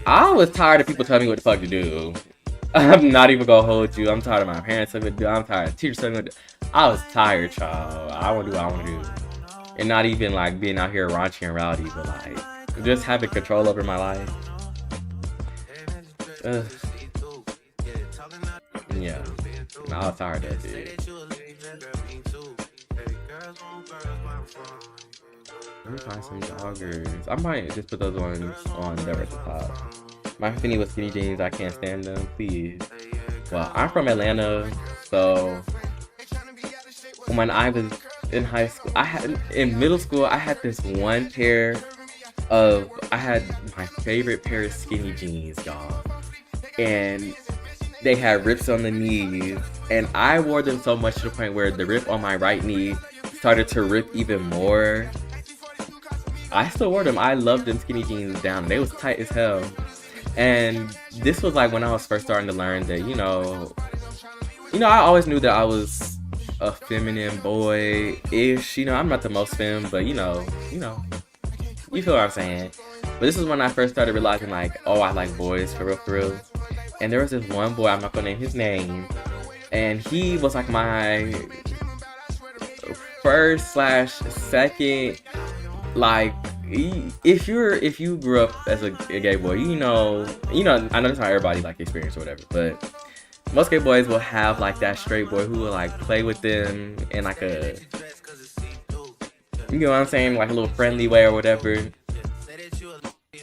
I was tired of people telling me what the fuck to do. I'm not even gonna hold you. I'm tired of my parents telling me what to do. I'm tired of teachers telling me what to do. I was tired, y'all. I want to do what I want to do. And not even like being out here raunchy and rowdy, but like just having control over my life. Yeah. No, I was tired of that shit. Let me find some joggers. I might just put those ones on there at the top. My Finny with skinny jeans, I can't stand them, please. Well, I'm from Atlanta, so when I was in high school, in middle school, I had this one pair I had my favorite pair of skinny jeans, y'all. And they had rips on the knees. And I wore them so much to the point where the rip on my right knee started to rip even more. I still wore them. I loved them skinny jeans down. They was tight as hell. And this was like when I was first starting to learn that, you know, I always knew that I was a feminine boy-ish. You know, I'm not the most femme, but you know, you feel what I'm saying. But this is when I first started realizing, like, oh, I like boys for real, for real. And there was this one boy, I'm not gonna name his name, and he was like my first/second, like, if you grew up as a gay boy, you know, I know that's not everybody like experience or whatever, but most gay boys will have like that straight boy who will like play with them in like a, you know what I'm saying, like a little friendly way or whatever.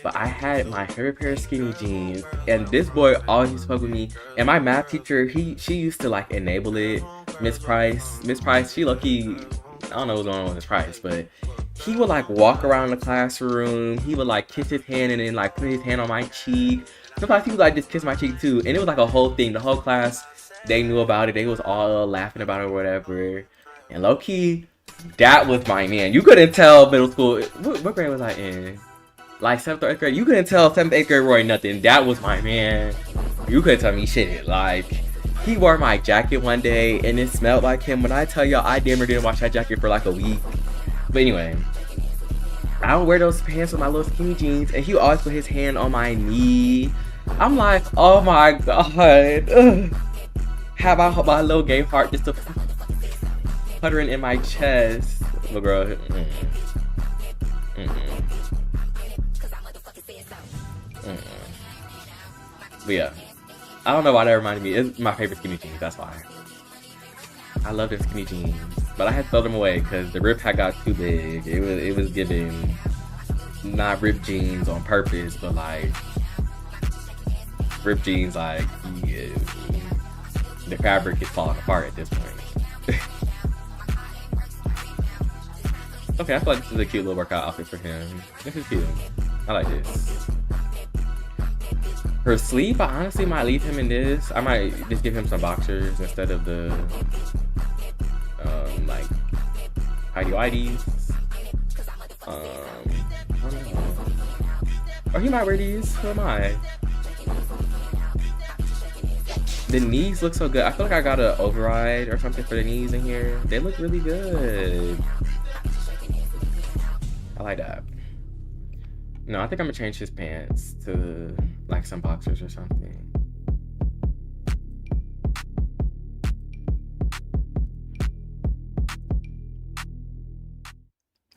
But I had my favorite pair of skinny jeans, and this boy always spoke with me. And my math teacher, she used to like enable it. Miss Price, she low-key, I don't know what's going on with Miss Price, but he would like walk around the classroom. He would like kiss his hand and then like put his hand on my cheek. Sometimes he would like just kiss my cheek too. And it was like a whole thing. The whole class, they knew about it. They was all laughing about it or whatever. And low-key, that was my man. You couldn't tell middle school. What grade was I in? Like 7th or 8th grade. You couldn't tell 7th, 8th grade Roy nothing. That was my man. You couldn't tell me shit. Like, he wore my jacket one day and it smelled like him. When I tell y'all, I damn near didn't wash that jacket for like a week. But anyway, I would wear those pants with my little skinny jeans, and he would always put his hand on my knee. I'm like, oh my god. Ugh. Have my little gay heart just puttering in my chest. But girl, But yeah, I don't know why that reminded me. It's my favorite skinny jeans, that's why. I love them skinny jeans. But I had to throw them away because the rip had got too big. It was giving not ripped jeans on purpose, but like ripped jeans, like, yeah, the fabric is falling apart at this point. Okay, I feel like this is a cute little workout outfit for him. This is cute. I like this. For sleep, I honestly might leave him in this. I might just give him some boxers instead of the like Heidi-Whities. I don't know. Or he might wear these. Who am I? The knees look so good. I feel like I got an override or something for the knees in here. They look really good. I like that. No, I think I'm gonna change his pants to like some boxers or something.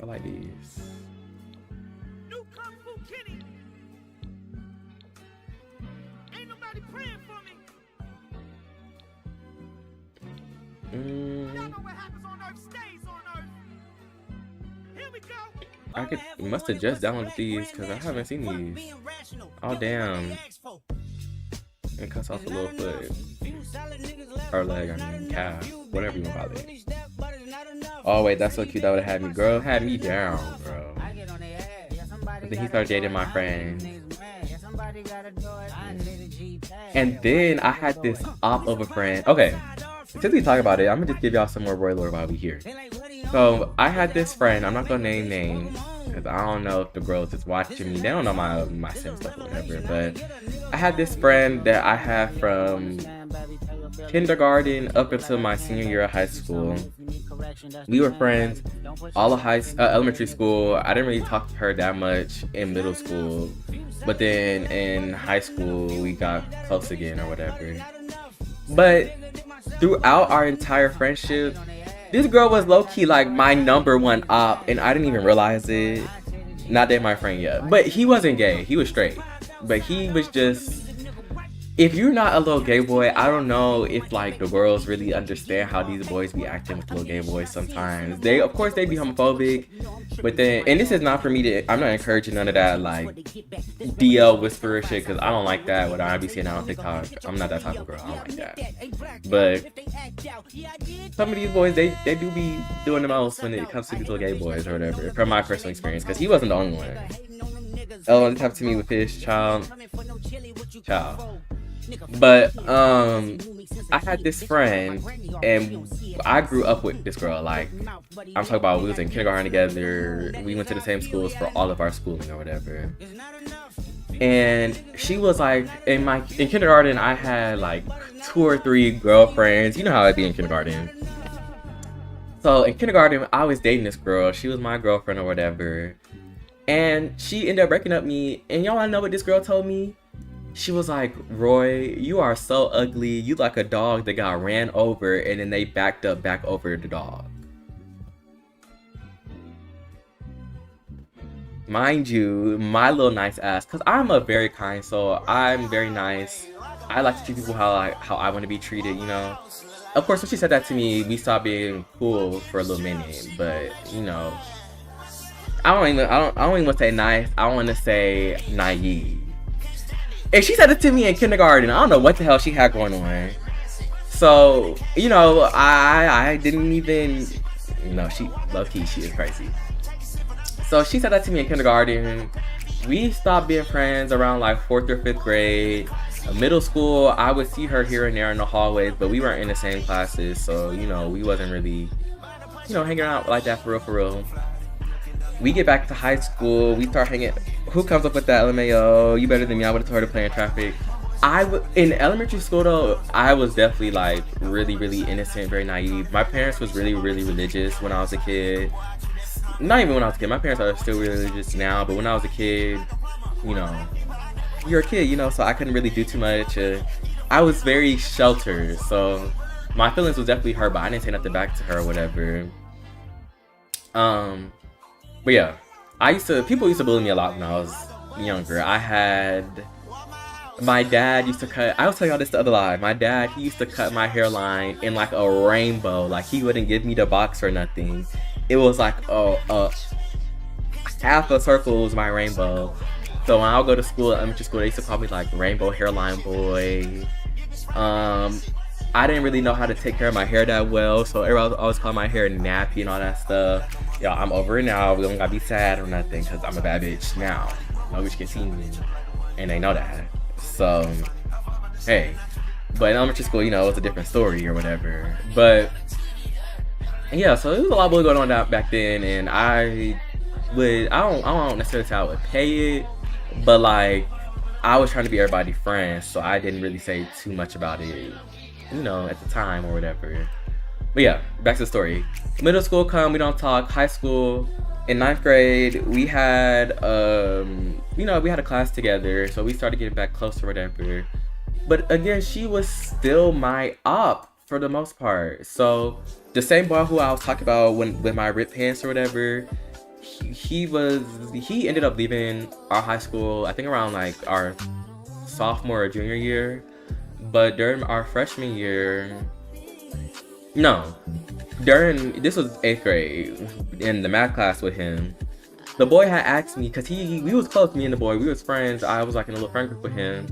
I like these. New Kung Fu Kitty. Ain't nobody praying for me. Y'all know what happens on Earth stays on Earth. Here we go. You must have just downloaded these because I haven't seen these. Oh damn. And cuts off a little foot. Or leg, I mean calf. Whatever you want to call it. Oh wait, that's so cute. That would have had me. Girl, had me down, bro. And then he started dating my friend. And then I had this op of a friend. Okay, since we talk about it, I'm gonna just give y'all some more Roy lore while we here. So I had this friend. I'm not gonna name names because I don't know if the girls is watching me. They don't know my sim stuff or whatever. But I had this friend that I had from kindergarten up until my senior year of high school. We were friends all of elementary school. I didn't really talk to her that much in middle school, but then in high school we got close again or whatever. But throughout our entire friendship, this girl was low-key like my #1 op, and I didn't even realize it. Not that my friend yet, but he wasn't gay, he was straight, but he was just if you're not a little gay boy, I don't know if like the girls really understand how these boys be acting with little gay boys sometimes. They, of course, they be homophobic, but then, and this is not for me to, I'm not encouraging none of that like DL whisperer shit, because I don't like that, what I be seeing out on TikTok. I'm not that type of girl, I don't like that. But some of these boys, they do be doing the most when it comes to these little gay boys or whatever, from my personal experience, because he wasn't the only one. Ellen talked to me with his child. But I had this friend, and I grew up with this girl. Like, I'm talking about, we was in kindergarten together. We went to the same schools for all of our schooling or whatever. And she was like, in kindergarten, I had like 2 or 3 girlfriends. You know how I'd be in kindergarten. So in kindergarten, I was dating this girl. She was my girlfriend or whatever. And she ended up breaking up me. And y'all wanna know what this girl told me? She was like, Roy, you are so ugly. You like a dog that got ran over and then they backed up back over the dog. Mind you, my little nice ass, because I'm a very kind soul. I'm very nice. I like to treat people how I want to be treated, you know. Of course, when she said that to me, we stopped being cool for a little minute. But, you know, I don't even want to say nice. I want to say naive. And she said it to me in kindergarten. I don't know what the hell she had going on. So, you know, I didn't even, she, low-key, she is crazy. So she said that to me in kindergarten. We stopped being friends around like 4th or 5th grade. Middle school, I would see her here and there in the hallways, but we weren't in the same classes. So, you know, we wasn't really, hanging out like that for real. We get back to high school, we start hanging. Who comes up with that LMAO? You better than me. I would have told her to play in traffic. In elementary school though, I was definitely like really, really innocent, very naive. My parents was really, really religious when I was a kid. Not even when I was a kid. My parents are still really religious now, but when I was a kid, you're a kid, so I couldn't really do too much. I was very sheltered, so my feelings was definitely hurt, but I didn't say nothing back to her or whatever. But yeah, people used to bully me a lot when I was younger. My dad used to cut, I was telling y'all this the other live, my dad, he used to cut my hairline in like a rainbow. Like, he wouldn't give me the box or nothing. It was like half a circle was my rainbow. So when I'll go to school, elementary school, they used to call me like Rainbow Hairline Boy. I didn't really know how to take care of my hair that well, so everyone always called my hair nappy and all that stuff. Yo, I'm over it now. We don't gotta be sad or nothing, because I'm a bad bitch now. No bitch can see me, and they know that. So, hey. But in elementary school, it was a different story or whatever. But, yeah, so there was a lot of bullying going on back then, and I don't necessarily say I would pay it, but like, I was trying to be everybody's friend, so I didn't really say too much about it, at the time or whatever. But yeah, back to the story. Middle school come, we don't talk. High school, in 9th grade, we had, we had a class together, so we started getting back close or whatever. But again, she was still my op for the most part. So the same boy who I was talking about with my ripped pants or whatever, he ended up leaving our high school, I think around like our sophomore or junior year. But during our freshman year, this was 8th grade, in the math class with him, the boy had asked me, because we was close, me and the boy, we was friends, I was like in a little friend group with him,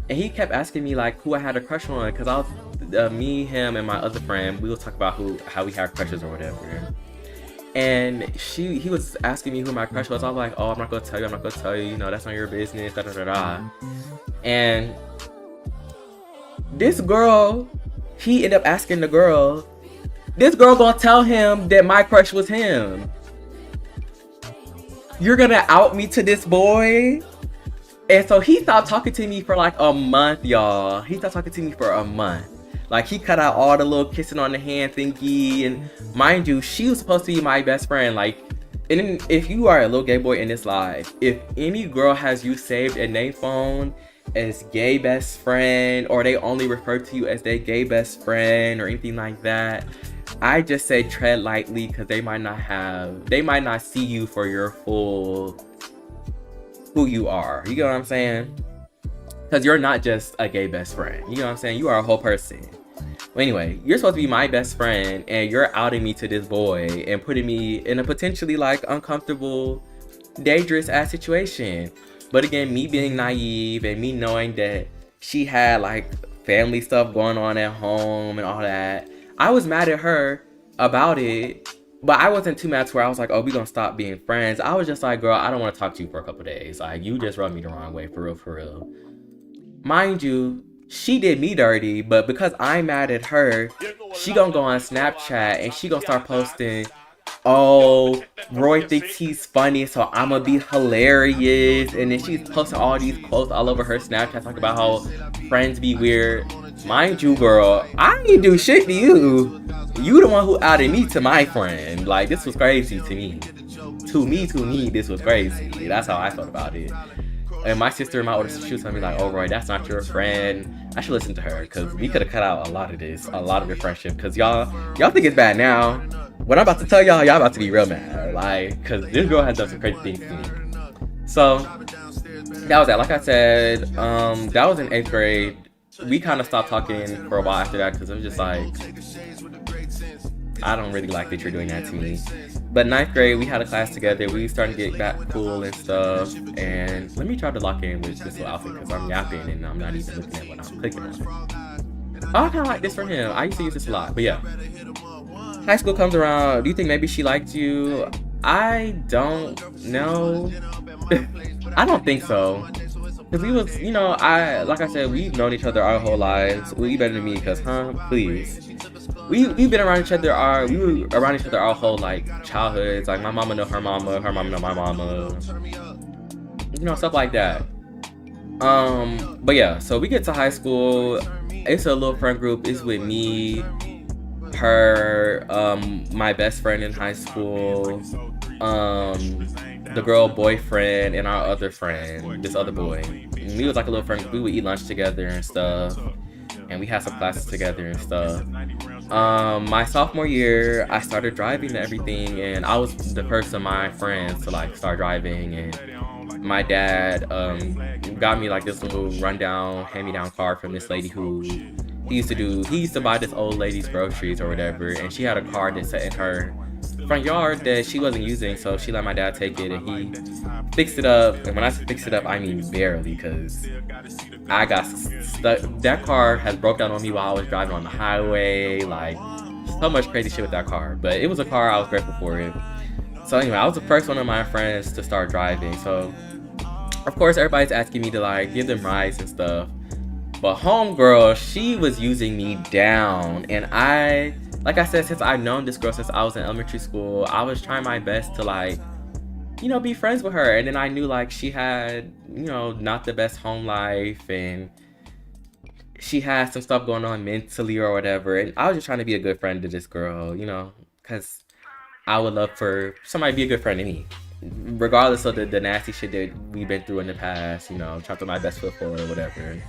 and he kept asking me like who I had a crush on, because I was, me, him, and my other friend, we was talking about how we had crushes or whatever. And he was asking me who my crush was. I was like, oh, I'm not gonna tell you, that's not your business, da da da da. And this girl, he ended up asking the girl, this girl gonna tell him that my crush was him. You're gonna out me to this boy? And so he stopped talking to me for like a month, y'all. He stopped talking to me for a month. Like, he cut out all the little kissing on the hand thingy. And mind you, she was supposed to be my best friend. Like, and if you are a little gay boy in this live, if any girl has you saved in their phone as gay best friend, or they only refer to you as their gay best friend or anything like that, I just say tread lightly, because they might not see you for your full who you are. You get what I'm saying? Because you're not just a gay best friend. You know what I'm saying? You are a whole person. Well, anyway, you're supposed to be my best friend, and you're outing me to this boy and putting me in a potentially like uncomfortable, dangerous ass situation. But again, me being naive and me knowing that she had like family stuff going on at home and all that, I was mad at her about it. But I wasn't too mad to where I was like, oh, we gonna stop being friends. I was just like, girl, I don't want to talk to you for a couple days. Like, you just rubbed me the wrong way, for real, for real. Mind you, she did me dirty, but because I'm mad at her, she gonna go on Snapchat and she gonna start posting, oh, Roy thinks he's funny, so I'ma be hilarious. And then she's posting all these quotes all over her Snapchat talking about how friends be weird. Mind you, girl, I ain't do shit to you. You the one who outed me to my friend. Like, this was crazy to me. To me, this was crazy. That's how I felt about it. And my sister and my older sister, she was telling me like, oh, Roy, that's not your friend. I should listen to her, because we could have cut out a lot of the friendship. Because y'all think it's bad now. What I'm about to tell y'all about to be real mad. Like, because this girl has done some crazy things to me. So, that was that. Like I said, that was in 8th grade. We kind of stopped talking for a while after that, because it was just like, I don't really like that you're doing that to me. But 9th grade, we had a class together. We started to get back cool and stuff. And let me try to lock in with this little outfit, because I'm yapping and I'm not even looking at what I'm clicking on. I kind of like this from him. I used to use this a lot. But yeah. High school comes around. Do you think maybe she liked you? I don't know. I don't think so. Because we was, you know, like I said, we've known each other our whole lives. Well, you better than me, because, please. We've been around each other we were around each other our whole like childhoods. Like, my mama know her mama know my mama. You know, stuff like that. But yeah, so we get to high school. It's a little friend group. It's with me, her, my best friend in high school, the girl boyfriend, and our other friend, this other boy. And we was like a little friend group. We would eat lunch together and stuff. And we had some classes together and stuff. My sophomore year, I started driving and everything, and I was the first of my friends to like start driving. And my dad got me like this little rundown, hand-me-down car from this lady who he used to buy this old lady's groceries or whatever, and she had a car that sat in her front yard that she wasn't using, so she let my dad take it, and he fixed it up. And when I say fixed it up, I mean barely, because I got stuck. That car has broke down on me while I was driving on the highway. Like, so much crazy shit with that car, but it was a car. I was grateful for it. So anyway, I was the first one of my friends to start driving, so of course everybody's asking me to like give them rides and stuff. But homegirl, she was using me down, and like I said, since I've known this girl since I was in elementary school, I was trying my best to like, you know, be friends with her. And then I knew like she had, you know, not the best home life, and she had some stuff going on mentally or whatever. And I was just trying to be a good friend to this girl, you know, because I would love for somebody to be a good friend to me, regardless of the nasty shit that we've been through in the past, you know, trying to put my best foot forward or whatever.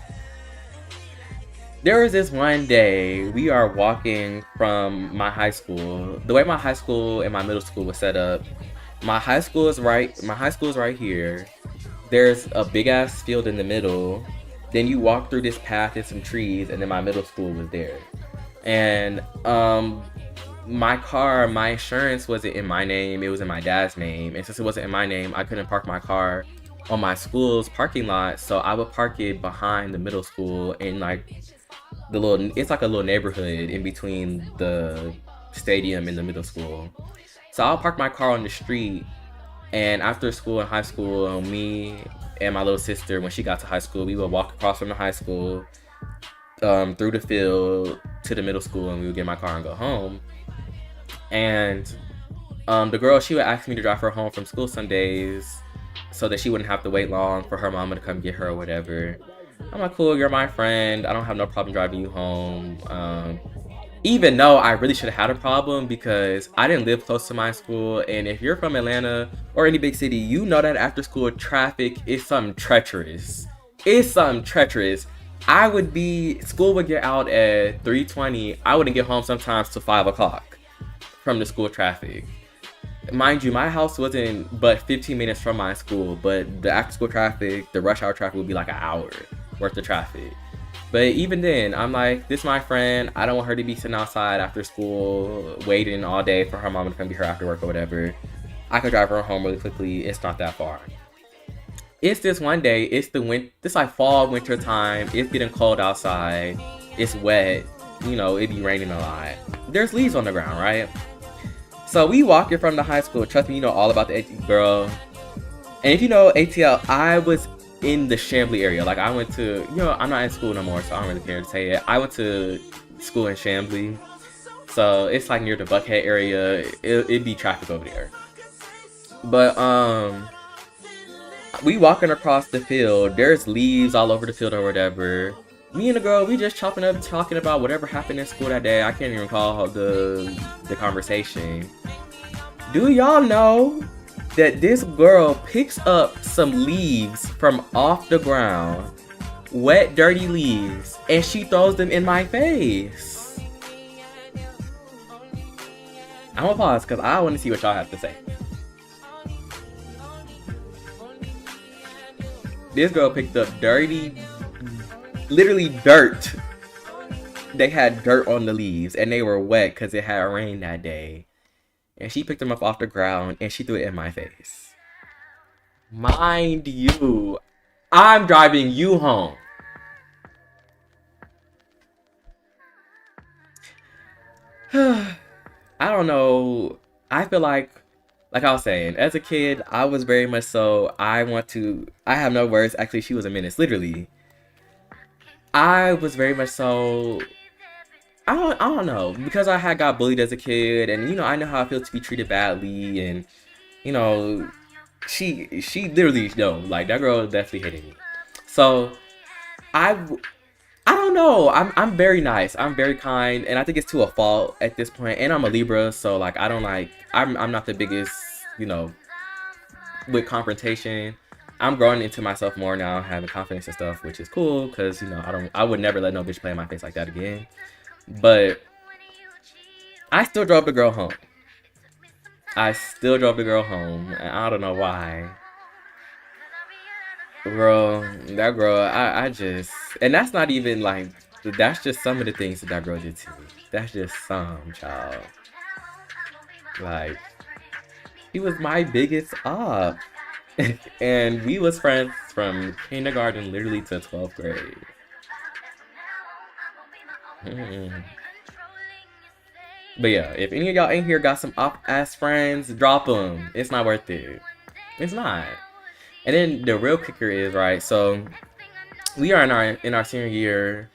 There was this one day, we are walking from my high school. The way my high school and my middle school was set up, my high school is right here. There's a big ass field in the middle. Then you walk through this path and some trees, and then my middle school was there. And my insurance wasn't in my name, it was in my dad's name. And since it wasn't in my name, I couldn't park my car on my school's parking lot, so I would park it behind the middle school in like it's like a little neighborhood in between the stadium and the middle school. So I'll park my car on the street, and after school in high school, me and my little sister, when she got to high school, we would walk across from the high school, through the field to the middle school, and we would get in my car and go home. And the girl, she would ask me to drive her home from school some days so that she wouldn't have to wait long for her mama to come get her or whatever. I'm like, cool, you're my friend, I don't have no problem driving you home. Even though I really should have had a problem, because I didn't live close to my school, and if you're from Atlanta or any big city, you know that after school traffic is something treacherous. It's something treacherous. School would get out at 3:20, I wouldn't get home sometimes till 5 o'clock from the school traffic. Mind you, my house wasn't but 15 minutes from my school, but the after school traffic, the rush hour traffic would be like an hour. worth the traffic. But even then, I'm like, this is my friend. I don't want her to be sitting outside after school, waiting all day for her mom to come get her after work or whatever. I could drive her home really quickly. It's not that far. It's this one day. It's like fall, winter time. It's getting cold outside. It's wet. You know, it be raining a lot. There's leaves on the ground, right? So we walking from the high school. Trust me, you know all about the ATL, girl. And if you know ATL, I was in the Chamblee area. Like I went to, you know, I'm not in school no more, so I don't really care to say it. I went to school in Chamblee, so it's like near the Buckhead area. It'd be traffic over there. But we walking across the field. There's leaves all over the field or whatever. Me and the girl, we just chopping up, talking about whatever happened in school that day. I can't even recall the conversation. Do y'all know that this girl picks up some leaves from off the ground, wet, dirty leaves, and she throws them in my face? I'm gonna pause because I want to see what y'all have to say. This girl picked up dirty, literally dirt. They had dirt on the leaves and they were wet because it had rained that day. And she picked them up off the ground and she threw it in my face. Mind you, I'm driving you home. I don't know. I feel like I was saying, as a kid, I was very much so, I have no words. Actually, she was a menace, literally. I was very much so, I don't know, because I had got bullied as a kid, and you know, I know how I feel to be treated badly, and you know, she literally, no, like that girl definitely hated me. So I don't know. I'm very nice. I'm very kind, and I think it's to a fault at this point. And I'm a Libra, so like I'm not the biggest, you know, with confrontation. I'm growing into myself more now, having confidence and stuff, which is cool because, you know, I would never let no bitch play in my face like that again. But I still drove the girl home. And I don't know why. Girl, that girl, I just, and that's not even like, that's just some of the things that girl did to me. That's just some, child. Like, she was my biggest op. And we was friends from kindergarten literally to 12th grade. But yeah, if any of y'all in here got some op-ass friends, drop them. It's not worth it. It's not. And then the real kicker is, right, so we are in our senior year,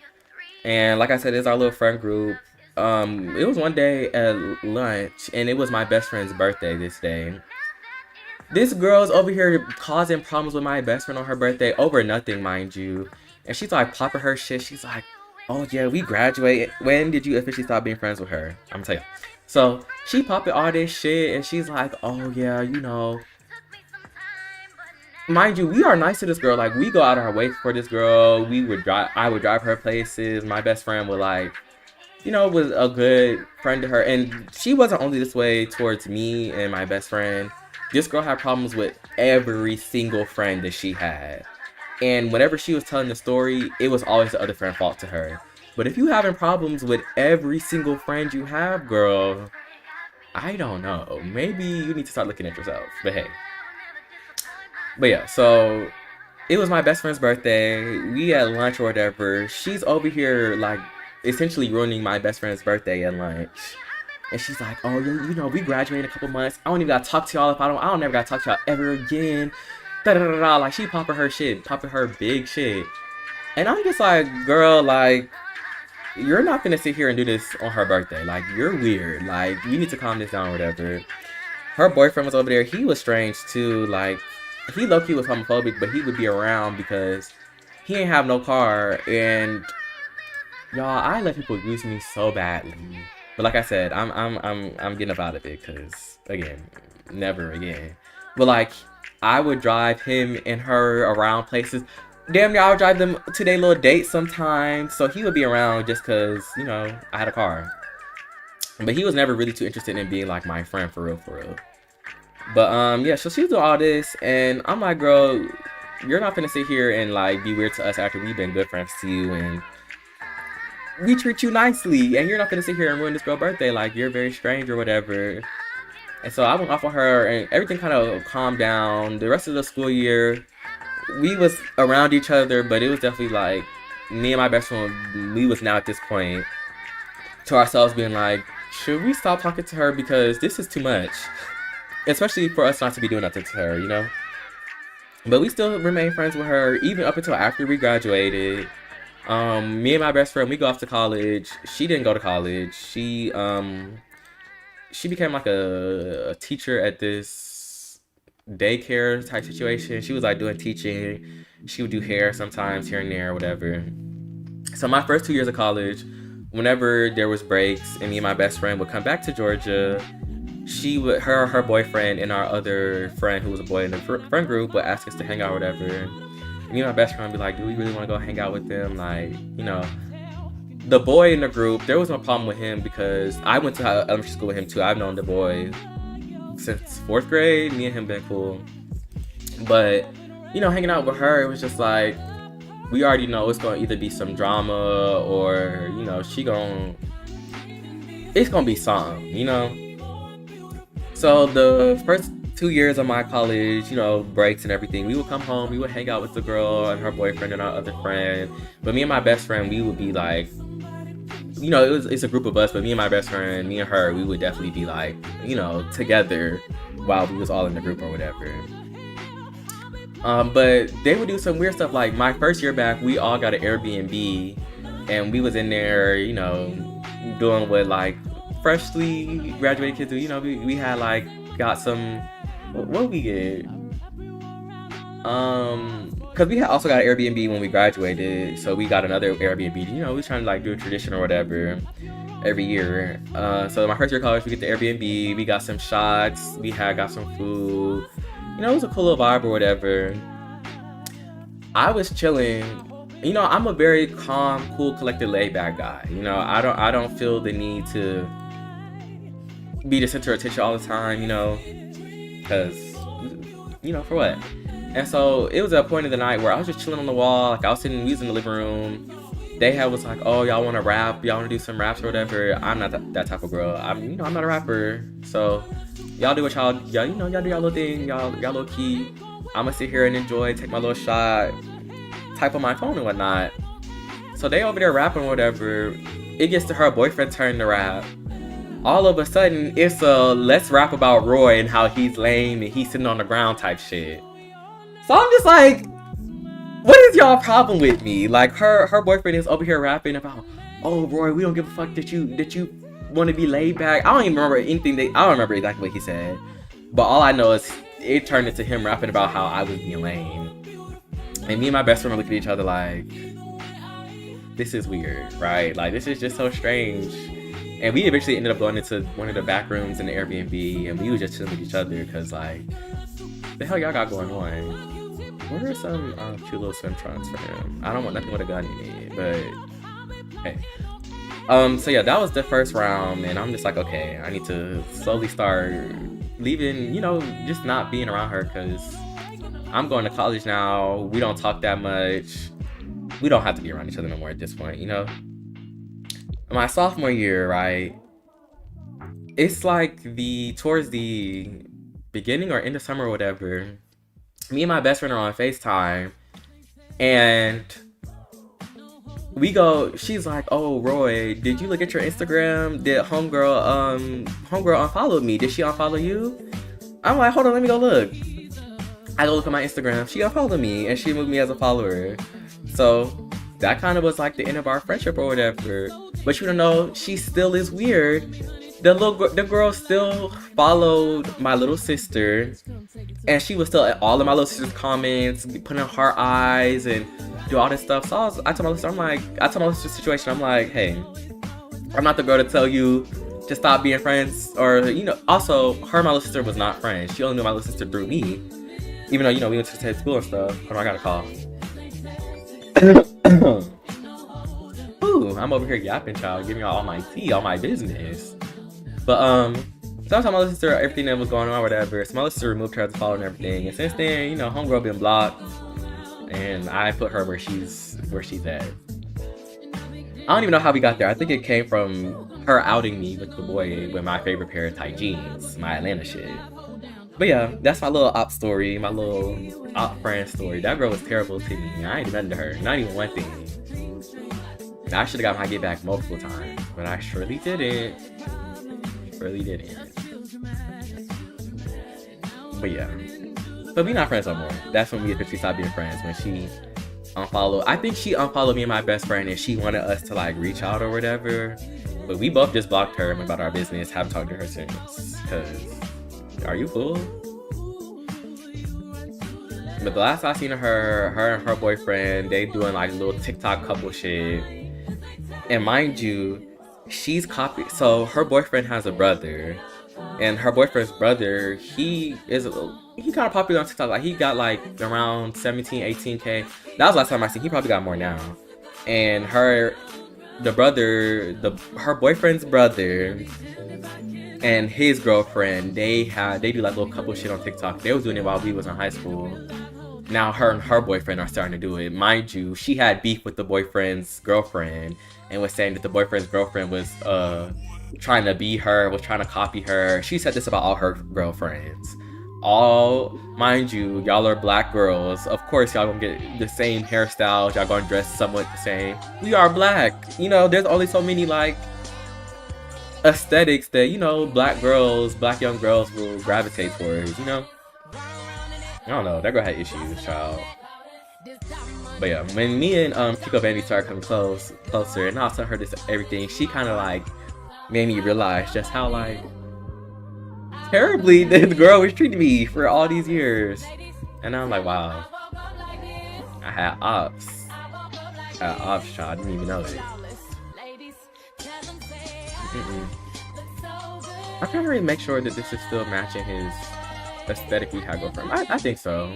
and like I said, it's our little friend group. It was one day at lunch, and it was my best friend's birthday this day. This girl's over here causing problems with my best friend on her birthday over nothing, mind you. And she's like popping her shit. She's like, oh yeah, we graduated. When did you officially stop being friends with her? I'm gonna tell you. So she popping all this shit, and she's like, oh yeah, you know. Mind you, we are nice to this girl. Like, we go out of our way for this girl. I would drive her places. My best friend would, like, you know, was a good friend to her. And she wasn't only this way towards me and my best friend. This girl had problems with every single friend that she had. And whenever she was telling the story, it was always the other friend's fault to her. But if you having problems with every single friend you have, girl, I don't know. Maybe you need to start looking at yourself. But hey. But yeah, so it was my best friend's birthday. We had lunch or whatever. She's over here, like, essentially ruining my best friend's birthday at lunch. And she's like, oh, you know, we graduated in a couple months. I don't even gotta talk to y'all if I don't never gotta talk to y'all ever again. Da da da da. Like, she popping her big shit. And I'm just like, girl, like, you're not gonna sit here and do this on her birthday. Like, you're weird. Like, you need to calm this down or whatever. Her boyfriend was over there. He was strange too. Like, he low-key was homophobic, but he would be around because he ain't have no car. And y'all, I let people use me so badly. But like I said, I'm getting up out of it because, again, never again. But like, I would drive him and her around places. Damn near, I would drive them to their little dates sometimes. So he would be around just because, you know, I had a car. But he was never really too interested in being like my friend for real, for real. But yeah, so she's doing all this, and I'm like, girl, you're not gonna sit here and like be weird to us after we've been good friends to you and we treat you nicely, and you're not gonna sit here and ruin this girl's birthday like you're very strange or whatever. And so I went off on her, and everything kind of calmed down. The rest of the school year, we was around each other, but it was definitely like me and my best friend, we was now at this point to ourselves being like, should we stop talking to her because this is too much, especially for us not to be doing nothing to her, you know. But we still remain friends with her even up until after we graduated. Me and my best friend, we go off to college. She didn't go to college. She became like a teacher at this daycare type situation. She was like doing teaching. She would do hair sometimes here and there or whatever. So my first 2 years of college, whenever there was breaks and me and my best friend would come back to Georgia, her boyfriend and our other friend who was a boy in the friend group would ask us to hang out or whatever. And me and my best friend would be like, do we really want to go hang out with them? Like, you know, the boy in the group, there was no problem with him because I went to elementary school with him too. I've known the boy since 4th grade. Me and him been cool. But, you know, hanging out with her, it was just like, we already know it's going to either be some drama or, you know, it's going to be something, you know? So the first 2 years of my college, you know, breaks and everything, we would come home, we would hang out with the girl and her boyfriend and our other friend. But me and my best friend, we would be like, you know, it's a group of us, but me and my best friend, me and her, we would definitely be like, you know, together while we was all in the group or whatever. But they would do some weird stuff. Like my first year back, we all got an Airbnb and we was in there, you know, doing what like freshly graduated kids do. You know, we had like got some, what we get? Cause we had also got an Airbnb when we graduated, so we got another Airbnb. You know, we was trying to like do a tradition or whatever every year. So my first year of college, we get the Airbnb, we got some shots, we had got some food. You know, it was a cool little vibe or whatever. I was chilling. You know, I'm a very calm, cool, collected, laid back guy. You know, I don't feel the need to be the center of attention all the time, you know, because, you know, for what? And so it was a point of the night where I was just chilling on the wall. Like we was in the living room. They was like, oh, y'all want to rap? Y'all want to do some raps or whatever? I'm not that type of girl. I'm not a rapper. So y'all do what y'all do y'all little thing, y'all little key. I'm gonna sit here and enjoy, take my little shot, type on my phone and whatnot. So they over there rapping or whatever. It gets to her boyfriend turn to rap. All of a sudden, it's a let's rap about Roy and how he's lame and he's sitting on the ground type shit. So I'm just like, what is y'all problem with me? Like her boyfriend is over here rapping about, oh Roy, we don't give a fuck that you want to be laid back. I don't even remember anything. I don't remember exactly what he said, but all I know is it turned into him rapping about how I was being lame. And me and my best friend looked at each other like, this is weird, right? Like this is just so strange. And we eventually ended up going into one of the back rooms in the Airbnb, and we was just chilling with each other because like, the hell y'all got going on? What are some cute little swim trunks for him? I don't want nothing with a gun in it, but hey. So yeah, that was the first round, and I'm just like, okay, I need to slowly start leaving, you know, just not being around her because I'm going to college now. We don't talk that much. We don't have to be around each other no more at this point, you know? My sophomore year, right? It's like towards the beginning or end of summer or whatever. Me and my best friend are on FaceTime, and she's like, oh Roy, did you look at your Instagram? Did homegirl unfollowed me? Did she unfollow you? I'm like, hold on, let me go look. I go look at my Instagram. She unfollowed me and she moved me as a follower. So that kind of was like the end of our friendship or whatever. But you don't know, she still is weird. The girl still followed my little sister, and she was still at all of my little sister's comments, putting heart eyes and do all this stuff. So I told my sister situation, I'm like, hey, I'm not the girl to tell you to stop being friends, or, you know, also, her and my little sister was not friends. She only knew my little sister through me, even though, you know, we went to the same school and stuff. Hold on, I got a call. Ooh, I'm over here yapping, child, giving y'all all my tea, all my business. But, so I was telling my little sister everything that was going on or whatever. So my little sister removed her as a follower and everything. And since then, you know, homegirl been blocked. and I put her where she's at. I don't even know how we got there. I think it came from her outing me with the boy with my favorite pair of tight jeans, my Atlanta shit. But yeah, that's my little op story, my little op friend story. That girl was terrible to me. I ain't do nothing to her, not even one thing. I should have got my get back multiple times, but I surely didn't. Surely didn't. But yeah. But we not friends no more. That's when we officially stopped being friends, when she unfollowed. I think she unfollowed me and my best friend, and she wanted us to like reach out or whatever. But we both just blocked her and went about our business. Haven't talked to her since. Cause are you cool? But the last I seen of her and her boyfriend, they doing like little TikTok couple shit. And mind you, she's copied. So her boyfriend has a brother, and her boyfriend's brother, he kind of popular on TikTok. Like he got like around 17, 18K. That was the last time I seen. He probably got more now. And her boyfriend's brother and his girlfriend, they do like little couple shit on TikTok. They was doing it while we was in high school. Now her and her boyfriend are starting to do it. Mind you, she had beef with the boyfriend's girlfriend and was saying that the boyfriend's girlfriend was trying to be her, was trying to copy her. She said this about all her girlfriends. All, mind you, y'all are black girls. Of course, y'all gonna get the same hairstyles. Y'all gonna dress somewhat the same. We are black. You know, there's only so many like aesthetics that, you know, black young girls will gravitate towards, you know? I don't know, that girl had issues, child. But yeah, when me and Kiko Vandy started coming closer, and I was telling her this everything, she kind of like made me realize just how like terribly this girl was treating me for all these years. And I'm like, wow, I had ops, child. I didn't even know it. I'm trying to really make sure that this is still matching his aesthetic we had go from. I think so.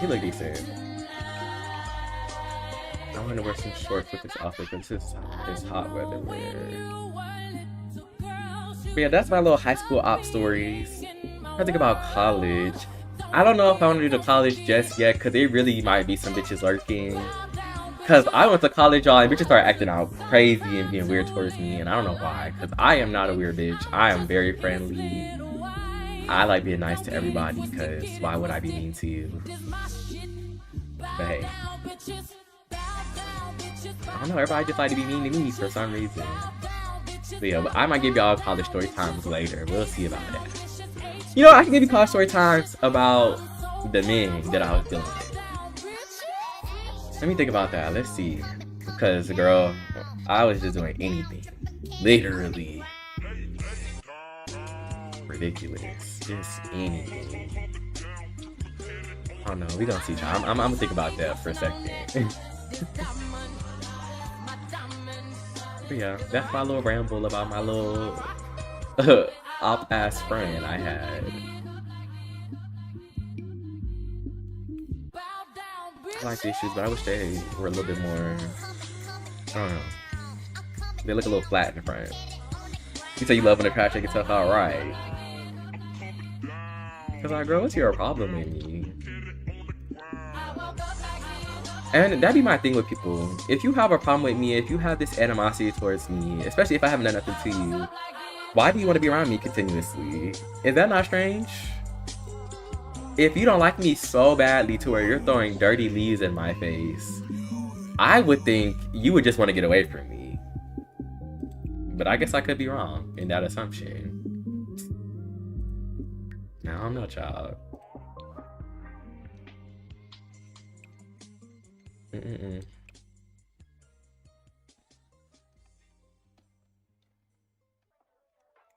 He look decent. I want to wear some shorts with this outfit because this is hot weather wear. But yeah, that's my little high school op stories. I think about college. I don't know if I want to do the college just yet because there really might be some bitches lurking. Because I went to college, y'all, and bitches started acting out crazy and being weird towards me, and I don't know why. Because I am not a weird bitch. I am very friendly. I like being nice to everybody, because why would I be mean to you? But hey. I don't know, everybody just like to be mean to me for some reason. But yeah, I might give y'all college story times later. We'll see about that. You know, I can give you college story times about the men that I was dealing with. Let me think about that. Let's see. Because, girl, I was just doing anything. Literally. Ridiculous. Just anything. Oh no, we gonna see. I'm gonna think about that for a second. But yeah, that's my little ramble about my little op-ass friend I had. I like these shoes, but I wish they were a little bit more, I don't know. They look a little flat in the front. You say you love when the crowd shake itself out, right? Cause like, girl, what's your problem with me? And that'd be my thing with people. If you have a problem with me, if you have this animosity towards me, especially if I haven't done nothing to you, why do you want to be around me continuously? Is that not strange? If you don't like me so badly to where you're throwing dirty leaves in my face, I would think you would just want to get away from me. But I guess I could be wrong in that assumption. I don't know, child.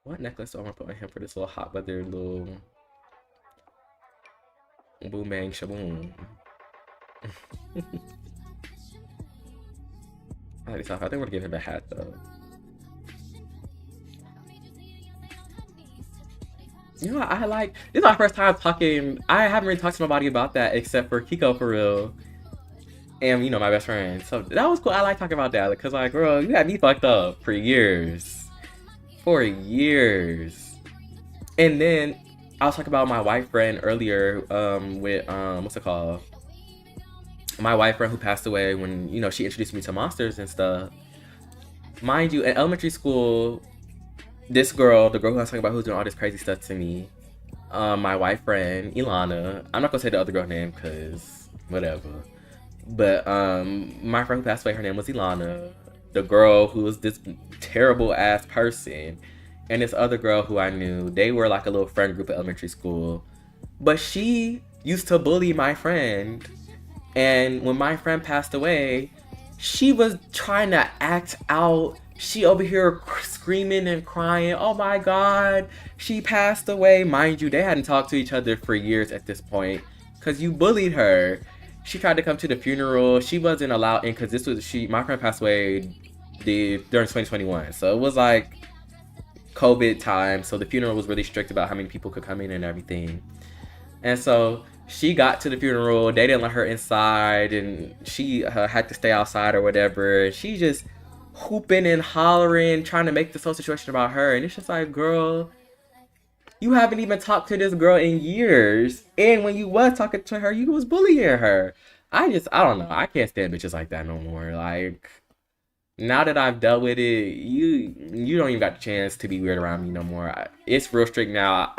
What necklace do I want to put on him for this little hot weather little boom bang shaboom? I like this outfit. I think we're gonna give him a hat though. You know, I like, this is my first time talking. I haven't really talked to nobody about that except for Kiko for real. And, you know, my best friend. So that was cool. I like talking about that because, like, girl, you had me fucked up for years. For years. And then I was talking about my white friend earlier, with what's it called? My white friend who passed away when, you know, she introduced me to monsters and stuff. Mind you, in elementary school, this girl, the girl who I was talking about who's doing all this crazy stuff to me, my white friend, Ilana, I'm not gonna say the other girl's name because whatever. But my friend who passed away, her name was Ilana. The girl who was this terrible ass person, and this other girl who I knew, they were like a little friend group at elementary school. But she used to bully my friend. And when my friend passed away, she was trying to act out. She over here screaming and crying. Oh my God, she passed away. Mind you, they hadn't talked to each other for years at this point because you bullied her. She tried to come to the funeral. She wasn't allowed in because my friend passed away during 2021. So it was like COVID time. So the funeral was really strict about how many people could come in and everything. And so she got to the funeral. They didn't let her inside, and she had to stay outside or whatever. She just hooping and hollering, trying to make this whole situation about her. And it's just like, girl, you haven't even talked to this girl in years. And when you was talking to her, you was bullying her. I don't know. I can't stand bitches like that no more. Like, now that I've dealt with it, you don't even got the chance to be weird around me no more. It's real strict now.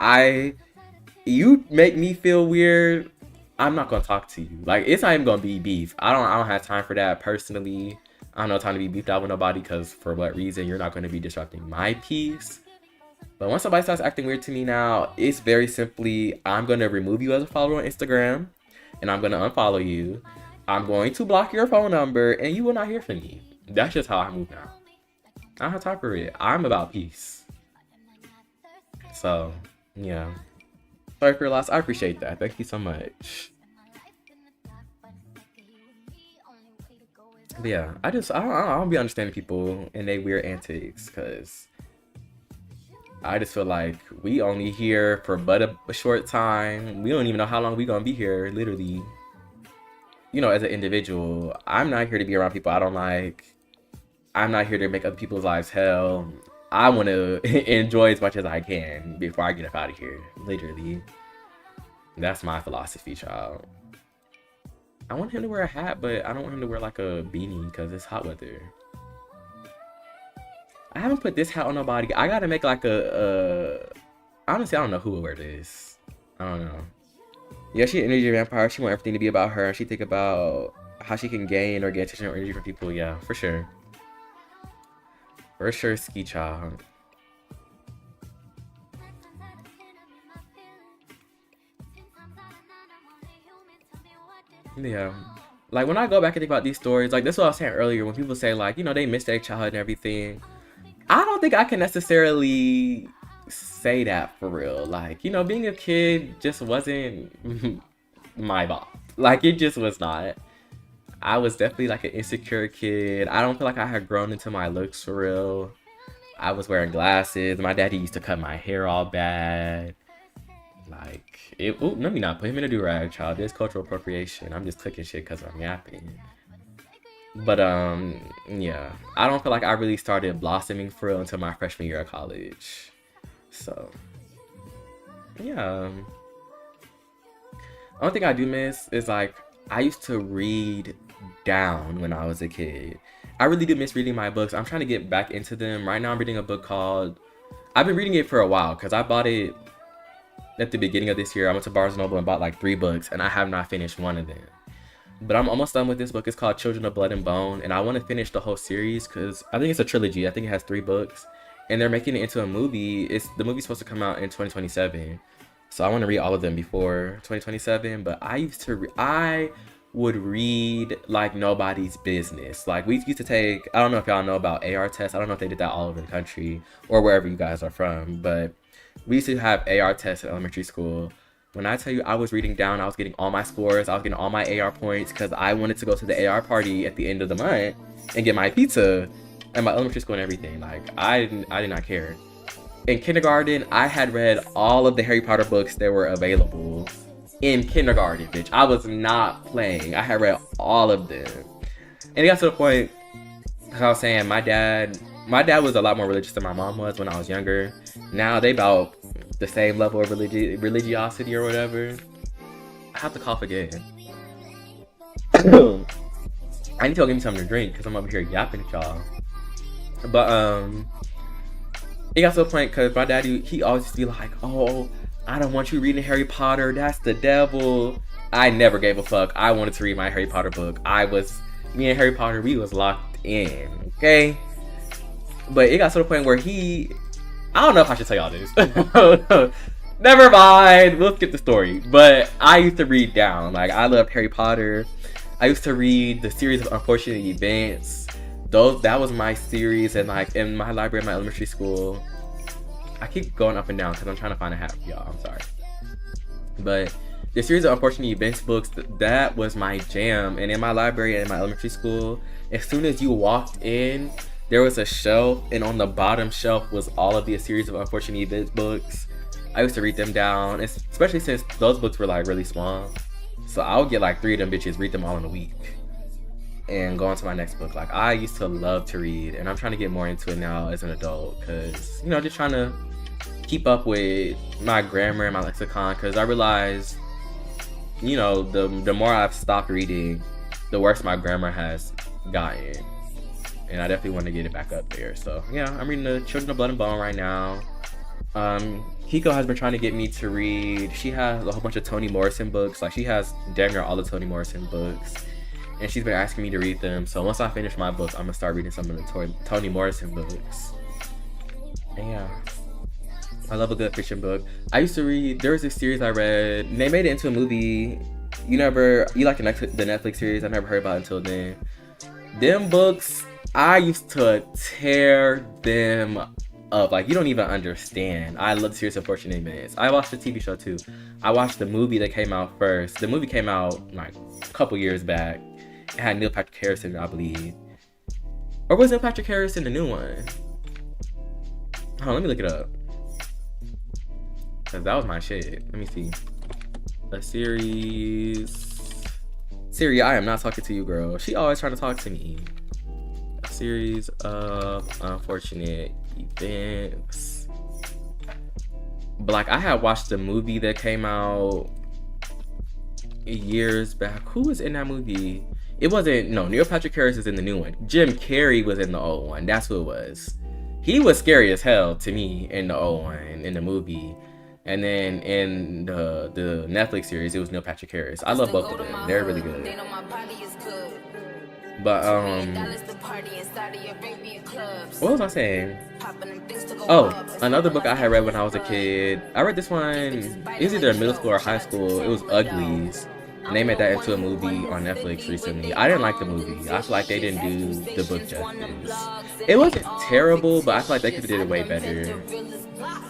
You make me feel weird, I'm not gonna talk to you. Like, it's not even gonna be beef. I don't have time for that personally. I don't have time to be beefed out with nobody because for what reason? You're not gonna be disrupting my peace. But once somebody starts acting weird to me now, it's very simply, I'm gonna remove you as a follower on Instagram, and I'm gonna unfollow you. I'm going to block your phone number, and you will not hear from me. That's just how I move now. I don't have time for it. I'm about peace. So, yeah. Sorry for your loss. I appreciate that. Thank you so much. But yeah, I don't be understanding people and they weird antics because I just feel like we only here for but a short time. We don't even know how long we gonna be here, literally. You know, as an individual, I'm not here to be around people I don't like. I'm not here to make other people's lives hell. I want to enjoy as much as I can before I get up out of here, literally. That's my philosophy, child. I want him to wear a hat, but I don't want him to wear like a beanie because it's hot weather. I haven't put this hat on nobody. I gotta make like honestly, I don't know who will wear this. I don't know. Yeah, she an energy vampire. She want everything to be about her. She think about how she can gain or get attention or energy from people. Yeah, for sure. For sure, ski child. Yeah. Like, when I go back and think about these stories, like, that's what I was saying earlier, when people say, like, you know, they miss their childhood and everything. I don't think I can necessarily say that for real. Like, you know, being a kid just wasn't my vibe. Like, it just was not. I was definitely, like, an insecure kid. I don't feel like I had grown into my looks for real. I was wearing glasses. My daddy used to cut my hair all bad. Like, let me not put him in a do-rag, child. There's cultural appropriation. I'm just clicking shit because I'm yapping. But, yeah. I don't feel like I really started blossoming for real until my freshman year of college. So, yeah. One thing I do miss is, like, I used to read down when I was a kid. I really do miss reading my books. I'm trying to get back into them. Right now I'm reading a book called... I've been reading it for a while because I bought it at the beginning of this year. I went to Barnes & Noble and bought like 3 books, and I have not finished one of them. But I'm almost done with this book. It's called Children of Blood and Bone, and I want to finish the whole series because I think it's a trilogy. I think it has 3 books, and they're making it into a movie. The movie's supposed to come out in 2027, so I want to read all of them before 2027. But I would read like nobody's business. Like, we used to take, I don't know if y'all know about AR tests. I don't know if they did that all over the country or wherever you guys are from, but we used to have AR tests in elementary school. When I tell you I was reading down, I was getting all my scores, I was getting all my AR points because I wanted to go to the AR party at the end of the month and get my pizza at my elementary school and everything. Like, I did not care. In kindergarten, I had read all of the Harry Potter books that were available in kindergarten, bitch. I was not playing. I had read all of them. And it got to the point, like I was saying, my dad was a lot more religious than my mom was when I was younger. Now they about the same level of religiosity or whatever. I have to cough again. I need to go get me something to drink because I'm over here yapping at y'all. But it got to a point because my daddy, he always used to be like, oh, I don't want you reading Harry Potter, that's the devil. I never gave a fuck. I wanted to read my Harry Potter book. Me and Harry Potter, we was locked in, okay? But it got to the point where I don't know if I should tell y'all this. Never mind, we'll skip the story. But I used to read down. Like, I loved Harry Potter. I used to read the series of Unfortunate Events. That was my series, and like in my library at my elementary school. I keep going up and down because I'm trying to find a hat for y'all. I'm sorry. But the series of Unfortunate Events books, that was my jam. And in my library in my elementary school, as soon as you walked in, there was a shelf, and on the bottom shelf was all of the series of Unfortunate Events books. I used to read them down, especially since those books were like really small. So I would get like 3 of them bitches, read them all in a week, and go on to my next book. Like, I used to love to read, and I'm trying to get more into it now as an adult, because, you know, just trying to keep up with my grammar and my lexicon, because I realized, you know, the more I've stopped reading, the worse my grammar has gotten, and I definitely want to get it back up there. So yeah, I'm reading the Children of Blood and Bone right now. Hiko has been trying to get me to read. She has a whole bunch of Toni Morrison books. Like, she has damn near all the Toni Morrison books, and she's been asking me to read them. So once I finish my books, I'm gonna start reading some of the Toni Morrison books. And yeah, I love a good fiction book. I used to read, there was this series I read, and they made it into a movie. You like the Netflix series? I never heard about it until then. Them books, I used to tear them up. Like, you don't even understand. I love the series of Unfortunate Events. I watched the TV show too. I watched the movie that came out first. The movie came out like a couple years back. It had Neil Patrick Harris in it, I believe. Or was Neil Patrick Harris in the new one? Oh, let me look it up. Cause that was my shit. Let me see. A series. Siri, I am not talking to you, girl. She always trying to talk to me. A series of Unfortunate Events. But like, I had watched the movie that came out years back. Who was in that movie? It wasn't, no, Neil Patrick Harris is in the new one. Jim Carrey was in the old one. That's who it was. He was scary as hell to me in the old one, in the movie. And then in the Netflix series, it was Neil Patrick Harris. I love both of them. They're really good. But what was I saying? Oh, another book I had read when I was a kid. I read this one, it was either middle school or high school. It was Uglies. And they made that into a movie on Netflix recently. I didn't like the movie. I feel like they didn't do the book justice. It wasn't terrible, but I feel like they could have did it way better.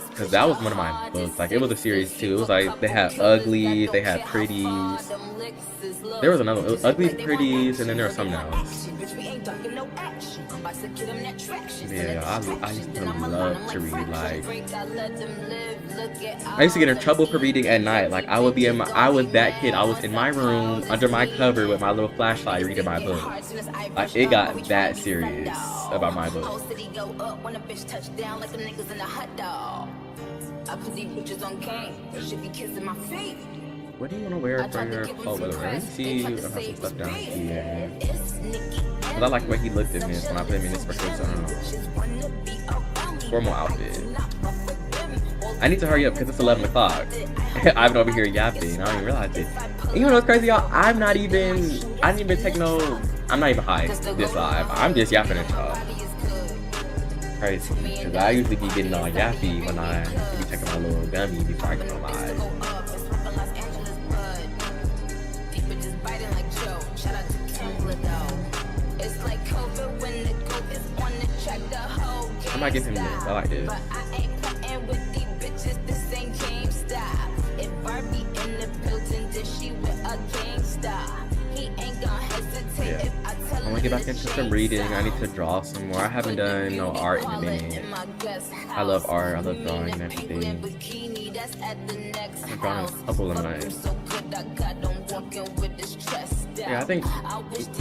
Because that was one of my books. Like, it was a series too. It was like, they had Uglies, they had Pretties. There was another one. It was Uglies, Pretties, and then there was something else. Yeah, I used to love to read. Like, I used to get in trouble for reading at night. Like, I was that kid. I was in my room under my cover with my little flashlight reading my book. Like, it got that serious about my book. What do you want to wear for your fall weather? Let me see if I have some stuff down here. But I like the way he looked in this when I put him in this for his formal outfit. I need to hurry up because it's 11 o'clock. I've been over here yapping. I don't even realize it. And you know what's crazy, y'all? I didn't even take no, I'm not even high this live. I'm just yapping at y'all. Crazy. Because I usually be getting all yappy when I be taking my little gummy before I get on live. I might give him this. I like this. Yeah. I want to get back into some reading. I need to draw some more. I haven't done no art in a minute. I love art. I love drawing and everything. I've drawn a couple of months. Yeah, I think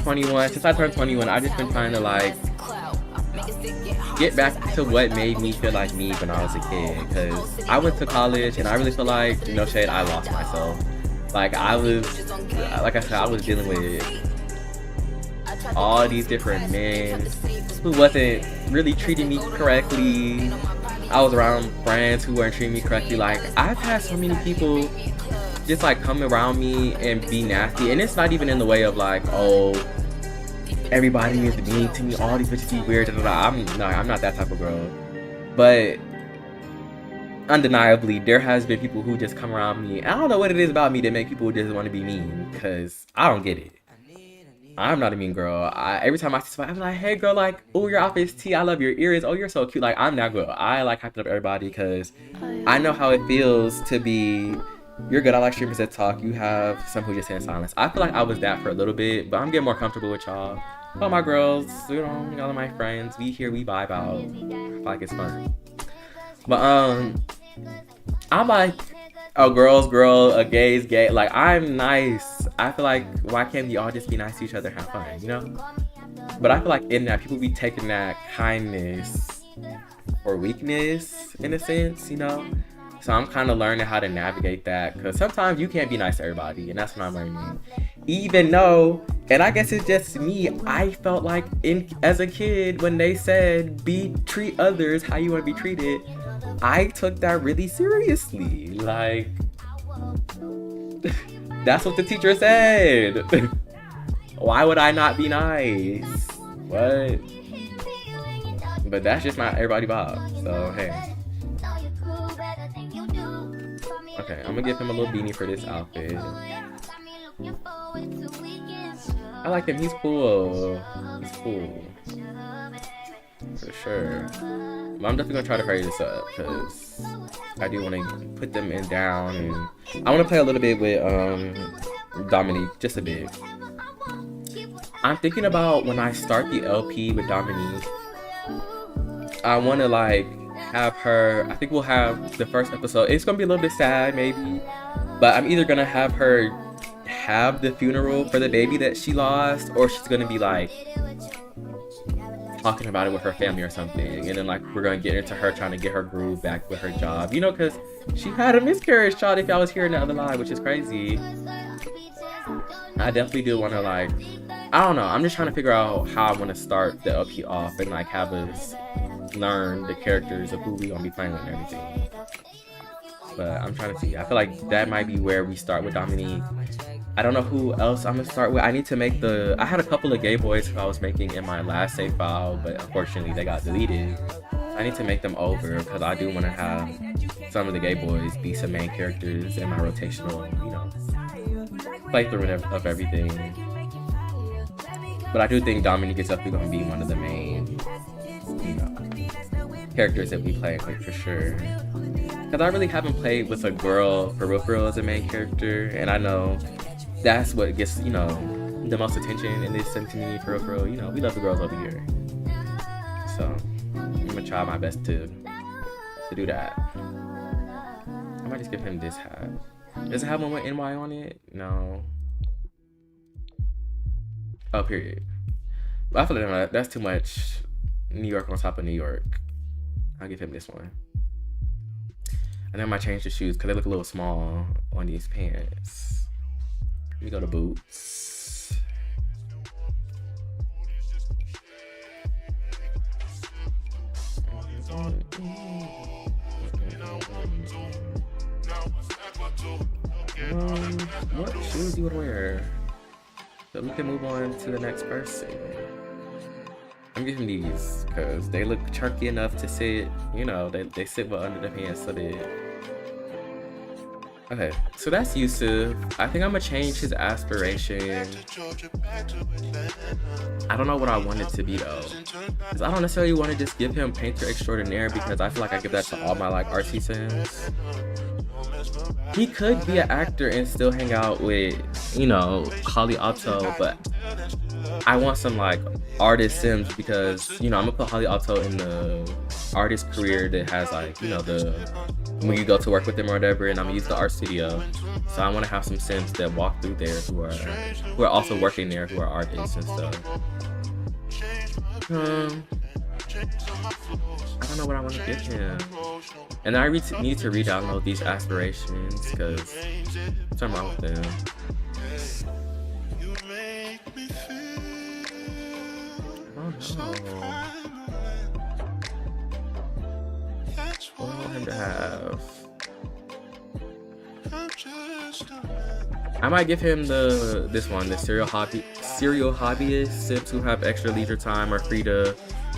21. Since I turned 21, I've just been trying to like get back to what made me feel like me when I was a kid. Because I went to college and I really feel like, no shade, I lost myself. Like I said, I was dealing with all these different men who wasn't really treating me correctly. I was around friends who weren't treating me correctly. Like I've had so many people just like come around me and be nasty, and it's not even in the way of like, oh, everybody is mean to me, all these bitches be weird. I'm not that type of girl. But undeniably, there has been people who just come around me. I don't know what it is about me that make people just want to be mean, because I don't get it. I'm not a mean girl. Every time I see somebody, I'm like, hey girl, like, oh, your outfit's tea, I love your ears, oh, you're so cute. Like, I'm that girl. I like hyping up everybody because I know how it feels to be, you're good, I like streamers that talk, you have some who just sit in silence. I feel like I was that for a little bit, but I'm getting more comfortable with y'all. All my girls, you know, y'all are my friends. We here, we vibe out. I feel like it's fun. But I'm like a girl's girl, a gay's gay. Like I'm nice. I feel like why can't we all just be nice to each other and have fun, you know? But I feel like in that people be taking that kindness or weakness in a sense, you know? So I'm kind of learning how to navigate that, because sometimes you can't be nice to everybody, and that's what I'm learning. Even though, and I guess it's just me, I felt like as a kid when they said treat others how you want to be treated, I took that really seriously. Like, that's what the teacher said. Why would I not be nice? What? But that's just not everybody vibe. So hey. Okay, I'm gonna give him a little beanie for this outfit. I like him. He's cool. He's cool. For sure. But I'm definitely gonna try to hurry this up because I do want to put them in down, and I want to play a little bit with Dominique, just a bit. I'm thinking about when I start the LP with Dominique, I want to like have her, I think we'll have the first episode, it's gonna be a little bit sad maybe, but I'm either gonna have her have the funeral for the baby that she lost, or she's gonna be like talking about it with her family or something, and then like we're gonna get into her trying to get her groove back with her job, you know, because she had a miscarriage, child, if y'all was hearing the other line, which is crazy. I definitely do want to like, I don't know, I'm just trying to figure out how I want to start the LP off and like have us learn the characters of who we gonna be playing with and everything. But I'm trying to see, I feel like that might be where we start with Dominique. I don't know who else I'm gonna start with. I need to make I had a couple of gay boys who I was making in my last save file, but unfortunately they got deleted. I need to make them over because I do want to have some of the gay boys be some main characters in my rotational, you know, playthrough of everything. But I do think Dominique is definitely gonna be one of the main, you know, characters that we play with for sure. Because I really haven't played with a girl for real as a main character, and I know that's what gets, you know, the most attention in this community for real. You know, we love the girls over here. So I'm gonna try my best to do that. I might just give him this hat. Does it have one with NY on it? No. Oh, period. But I feel like that's too much New York on top of New York. I'll give him this one. And then I might change the shoes because they look a little small on these pants. Let me go to boots. What shoes do you want to wear? So we can move on to the next person. I'm giving these because they look chunky enough to sit, you know, they sit well under the pants a bit. Okay, so that's Yusuf. I think I'm gonna change his aspiration. I don't know what I want it to be though, because I don't necessarily want to just give him painter extraordinaire, because I feel like I give that to all my like artsy sims. He could be an actor and still hang out with, you know, Holly Otto, but I want some like artist sims, because, you know, I'm gonna put Holly Otto in the artist career that has like, you know, when you go to work with them or whatever, and I'm gonna use the art studio. So I want to have some sims that walk through there who are also working there, who are artists and stuff. I don't know what I want to give him. And I need to re-download these aspirations because something wrong with them. Oh no. What do I want him to have? I might give him this one, the serial hobbyist, sips who have extra leisure time are free to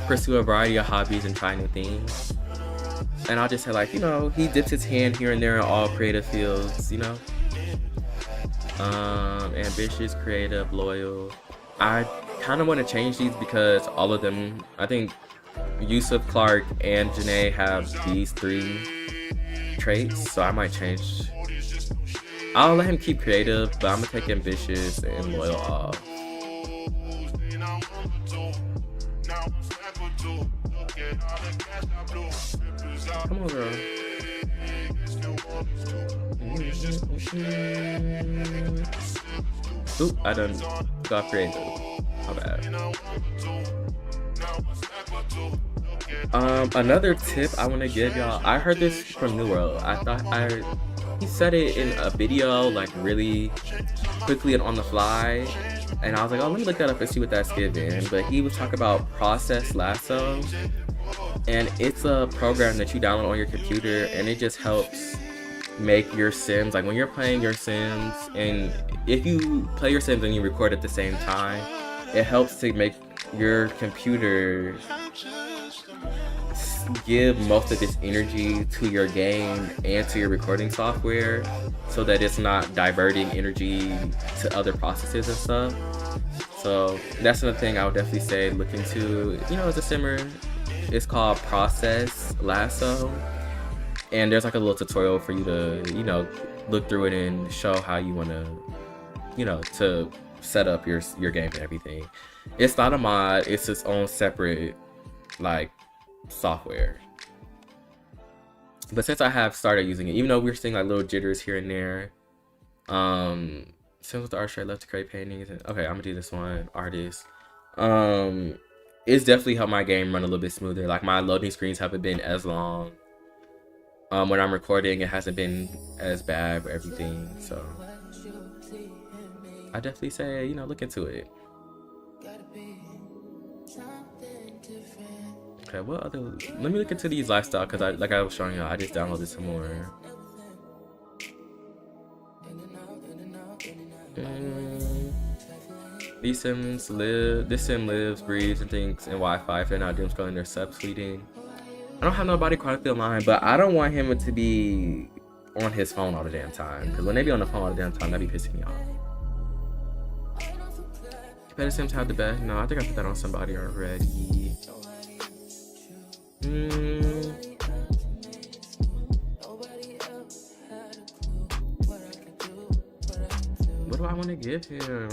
pursue a variety of hobbies and try new things. And I'll just say, like, you know, he dips his hand here and there in all creative fields, you know. Ambitious, creative, loyal. I kind of want to change these because all of them, I think Yusuf, Clark, and Janae have these 3 traits, so I might change. I'll let him keep creative, but I'm gonna take ambitious and loyal off. Come on, girl. Oop, I done got creative. My bad. Another tip I want to give y'all. I heard this from New World. He said it in a video, like really quickly and on the fly, and I was like, oh, let me look that up and see what that's giving. But he was talking about Process Lasso, and it's a program that you download on your computer, and it just helps make your Sims, like when you're playing your Sims, and if you play your Sims and you record at the same time, it helps to make your computer give most of its energy to your game and to your recording software, so that it's not diverting energy to other processes and stuff. So that's another thing I would definitely say look into, you know, as a simmer. It's called Process Lasso, and there's like a little tutorial for you to, you know, look through it and show how you want to, you know, to set up your game and everything. It's not a mod, it's its own separate like software. But since I have started using it, even though we're seeing like little jitters here and there, since with the artist I love to create paintings, and okay, I'm gonna do this one, artist. It's definitely helped my game run a little bit smoother. Like my loading screens haven't been as long. When I'm recording, it hasn't been as bad for everything. So I definitely say, you know, look into it. Okay, what other? Let me look into these lifestyle, because like I was showing you, I just downloaded some more. This sim lives, breathes, and thinks in Wi-Fi. If they're not doom scrolling, they're subtweeting. I don't have nobody chronically online, but I don't want him to be on his phone all the damn time. Because when they be on the phone all the damn time, that be pissing me off. Better Sims have the best. No, I think I put that on somebody already. What do I want to give him?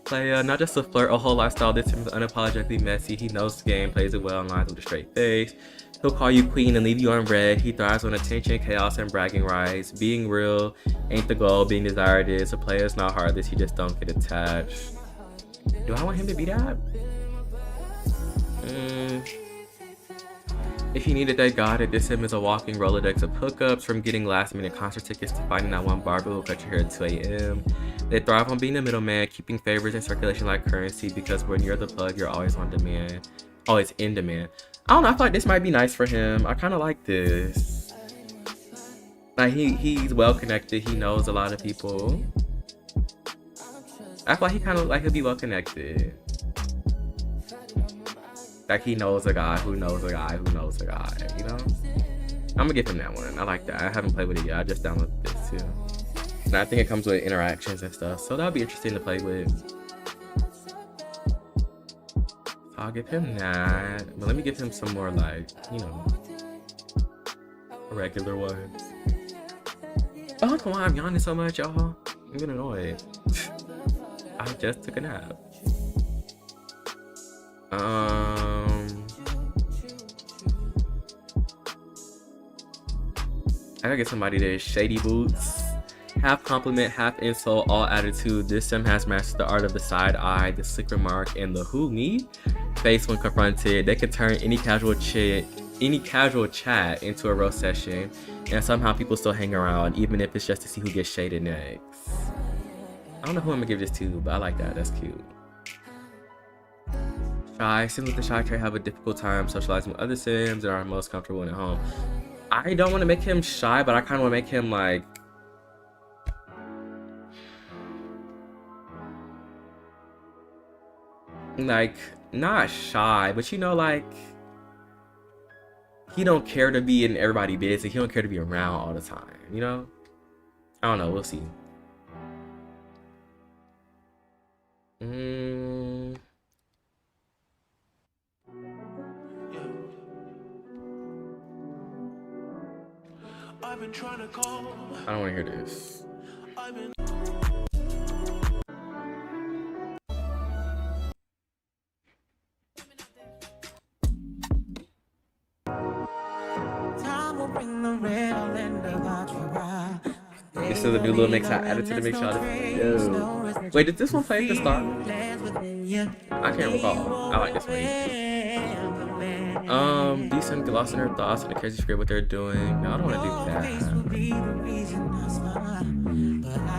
Play not just a flirt, a whole lifestyle. This Sim is unapologetically messy. He knows the game, plays it well, and lines with a straight face. He'll call you queen and leave you on red. He thrives on attention, chaos, and bragging rights. Being real ain't the goal, being desired is. A player's not heartless, he just don't get attached. Do I want him to be that? If you needed that god, this Sim is a walking Rolodex of hookups, from getting last minute concert tickets to finding that one barber who'll cut your hair at 2 a.m. They thrive on being the middleman, keeping favors in circulation like currency, because when you're the plug, you're always on demand. Always in demand. I don't know, I feel like this might be nice for him. I kind of like this. Like, he's well connected. He knows a lot of people. I feel like he kind of, like, he'll be well connected. Like, he knows a guy who knows a guy who knows a guy, you know? I'm gonna give him that one. I like that. I haven't played with it yet. I just downloaded this too. And I think it comes with interactions and stuff. So that'll be interesting to play with. I'll give him that, but let me give him some more, like, you know, regular ones. Oh, come on, I'm yawning so much, y'all. I'm getting annoyed. I just took a nap. I gotta get somebody that is Shady Boots. Half compliment, half insult, all attitude. This sim has mastered the art of the side eye, the slick remark, and the who me face when confronted. They can turn any casual chat into a roast session, and somehow people still hang around, even if it's just to see who gets shaded next. I don't know who I'm gonna give this to, but I like that. That's cute. Shy. Sims with the shy trait have a difficult time socializing with other sims and are most comfortable at home. I don't want to make him shy, but I kind of want to make him like not shy, but you know, like he don't care to be in everybody's business. He don't care to be around all the time, you know? I don't know, we'll see. I don't want to hear this. This is a new little mix I added to the mix. Yo. Wait, did this one play at the start? I can't recall. I like this one. Decent gloss in her thoughts and the crazy script what they're doing. No, I don't want to do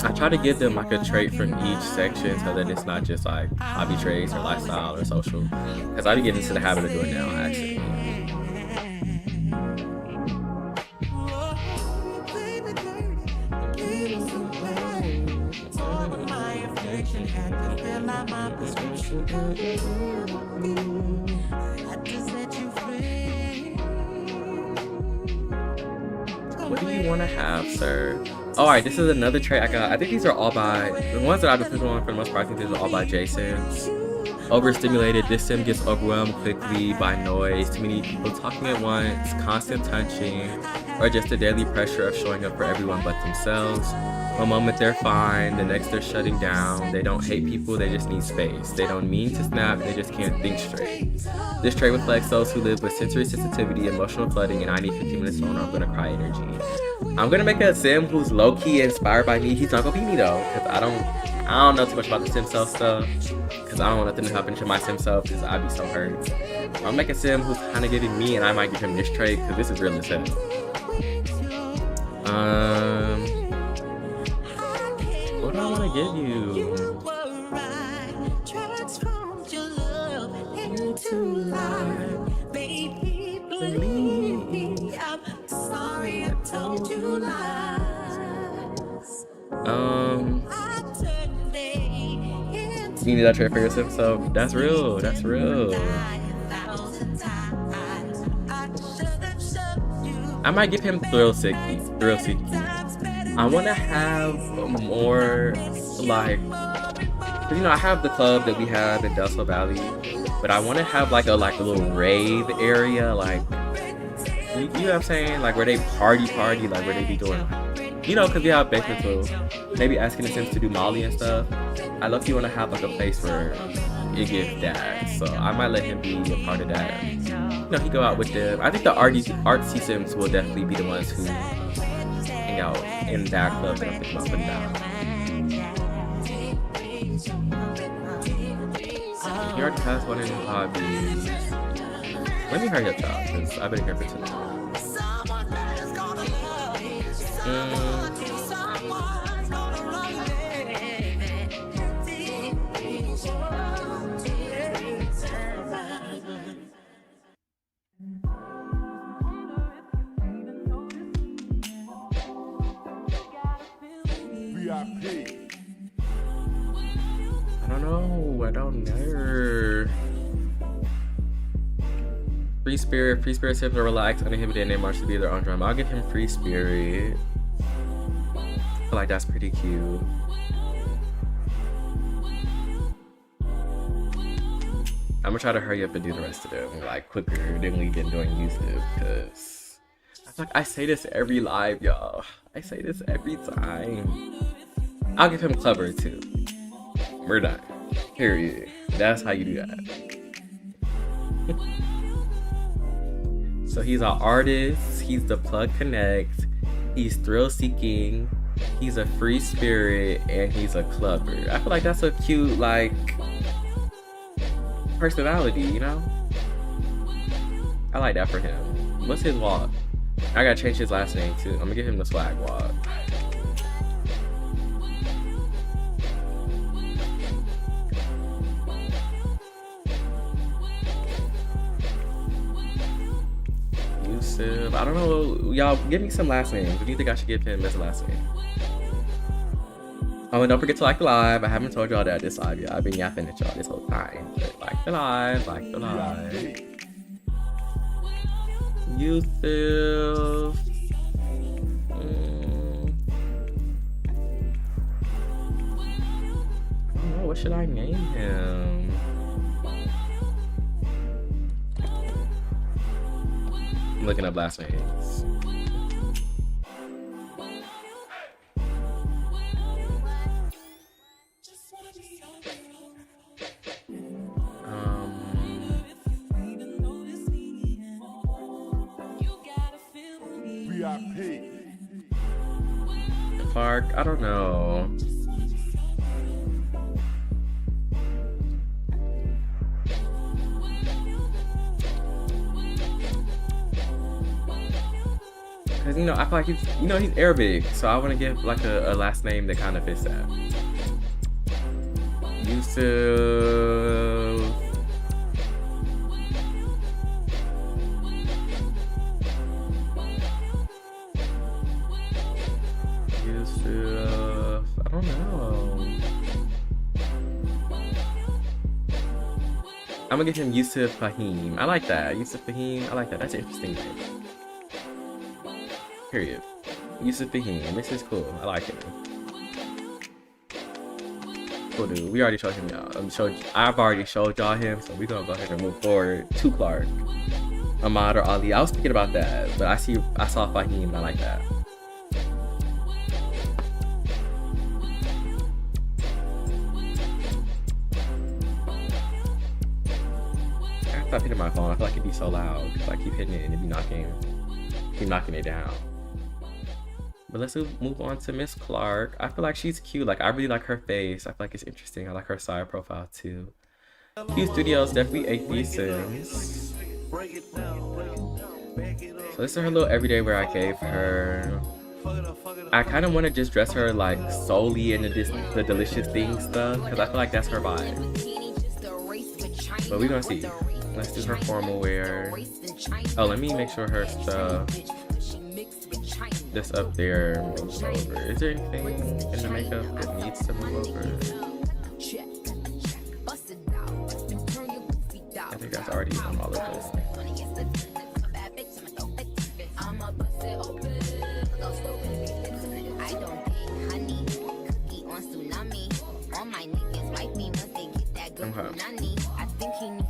that. I try to give them like a trait from each section so that it's not just like hobby traits or lifestyle or social. Because I be getting into the habit of doing now, actually. What do you want to have, sir? Alright, this is another trait I got. I think these are all by, the ones that I've been picking on for the most part, I think these are all by Jason. Overstimulated, this sim gets overwhelmed quickly by noise, too many people talking at once, constant touching, or just the daily pressure of showing up for everyone but themselves. One moment they're fine, the next they're shutting down. They don't hate people, they just need space. They don't mean to snap, they just can't think straight. This trait reflects those who live with sensory sensitivity, emotional flooding, and I need 15 minutes alone or I'm gonna cry energy. I'm gonna make a sim who's low-key inspired by me. He's not gonna be me though, because I don't know too much about the sim self stuff, because I don't want nothing to happen to my sim self, because I'd be so hurt. I'll make a sim who's kind of giving me, and I might give him this trait, because this is real as hell. What do I want to give you? You need that trait for yourself, so that's real. That's real. I might give him thrill seeking. I want to have more like, you know, I have the club that we have in Del Sol Valley, but I want to have like a little rave area, like you know what I'm saying, like where they party, like where they be doing, you know, because we have basement too. Maybe asking the Sims to do Molly and stuff. I luckily want to have like a place where it gives that, so I might let him be a part of that. You know, he go out with them. I think the artsy Sims will definitely be the ones who hang out in that club that I'm thinking about putting down. He already has one in his hobbies. Let me hurry up, y'all, because I've been here for too long. I don't know. Free Spirit Sims are relaxed, uninhibited, and they march to be their own drama. I'll give him Free Spirit. I feel like that's pretty cute. I'm gonna try to hurry up and do the rest of them like quicker than we've been doing YouTube, because I feel like I say this every live, y'all. I say this every time. I'll give him Clever too. We're done. Period. That's how you do that. So he's an artist, he's the plug connect, he's thrill seeking, he's a free spirit and he's a clubber. I feel like that's a cute, like, personality, you know? I like that for him. What's his walk? I gotta change his last name too. I'm gonna give him the swag walk. Yusuf. I don't know. Y'all, give me some last names. What do you think I should give him as a last name? Oh, and don't forget to like the live. I haven't told y'all that this live yet. I've been yapping at y'all this whole time. But like the live, like the live. Yusuf. I don't know. What should I name him? I'm looking up last names. Clark, I don't know. Cause you know, I feel like he's Arabic, so I want to give like a last name that kind of fits that. Yusuf. I don't know. I'm gonna give him Yusuf Fahim. I like that. Yusuf Fahim. I like that. That's an interesting name. Period. Yusuf Fahim. This is cool. I like him. Cool dude. We already showed him y'all. I've already showed y'all him, so we're gonna go ahead and move forward to Clark. Ahmad or Ali. I was thinking about that, but I saw Fahim and I like that. Stop hitting my phone. I feel like it'd be so loud. If I keep hitting it and it'd be knocking it down. But let's move on to Miss Clark. I feel like she's cute. Like, I really like her face. I feel like it's interesting. I like her side profile too. Q Studios, definitely 8 Sims. So this is her little everyday wear I gave her. I kind of want to just dress her like solely in the delicious things stuff, because I feel like that's her vibe. But we're gonna see. Let's do her formal wear. Oh, let me make sure her stuff that's up there moves over. Is there anything in the makeup that needs to move over? I think that's already on all of this. Okay.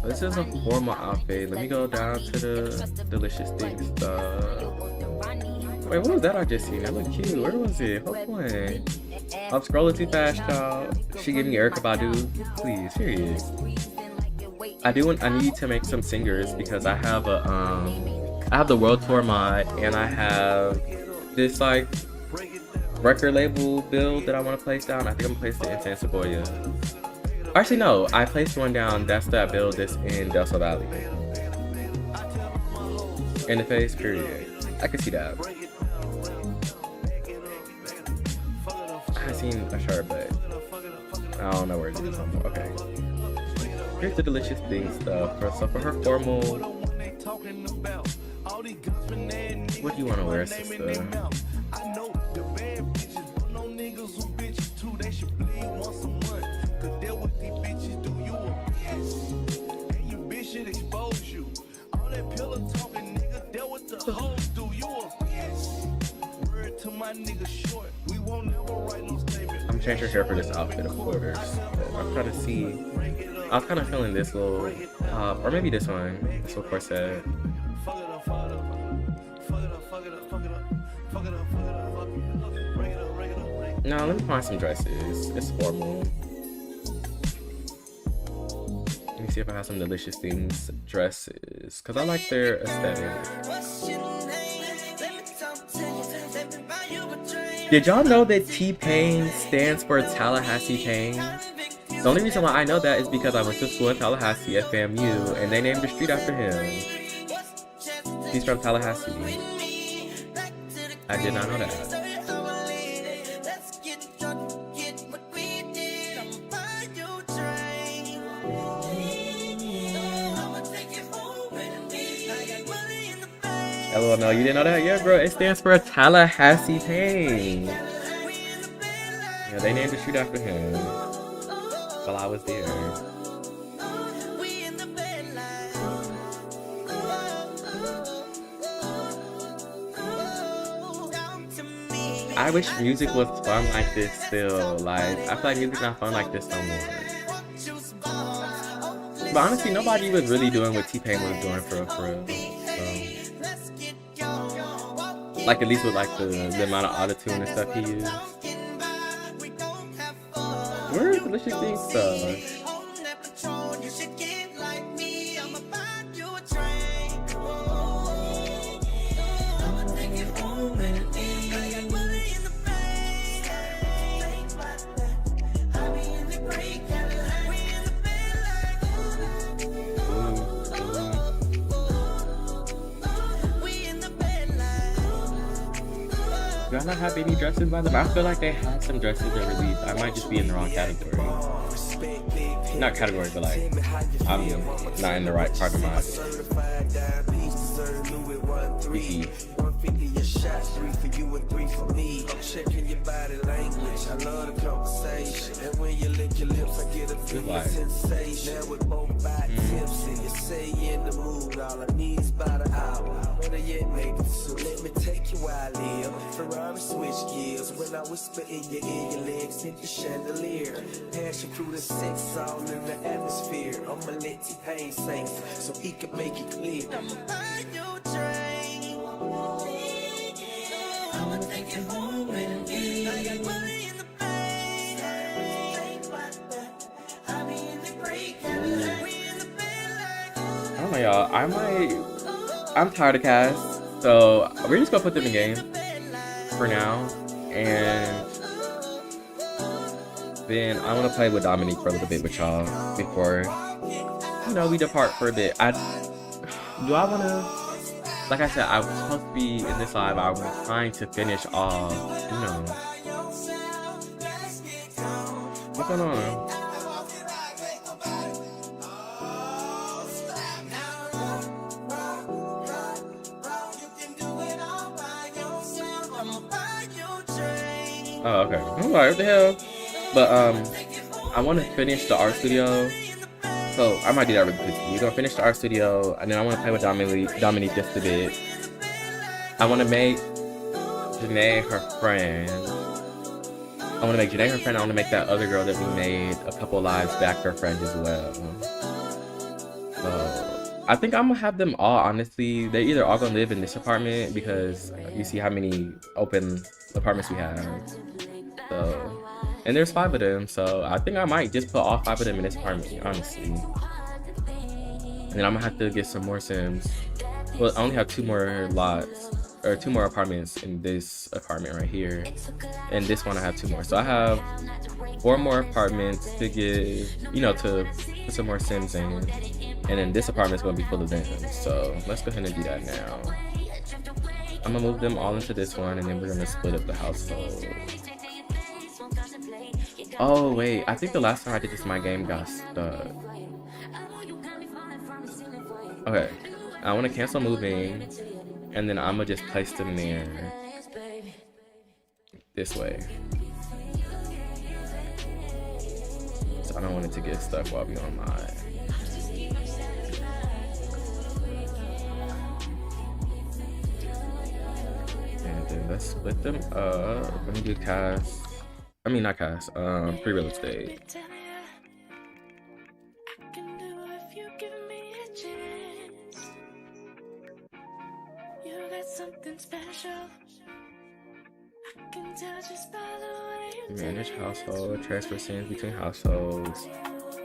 So this is a formal outfit. Let me go down to the delicious things stuff. Wait, what was that I just seen? That looked cute. Where was it? Hold on. I'm scrolling too fast, y'all. She gave me Erykah Badu. Please, here he is. I need to make some singers because I have the World Tour mod and I have this like record label build that I want to place down. I think I'm gonna place it in San Sequoia. Actually, no, I placed one down. That's that build that's in Del Sol Valley. In the face, period. I can see that. I seen a shirt, but I don't know where it is anymore. Okay. Here's the delicious thing stuff. So for her formal, what do you want to wear, sister? I'm changing her hair for this outfit, of course. I'm trying to see. I was kind of feeling this little top, or maybe this one. This little corset. No, let me find some dresses. It's formal. Let me see if I have some delicious things dresses, because I like their aesthetic. What's your name? Let me talk to you. Let me buy you a drink. Did y'all know that T-Pain stands for Tallahassee Pain? The only reason why I know that is because I went to school in Tallahassee at FAMU, and they named the street after him. He's from Tallahassee. I did not know that. LOL, no, you didn't know that? Yeah, bro, it stands for Tallahassee Pain. Yeah, they named the street after him while I was there. I wish music was fun like this still. Like, I feel like music's not fun like this no more. But honestly, nobody was really doing what T-Pain was doing for real. Like, at least with like the amount of autotune and stuff he used. Where's Delicious Thing stuff? Do I not have any dresses by them? I feel like they had some dresses that released. I might just be in the wrong category. Not category, but like, I'm not in the right part of my PC. Checking your body language. I love the conversation. And when you lick your lips, I get a feeling sensation. Now with both back tipsy, you say you in the mood. All I need is about an hour. Better yet, maybe two. Let me take you where I live. Ferrari switch gears. When I whisper in your ear, your legs hit the chandelier. Passion through the sex, all in the atmosphere. I'ma let T-Pain sing so he can make it clear. I'ma buy your train. I'ma take you home with me. I got money in the bank. I'll be in the break. We in the bed like. I don't know, y'all. I'm tired of Cass, so we're just gonna put them in game for now, and then I want to play with Dominique for a little bit with y'all before, you know, we depart for a bit. Like I said, I was supposed to be in this live. I was trying to finish off, you know. What's going on? Oh, okay. I'm like, what the hell? But, I want to finish the art studio. So, I might do that really quickly. We're going to finish the art studio, and then I want to play with Dominique just a bit. I want to make Janae her friend. I want to make Janae her friend. I want to make that other girl that we made a couple lives back her friend as well. So, I think I'm going to have them all, honestly. They're either all going to live in this apartment because you see how many open apartments we have. So, and there's 5 of them, so I think I might just put all 5 of them in this apartment, honestly. And then I'm gonna have to get some more Sims. Well, I only have 2 more lots, or 2 more apartments in this apartment right here. And this one I have 2 more. So I have 4 more apartments to give, you know, to put some more Sims in. And then this apartment's gonna be full of them. So let's go ahead and do that now. I'm gonna move them all into this one, and then we're gonna split up the household. Oh wait, I think the last time I did this, my game got stuck. Okay, I want to cancel moving, and then I'm gonna just place them there. This way. So I don't want it to get stuck while we online. And then let's split them up. Let me do cast. I mean, not cast. Free real estate. Manage household, transfer Sims between households.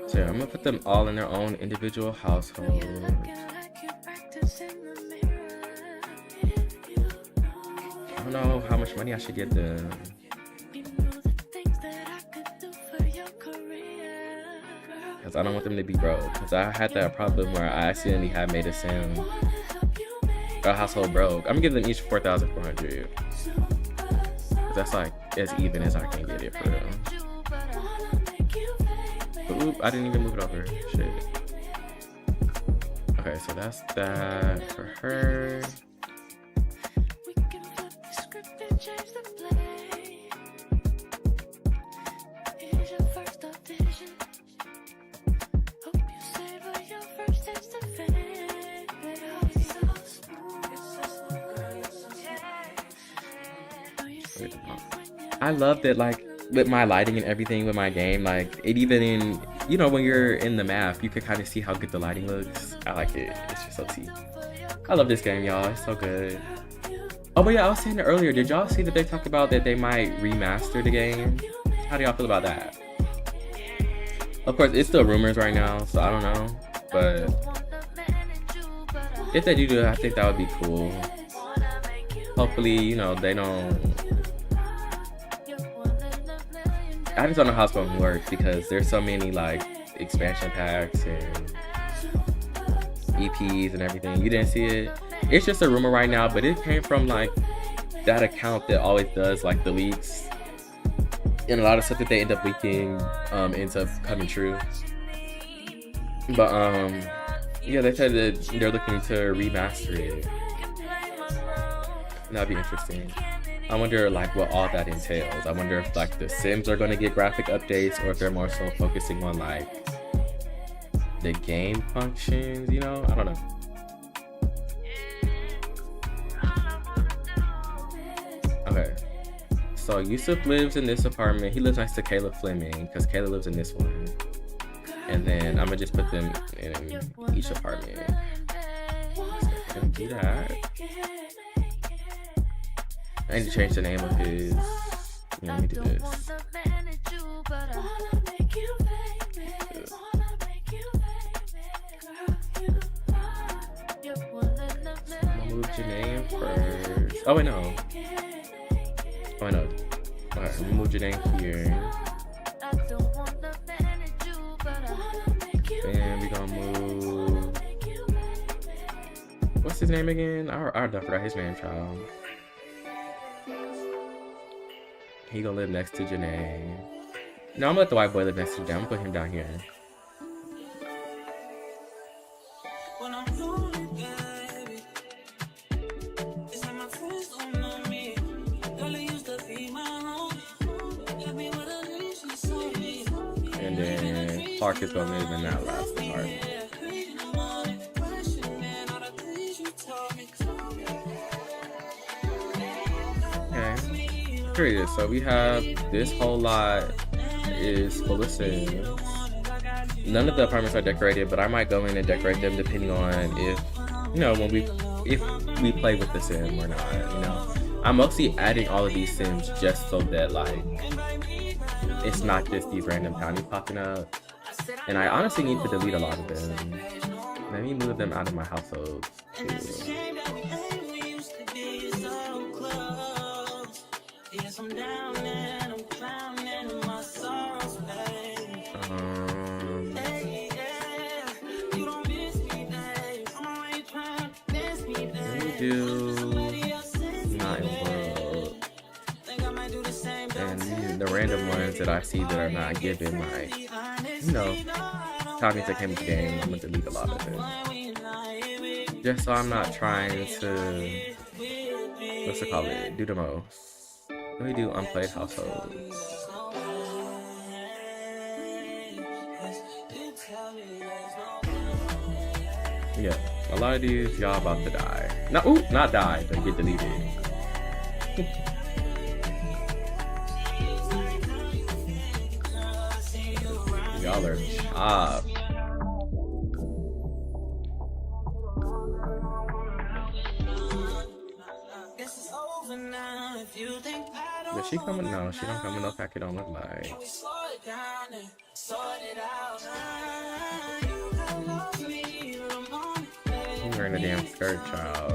So yeah, I'm gonna put them all in their own individual households. don't know how much money I should give them. Because I don't want them to be broke. Because I had that problem where I accidentally had made a sim. A household broke. I'm gonna give them each 4,400. Because that's like as even as I can get it for them. But, oop, I didn't even move it over. Shit. Okay, so that's that for her. I love that, like, with my lighting and everything with my game, like, it even in, you know, when you're in the map, you can kind of see how good the lighting looks. I like it. It's just so tea. I love this game, y'all. It's so good. Oh, but yeah, I was saying it earlier. Did y'all see that they talked about that they might remaster the game? How do y'all feel about that? Of course, it's still rumors right now, so I don't know. But if they do, I think that would be cool. Hopefully, you know, they don't... I just don't know how it's going to work because there's so many, like, expansion packs and EPs and everything. You didn't see it? It's just a rumor right now, but it came from, like, that account that always does, like, the leaks. And a lot of stuff that they end up leaking ends up coming true. But, yeah, they said that they're looking to remaster it. That'd be interesting. I wonder, like, what all that entails. I wonder if, like, the Sims are going to get graphic updates or if they're more so focusing on, like, the game functions, you know? I don't know. Okay. So Yusuf lives in this apartment. He lives next to Kayla Fleming because Kayla lives in this one. And then I'm going to just put them in each apartment. So do that. I need to change the name of his. Yeah, let me do this. I'm gonna move Janae first. Oh wait, no. Oh wait, no. Alright, I'm gonna move Janae here. And we're gonna move. What's his name again? I forgot his name, child. He gonna live next to Janae. No, I'm gonna let the white boy live next to Janae. I'm gonna put him down here. And then Clark is gonna live in that last apartment. So we have this whole lot is full of Sims. None of the apartments are decorated, but I might go in and decorate them depending on if, you know, if we play with the Sim or not, you know. I'm mostly adding all of these Sims just so that, like, it's not just these random townies popping up. And I honestly need to delete a lot of them. Let me move them out of my household too. And the random ones that I see that are not given, like, you know, Tommy to came to the game, I'm gonna delete a lot of it. Just so I'm not trying to, what's it called, do the most. Let me do unplayed households. Yeah, a lot of these y'all about to die. Not die, but get deleted. Y'all are chopped. Is she coming? No, she don't come with no pack. It don't look like. You're wearing a damn skirt, child.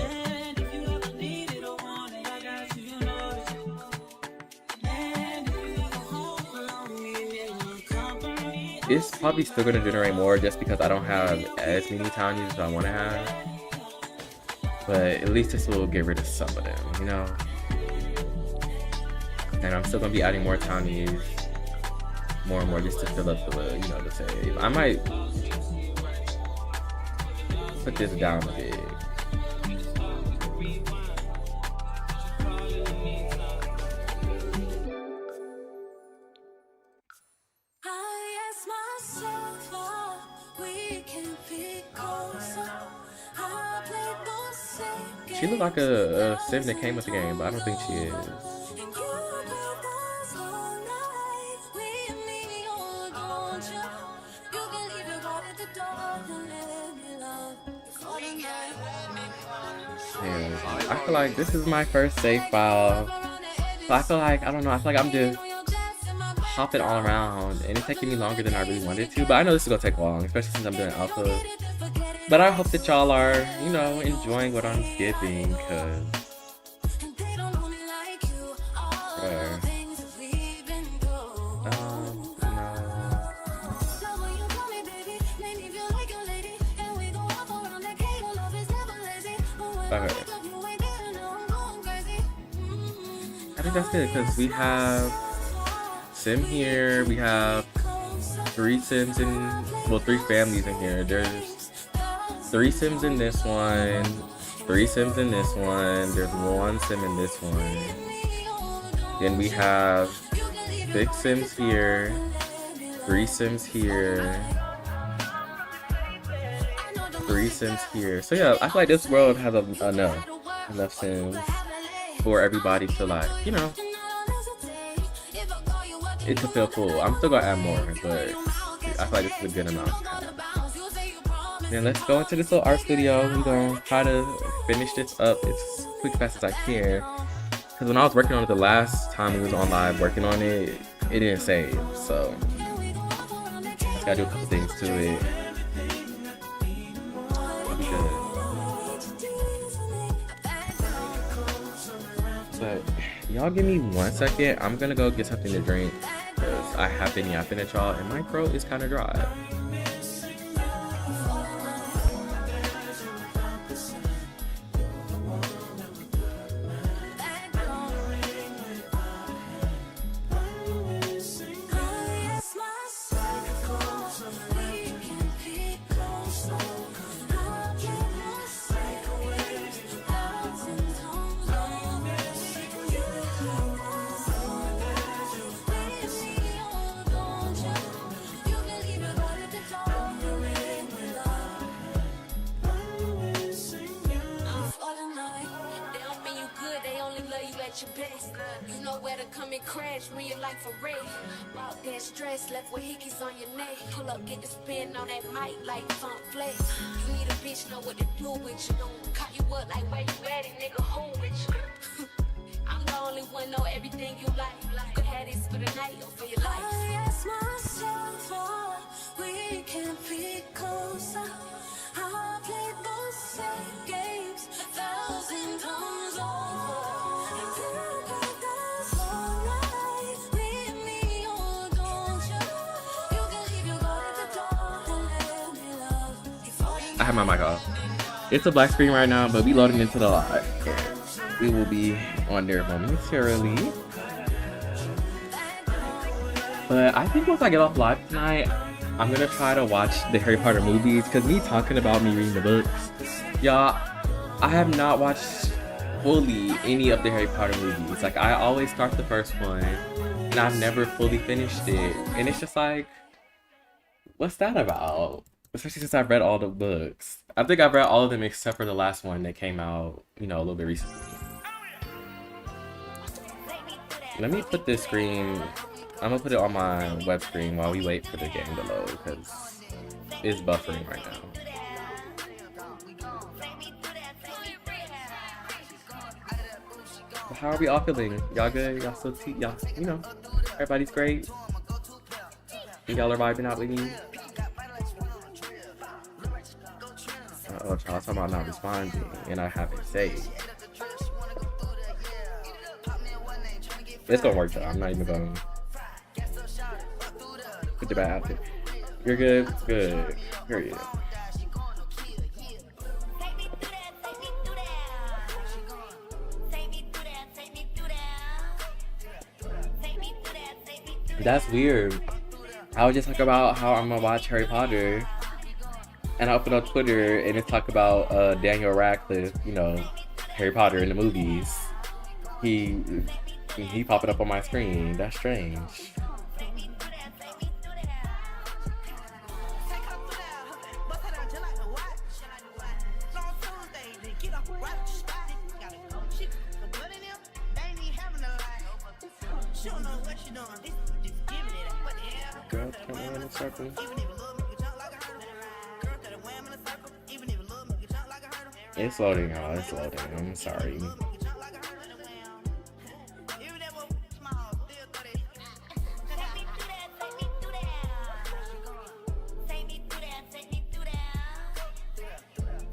it's probably still gonna generate more just because I don't have as many townies as I want to have. But at least this will get rid of some of them, you know. And I'm still gonna be adding more townies, more and more, just to fill up the, you know, the save. I might put this down a bit. She looked like a sim that came with the game, but I don't think she is. Yeah, I feel like this is my first save file. So I feel like, I don't know, I feel like I'm just hopping all around and it's taking me longer than I really wanted to. But I know this is gonna take long, especially since I'm doing alpha. But I hope that y'all are, you know, enjoying what I'm skipping, cause okay. I think that's good because we have sim here, we have 3 sims in, well, 3 families in here. There's 3 sims in this one, 3 sims in this one, there's 1 sim in this one. Then we have 6 sims here, 3 sims here, 3 sims here. So yeah, I feel like this world has enough sims for everybody to, like, you know, it to feel full. I'm still gonna add more, but I feel like this is a good amount. Then let's go into this little art studio. We're gonna try to finish this up as quick fast as I can. Because when I was working on it the last time we was on live working on it, it didn't save. So just gotta do a couple things to it. It'll be good. But y'all give me 1 second. I'm gonna go get something to drink because I have been yapping at y'all and my throat is kind of dry. Your best. You know where to come and crash when your life a wreck. Walk that stress, left with hickeys on your neck. Pull up, get the spin on that mic like funk flex. You need a bitch, know what to do with you. Caught you up like where you at, it, nigga, who with you? I'm the only one, know everything you like. You could have this for the night or for your life. I ask myself, we can be closer. I played those same games 1,000 times over. I have my mic off. It's a black screen right now, but we loading into the live. We will be on there momentarily. But I think once I get off live tonight, I'm gonna try to watch the Harry Potter movies, because me talking about me reading the books, y'all, I have not watched fully any of the Harry Potter movies. Like, I always start the first one and I've never fully finished it, and it's just like, what's that about? Especially since I've read all the books. I think I've read all of them except for the last one that came out, you know, a little bit recently. Let me put this screen, I'm gonna put it on my web screen while we wait for the game to load, because it's buffering right now. But how are we all feeling? Y'all good? Y'all still y'all, you know, everybody's great? Y'all are vibing out with me? Oh, y'all talking about not responding, and I haven't saved. It's gonna work though. I'm not even gonna put the bad out there. You're good? Good. Period. Take me through that, take me through that. Take me through that, take me through that. Take me through that, take me through that. That's weird. I was just talking about how I'm gonna watch Harry Potter. And I open up Twitter and it's talk about Daniel Radcliffe, you know, Harry Potter in the movies. He popping up on my screen. That's strange. Take me through that, take me through that. Take her through that. Bust her down just like a watch. Long Tuesday, then get off right at the spot. Gotta go. She the blood in them. They ain't even having a lie. She don't know what she doing. This just giving it. What the hell? Girl, come on in a circle. Even if it look, make it jump like a hurdle. Girl, that a wham in a circle. Even if it look, make it jump like a hurdle. It's loading, y'all. It's loading. I'm sorry. Make it jump like a hurdle. Even that one small, still 30. Take me through that, take me through that. Take me through that, take me through that.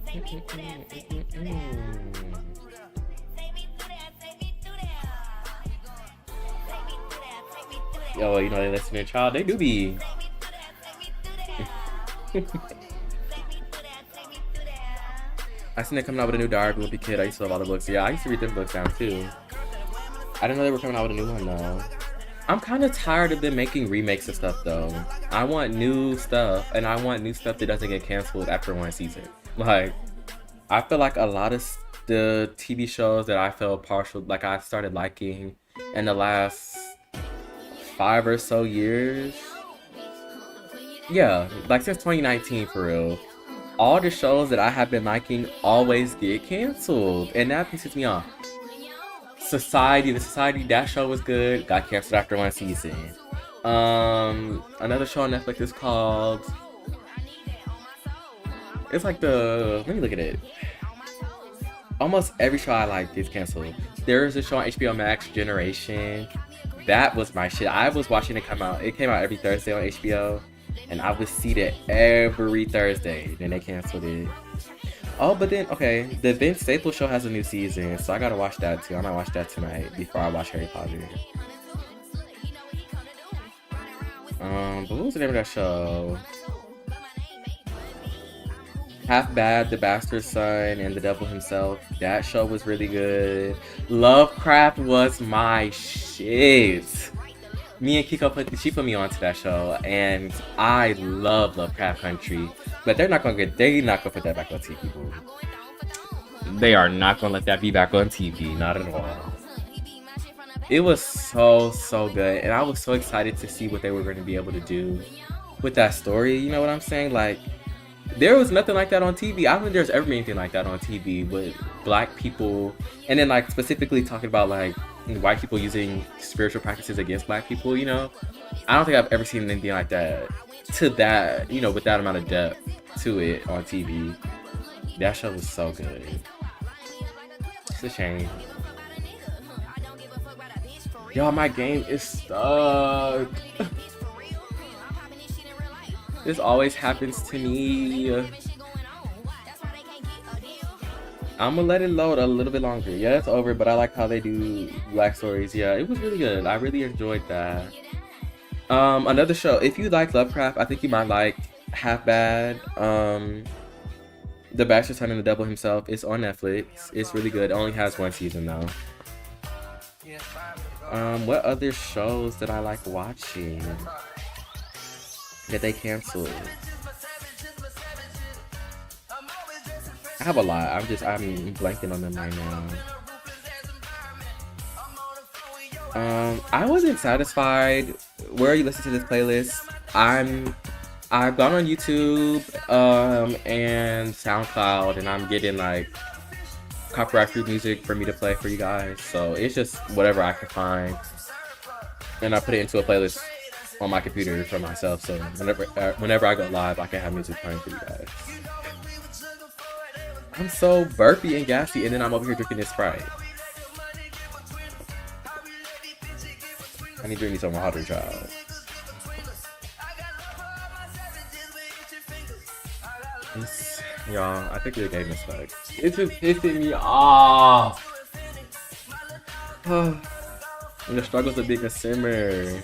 Take me through that, take me through that. Take me through that, take me through that. Take me through that, take me through that. Yo, you know they listening, child. They do be. Take me through that, take me through that. Take me through that, take me through that. I seen it coming out with a new Diary of a Wimpy Kid. I used to love all the books. Yeah, I used to read them books down too. I didn't know they were coming out with a new one though. I'm kind of tired of them making remakes of stuff though. I want new stuff, and I want new stuff that doesn't get canceled after one season. Like, I feel like a lot of the TV shows that I felt partial, like I started liking in the last 5 or so years. Yeah, like since 2019 for real. All the shows that I have been liking always get canceled, and that pisses me off. Society, that show was good, got canceled after one season. Another show on Netflix is called, it's like let me look at it. Almost every show I like gets canceled. There's a show on HBO Max, Generation. That was my shit. I was watching it come out. It came out every Thursday on HBO, and I would see it every Thursday. Then they canceled it. Oh, but then, okay, the Vince Staples show has a new season, so I gotta watch that too. I might watch that tonight before I watch Harry Potter. But what was the name of that show? Half Bad, The Bastard Son, and The Devil Himself. That show was really good. Lovecraft was my shit. Me and Kiko put me onto that show, and I love Lovecraft Country. But they're not gonna put that back on TV, boo. They are not gonna let that be back on TV, not at all. It was so good, and I was so excited to see what they were going to be able to do with that story. You know what I'm saying? Like, there was nothing like that on TV. I don't think there's ever been anything like that on TV with black people, and then like specifically talking about like white people using spiritual practices against black people. You know, I don't think I've ever seen anything like that to that, you know, with that amount of depth to it on TV. That show was so good. It's a shame. Y'all, my game is stuck. This always happens to me. I'm gonna let it load a little bit longer. Yeah, it's over, but I like how they do Black Stories. Yeah, it was really good. I really enjoyed that. Another show, if you like Lovecraft, I think you might like Half Bad. The Bastard Son and the Devil Himself. It's on Netflix. It's really good. It only has one season though. What other shows that I like watching that they canceled? I have a lot. I'm blanking on them right now. I wasn't satisfied. Where you listen to this playlist, I've gone on YouTube and SoundCloud, and I'm getting like copyright-free music for me to play for you guys. So it's just whatever I can find, and I put it into a playlist on my computer for myself. So whenever I go live, I can have music playing for you guys. I'm so burpy and gassy, and then I'm over here drinking this Sprite. I need to drink me some water, child. Y'all, I think the game is stuck. It's just pissing me off. And the struggles of being a simmer.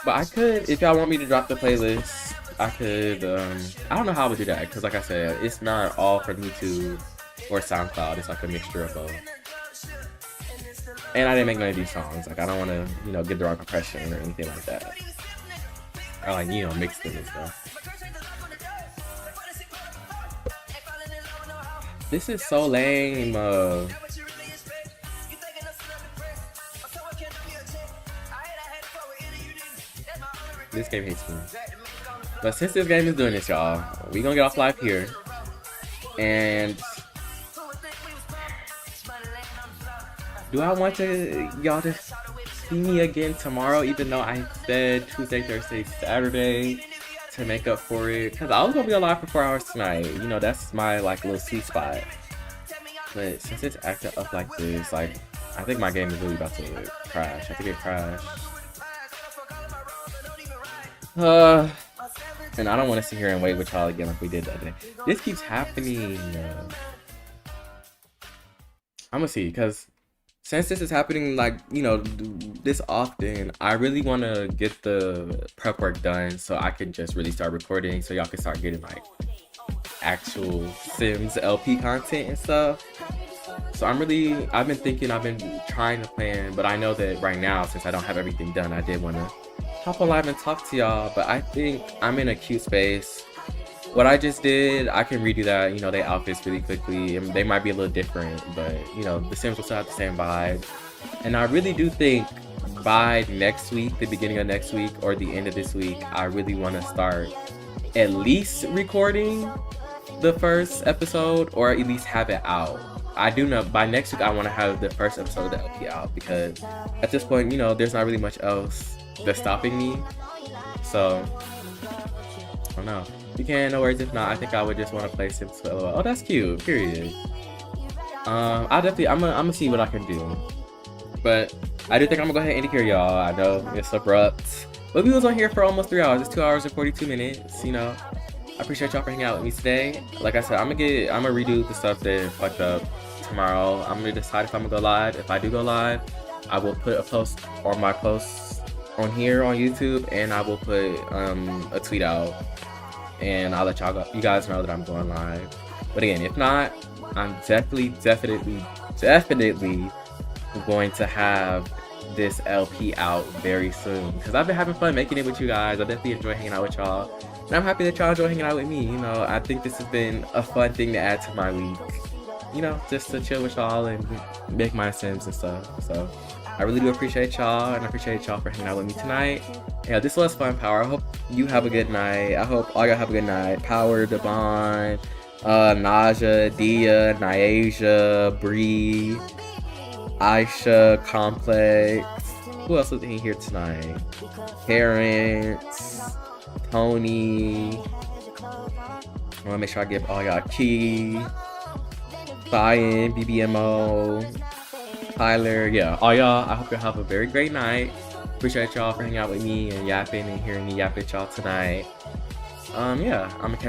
But I could, if y'all want me to drop the playlist, I could. I don't know how I would do that because, like I said, it's not all from YouTube or SoundCloud. It's like a mixture of both. And I didn't make none of these songs. Like I don't want to, you know, get the wrong impression or anything like that. I like, you know, mix them and stuff. This is so lame. This game hates me. But since this game is doing this, y'all, we gonna get off live here. And do I want y'all to see me again tomorrow, even though I said Tuesday, Thursday, Saturday to make up for it? Because I was gonna be alive for 4 hours tonight. You know, that's my like little sweet spot. But since it's acting up like this, like I think my game is really about to crash. I think it crashed. And I don't want to sit here and wait with y'all again like we did that day. This keeps happening. I'm gonna see, because since this is happening like, you know, this often, I really want to get the prep work done so I can just really start recording so y'all can start getting like actual Sims LP content and stuff. So I've been thinking, I've been trying to plan, but I know that right now, since I don't have everything done, I did want to hop on live and talk to y'all. But I think I'm in a cute space. What I just did, I can redo that. You know, they outfits really quickly, and they might be a little different, but you know, the Sims will still have the same vibe. And I really do think by next week, the beginning of next week or the end of this week, I really want to start at least recording the first episode, or at least have it out. I do know by next week I want to have the first episode of the LP out, because at this point, you know, there's not really much else that's stopping me. So I don't know. If you can, no worries. If not, I think I would just want to play Sims 12. Oh, that's cute. Period. I'm gonna see what I can do. But I do think I'm gonna go ahead and end it here, y'all. I know it's abrupt, but we was on here for almost 3 hours. It's 2 hours and 42 minutes. You know, I appreciate y'all for hanging out with me today. Like I said, I'm gonna redo the stuff that fucked up tomorrow. I'm gonna decide if I'm gonna go live. If I do go live, I will put a post or my posts on here on YouTube, and I will put a tweet out, and I'll let you guys know that I'm going live. But again, if not, I'm definitely going to have this LP out very soon, because I've been having fun making it with you guys. I definitely enjoy hanging out with y'all, and I'm happy that y'all enjoy hanging out with me. You know, I think this has been a fun thing to add to my week, you know, just to chill with y'all and make my Sims and stuff. So I really do appreciate y'all, and I appreciate y'all for hanging out with me tonight. Yeah, this was fun, Power. I hope you have a good night. I hope all y'all have a good night. Power, Devon, Naja, Dia, Nyasia, Bree, Aisha, Complex. Who else was in here tonight? Parents, Tony. I want to make sure I give all y'all Key, Cyan, BBMO, Tyler. Yeah, all y'all, I hope y'all have a very great night. Appreciate y'all for hanging out with me and yapping and hearing me yap at y'all tonight. Yeah, I'm